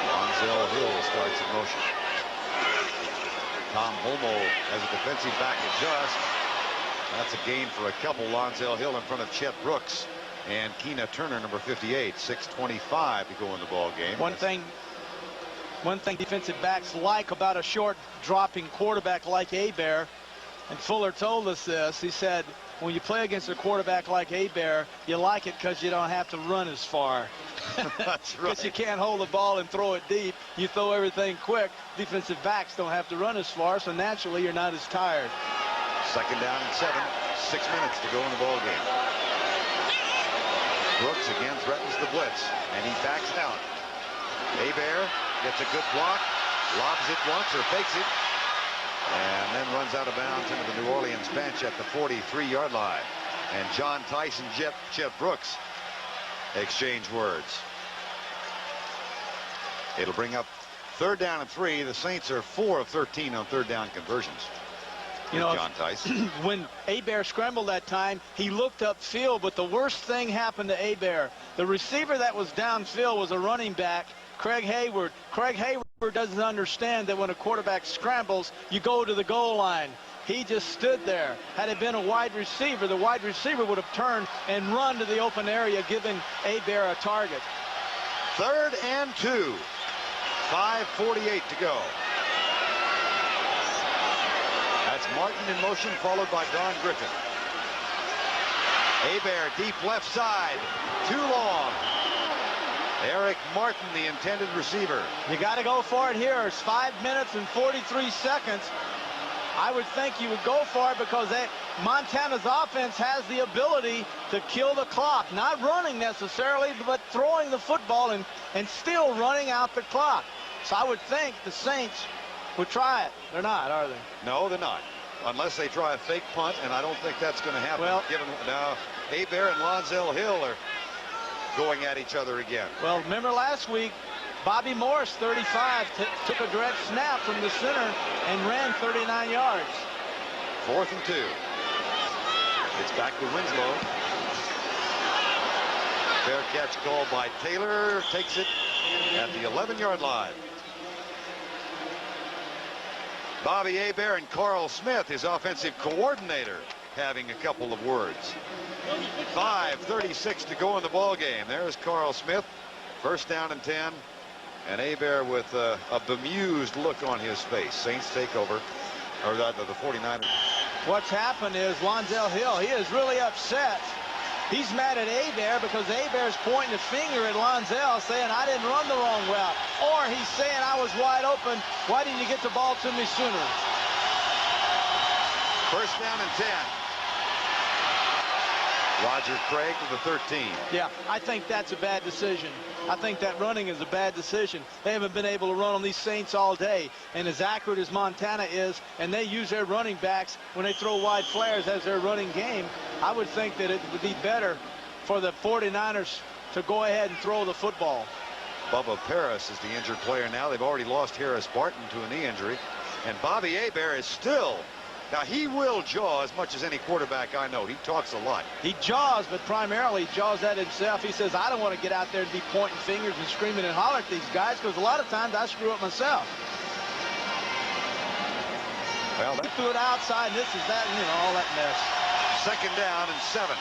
Lonzel Hill starts in motion. Tom Homo as a defensive back adjust. That's a gain for a couple. Lonzel Hill in front of Chet Brooks and Keena Turner, number 58. 6:25 to go in the ball game. One thing defensive backs like about a short dropping quarterback like Hebert, and Fuller told us this. He said, when you play against a quarterback like Hebert, you like it because you don't have to run as far. That's right. Because you can't hold the ball and throw it deep. You throw everything quick. Defensive backs don't have to run as far, so naturally you're not as tired. Second down and 7. 6 minutes to go in the ball game. Brooks again threatens the blitz, and he backs out. Hebert gets a good block, lobs it once or fakes it, and then runs out of bounds into the New Orleans bench at the 43-yard line. And John Tyson, Chet Brooks exchange words. It'll bring up third down and 3. The Saints are 4 of 13 on third down conversions. You know, John Tyson. When Hebert scrambled that time, he looked upfield, but the worst thing happened to Hebert. The receiver that was downfield was a running back, Craig Hayward. Craig Hayward doesn't understand that when a quarterback scrambles, you go to the goal line. He just stood there. Had it been a wide receiver, the wide receiver would have turned and run to the open area, giving Hebert a target. Third and 2. 5:48 to go. That's Martin in motion, followed by Don Griffin. Hebert deep left side. Too long. Eric Martin, the intended receiver. You got to go for it here. It's 5 minutes and 43 seconds. I would think you would go for it because Montana's offense has the ability to kill the clock. Not running necessarily, but throwing the football and still running out the clock. So I would think the Saints would try it. They're not, are they? No, they're not. Unless they try a fake punt, and I don't think that's going to happen. Well, given now Hebert and Lonzel Hill are going at each other again. Well, remember last week, Bobby Morris, 35, took a direct snap from the center and ran 39 yards. 4th and 2. It's back to Winslow. Fair catch called by Taylor. Takes it at the 11-yard line. Bobby Hebert and Carl Smith, his offensive coordinator, having a couple of words. 5:36 to go in the ball game. There's Carl Smith. First down and 10. And Hebert with a bemused look on his face. Saints take over. Or the 49ers. What's happened is Lonzel Hill, he is really upset. He's mad at Hebert because Hebert's pointing a finger at Lonzel saying, I didn't run the wrong route. Or he's saying, I was wide open. Why didn't you get the ball to me sooner? First down and 10. Roger Craig to the 13. Yeah, I think that's a bad decision. I think that running is a bad decision. They haven't been able to run on these Saints all day. And as accurate as Montana is, and they use their running backs when they throw wide flares as their running game, I would think that it would be better for the 49ers to go ahead and throw the football. Bubba Paris is the injured player now. They've already lost Harris Barton to a knee injury. And Bobby Hebert is still... Now, he will jaw as much as any quarterback I know. He talks a lot. He jaws, but primarily jaws at himself. He says, I don't want to get out there and be pointing fingers and screaming and hollering at these guys because a lot of times I screw up myself. Well, he threw it outside, and this is that, you know, all that mess. Second down and 7.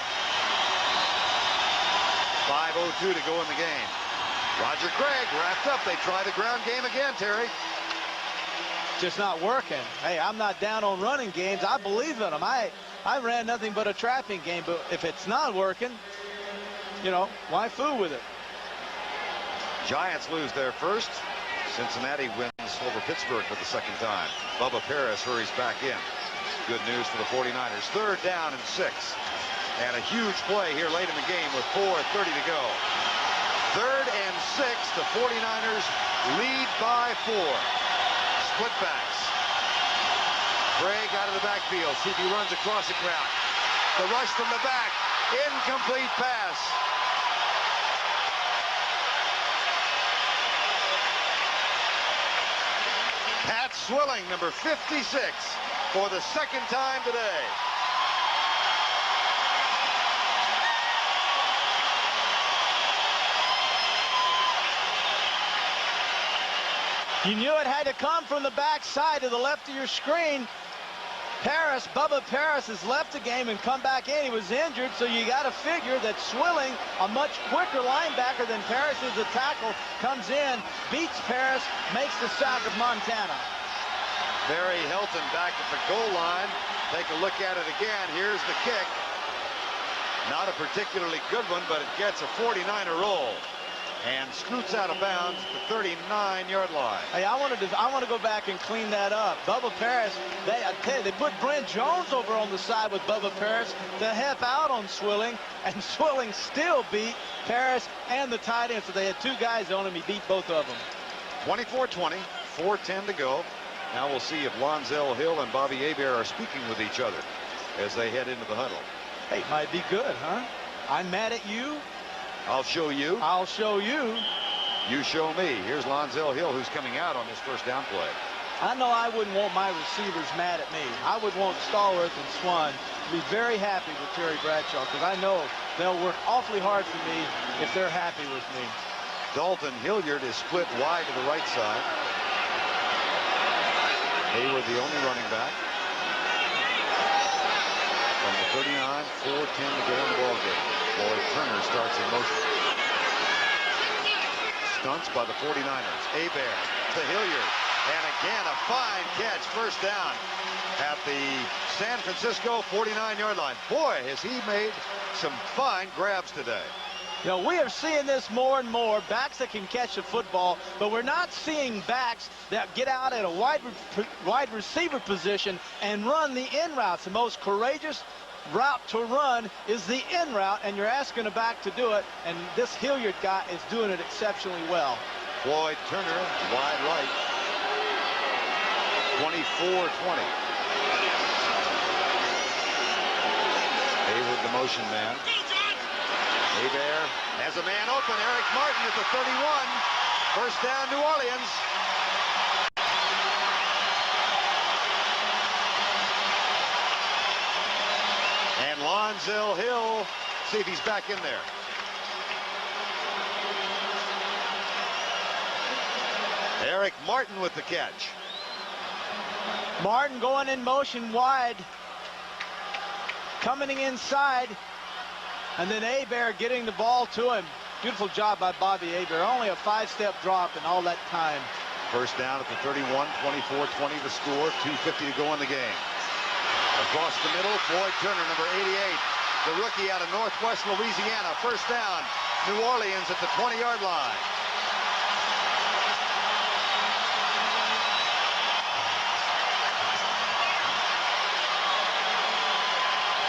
5:02 to go in the game. Roger Craig wrapped up. They try the ground game again, Terry. Just not working. Hey, I'm not down on running games. I believe in them. I ran nothing but a trapping game, but if it's not working, you know, why fool with it? Giants lose their first. Cincinnati wins over Pittsburgh for the second time. Bubba Paris hurries back in. Good news for the 49ers. Third down and 6. And a huge play here late in the game with 4:30 to go. Third and 6. The 49ers lead by 4. split backs. Craig out of the backfield. See if he runs a crossing route. The rush from the back. Incomplete pass. Pat Swilling, number 56, for the second time today. You knew it had to come from the backside to the left of your screen. Bubba Paris has left the game and come back in. He was injured, so you got to figure that Swilling, a much quicker linebacker than Paris is a tackle, comes in, beats Paris, makes the sack of Montana. Barry Hilton back at the goal line. Take a look at it again. Here's the kick. Not a particularly good one, but it gets a 49er roll and scoots out of bounds at the 39-yard line. Hey, I want to go back and clean that up. Bubba Paris, I tell you, they put Brent Jones over on the side with Bubba Paris to help out on Swilling, and Swilling still beat Paris and the tight end. So they had two guys on him. He beat both of them. 24-20, 4:10 to go. Now we'll see if Lonzel Hill and Bobby Hebert are speaking with each other as they head into the huddle. Hey, might be good, huh? I'm mad at you. I'll show you. I'll show you. You show me. Here's Lonzel Hill, who's coming out on this first down play. I know I wouldn't want my receivers mad at me. I would want Stallworth and Swan to be very happy with Terry Bradshaw, because I know they'll work awfully hard for me if they're happy with me. Dalton Hilliard is split wide to the right side. Hayward, the only running back. From the 39, 4:10 to go in the ballgame. Lloyd Turner starts in motion. Stunts by the 49ers. Hebert to Hilliard. And again, a fine catch, first down at the San Francisco 49-yard line. Boy, has he made some fine grabs today. You know, we are seeing this more and more, backs that can catch the football, but we're not seeing backs that get out at a wide receiver position and run the in routes. The most courageous route to run is the in route, and you're asking a back to do it, and this Hilliard guy is doing it exceptionally well. Floyd Turner, wide right. 24-20. Hayward, the motion man. Hebert has a man open. Eric Martin at the 31. First down, New Orleans. And Lonzel Hill, see if he's back in there. Eric Martin with the catch. Martin going in motion wide. Coming inside. And then Hebert getting the ball to him. Beautiful job by Bobby Hebert. Only a 5-step drop in all that time. First down at the 31, 24-20 the score, 2:50 to go in the game. Across the middle, Floyd Turner, number 88, the rookie out of Northwest Louisiana. First down, New Orleans at the 20-yard line.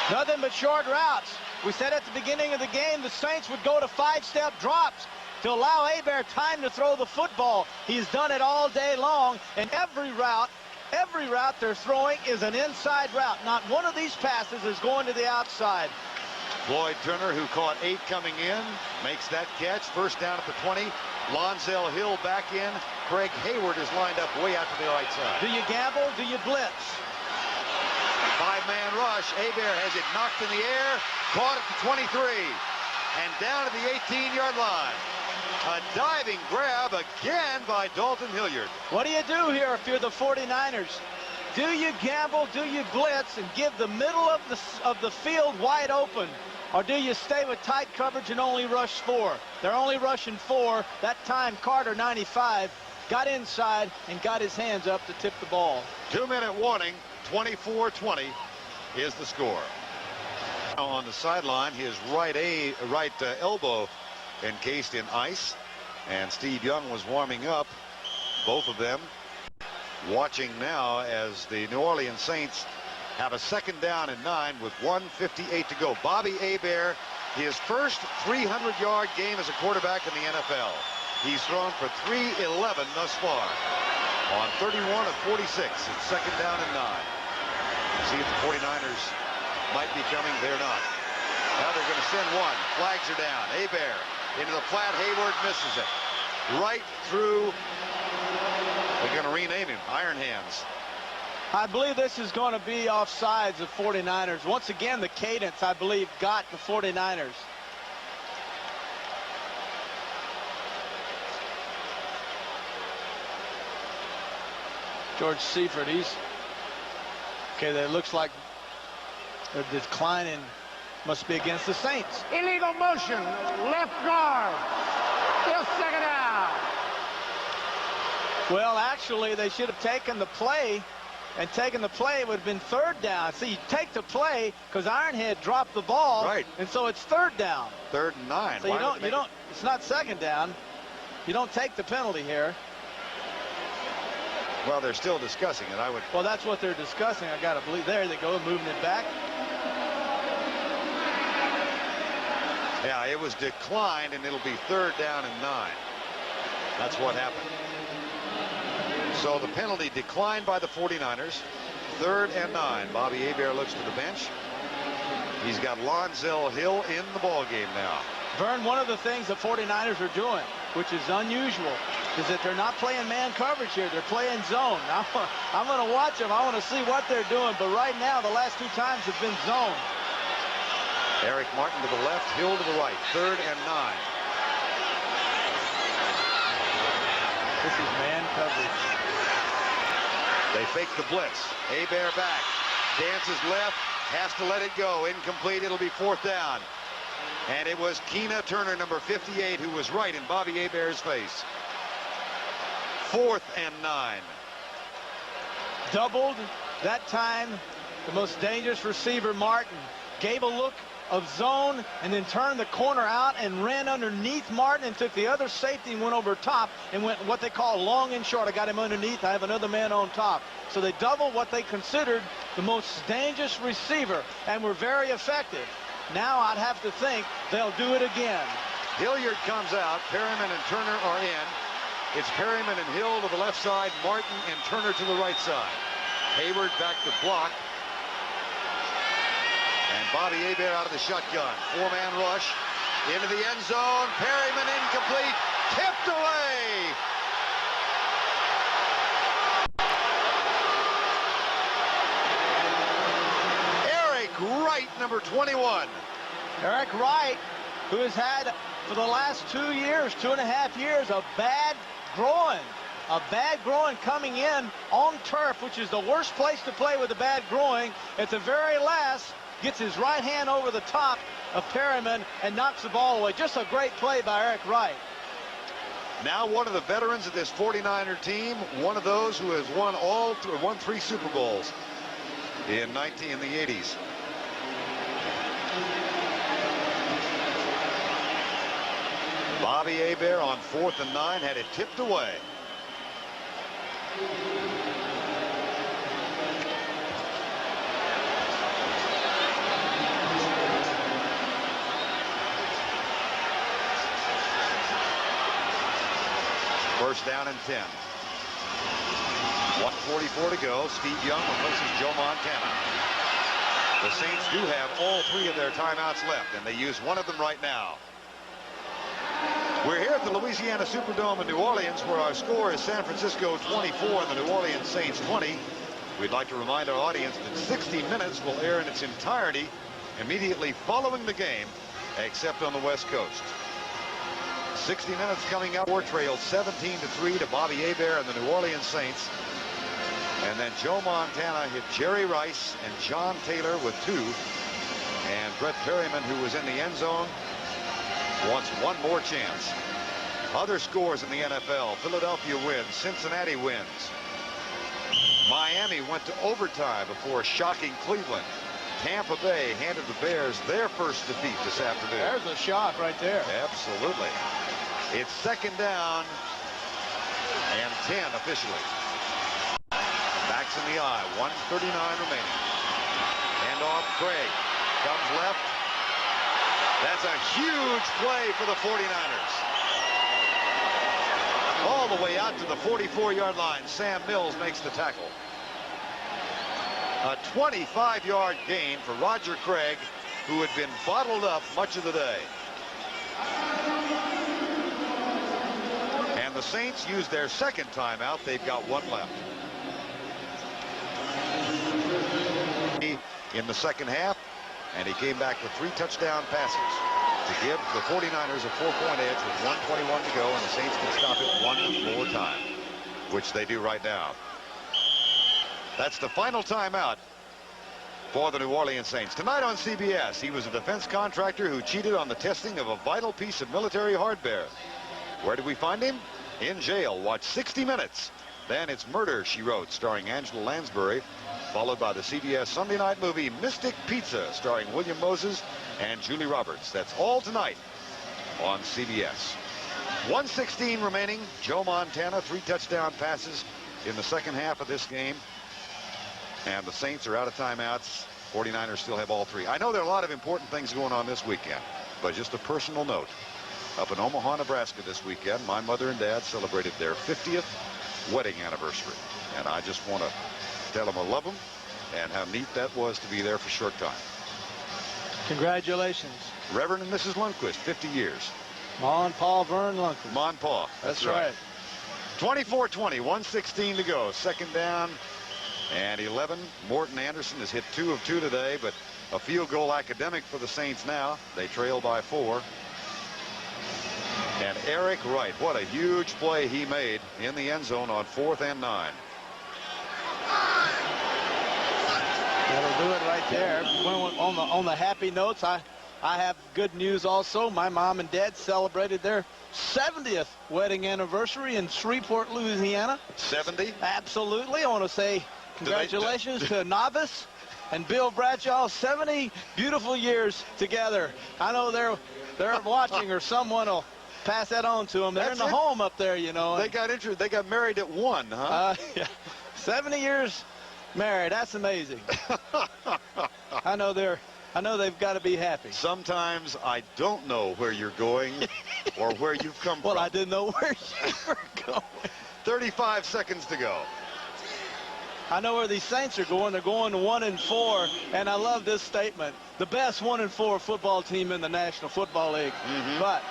Nothing but short routes. We said at the beginning of the game the Saints would go to 5-step drops to allow Hebert time to throw the football. He's done it all day long, and every route they're throwing is an inside route. Not one of these passes is going to the outside. Floyd Turner, who caught 8 coming in, makes that catch. First down at the 20. Lonzel Hill back in. Craig Hayward is lined up way out to the right side. Do you gamble? Do you blitz? 5-man rush. Hebert has it knocked in the air. Caught at the 23. And down to the 18-yard line. A diving grab again by Dalton Hilliard. What do you do here if you're the 49ers? Do you gamble? Do you blitz and give the middle of the field wide open? Or do you stay with tight coverage and only rush 4? They're only rushing 4. That time Carter, 95, got inside and got his hands up to tip the ball. 2-minute warning. 24-20 is the score. Now on the sideline, his right elbow encased in ice, and Steve Young was warming up. Both of them watching now as the New Orleans Saints have a second down and 9 with 1:58 to go. Bobby Hebert, his first 300-yard game as a quarterback in the NFL. He's thrown for 311 thus far. on 31 of 46. It's second down and 9. See if the 49ers might be coming. They're not. Now they're going to send one. Flags are down. Hebert into the flat. Hayward misses it. Right through. They're going to rename him Iron Hands. I believe this is going to be offsides of 49ers. Once again, the cadence, I believe, got the 49ers. George Seifert, he's okay. That looks like they're declining. Must be against the Saints. Illegal motion, left guard. Still second down. Well, actually, they should have taken the play, and taken the play, it would have been third down. See, you take the play because Ironhead dropped the ball, right? And so it's third down. 3rd and 9. So you don't. It's not second down. You don't take the penalty here. Well, they're still discussing it. Well, that's what they're discussing. I got to believe. There they go, moving it back. Yeah, it was declined, and it'll be 3rd down and 9. That's what happened. So the penalty declined by the 49ers. 3rd and 9. Bobby Hebert looks to the bench. He's got Lonzel Hill in the ball game now. Vern, one of the things the 49ers are doing, which is unusual, is that they're not playing man coverage here. They're playing zone. Now, I'm going to watch them. I want to see what they're doing. But right now, the last 2 times have been zone. Eric Martin to the left, Hill to the right. 3rd and 9. This is man coverage. They fake the blitz. Hebert back. Dances left. Has to let it go. Incomplete. It'll be 4th down. And it was Keena Turner, number 58, who was right in Bobby Hebert's face. 4th and 9. Doubled that time. The most dangerous receiver, Martin, gave a look of zone and then turned the corner out and ran underneath Martin and took the other safety and went over top and went what they call long and short. I got him underneath. I have another man on top. So they doubled what they considered the most dangerous receiver and were very effective. Now I'd have to think they'll do it again. Hilliard comes out. Perryman and Turner are in. It's Perryman and Hill to the left side, Martin and Turner to the right side. Hayward back to block. And Bobby Hebert out of the shotgun. 4-man rush into the end zone. Perryman incomplete. Tipped away. Eric Wright, number 21. Eric Wright, who has had for the last 2 years, 2.5 years, a bad groin. A bad groin coming in on turf, which is the worst place to play with a bad groin. At the very last, gets his right hand over the top of Perryman and knocks the ball away. Just a great play by Eric Wright. Now one of the veterans of this 49er team, one of those who has won 3 Super Bowls in the 80s. Bobby Hebert on 4th and 9 had it tipped away. First down and 10. 1:44 to go. Steve Young replaces Joe Montana. The Saints do have all 3 of their timeouts left, and they use one of them right now. We're here at the Louisiana Superdome in New Orleans, where our score is San Francisco 24 and the New Orleans Saints 20. We'd like to remind our audience that 60 Minutes will air in its entirety immediately following the game, except on the West Coast. 60 Minutes coming up. War trailed 17-3 to Bobby Hebert and the New Orleans Saints. And then Joe Montana hit Jerry Rice and John Taylor with 2. And Brett Perryman, who was in the end zone, wants one more chance. Other scores in the NFL. Philadelphia wins. Cincinnati wins. Miami went to overtime before shocking Cleveland. Tampa Bay handed the Bears their first defeat this afternoon. There's a shock right there. Absolutely. It's second down and 10 officially. Backs in the eye. 1:39 remaining. Hand off Craig. Comes left. That's a huge play for the 49ers. All the way out to the 44-yard line. Sam Mills makes the tackle. A 25-yard gain for Roger Craig, who had been bottled up much of the day. And the Saints used their second timeout. They've got one left. In the second half, and he came back with 3 touchdown passes to give the 49ers a 4-point edge with 1:21 to go, and the Saints can stop it one more time, which they do right now. That's the final timeout for the New Orleans Saints. Tonight on CBS, he was a defense contractor who cheated on the testing of a vital piece of military hardware. Where did we find him? In jail. Watch 60 Minutes. Then it's Murder, She Wrote, starring Angela Lansbury, followed by the CBS Sunday night movie Mystic Pizza, starring William Moses and Julie Roberts. That's all tonight on CBS. 1:16 remaining. Joe Montana, 3 touchdown passes in the second half of this game. And the Saints are out of timeouts. 49ers still have all 3. I know there are a lot of important things going on this weekend, but just a personal note. Up in Omaha, Nebraska this weekend, my mother and dad celebrated their 50th wedding anniversary. And I just want to tell them I love them and how neat that was to be there for a short time. Congratulations. Reverend and Mrs. Lundquist, 50 years. Ma and Pa Vern Lundquist. Ma and Pa. That's right. 24-20, 1:16 to go. Second down and 11. Morton Anderson has hit 2 of 2 today, but a field goal academic for the Saints now. They trail by 4. And Eric Wright, what a huge play he made in the end zone on 4th and 9. That'll do it right there. On the happy notes, I have good news also. My mom and dad celebrated their 70th wedding anniversary in Shreveport, Louisiana. 70? Absolutely. I want to say congratulations to Novice and Bill Bradshaw. 70 beautiful years together. I know they're watching, or someone will pass that on to them. They're in the home up there, you know. They got married at 1, huh? Yeah. 70 years married. That's amazing. I know they've got to be happy. Sometimes I don't know where you're going or where you've come from. Well, I didn't know where you were going. 35 seconds to go. I know where these Saints are going. They're going to 1-4, and I love this statement. The best 1-4 football team in the National Football League. But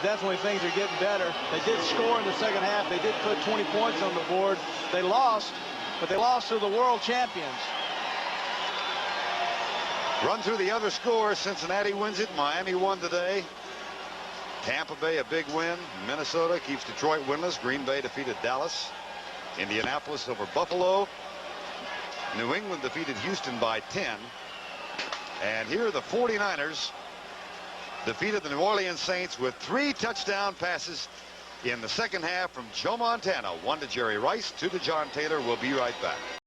definitely things are getting better. They did score in the second half. They did put 20 points on the board. They lost, but they lost to the world champions. Run through the other scores. Cincinnati wins it. Miami won today. Tampa Bay a big win. Minnesota keeps Detroit winless. Green Bay defeated Dallas. Indianapolis over Buffalo. New England defeated Houston by 10. And here the 49ers defeated the New Orleans Saints with 3 touchdown passes in the second half from Joe Montana. 1 to Jerry Rice, 2 to John Taylor. We'll be right back.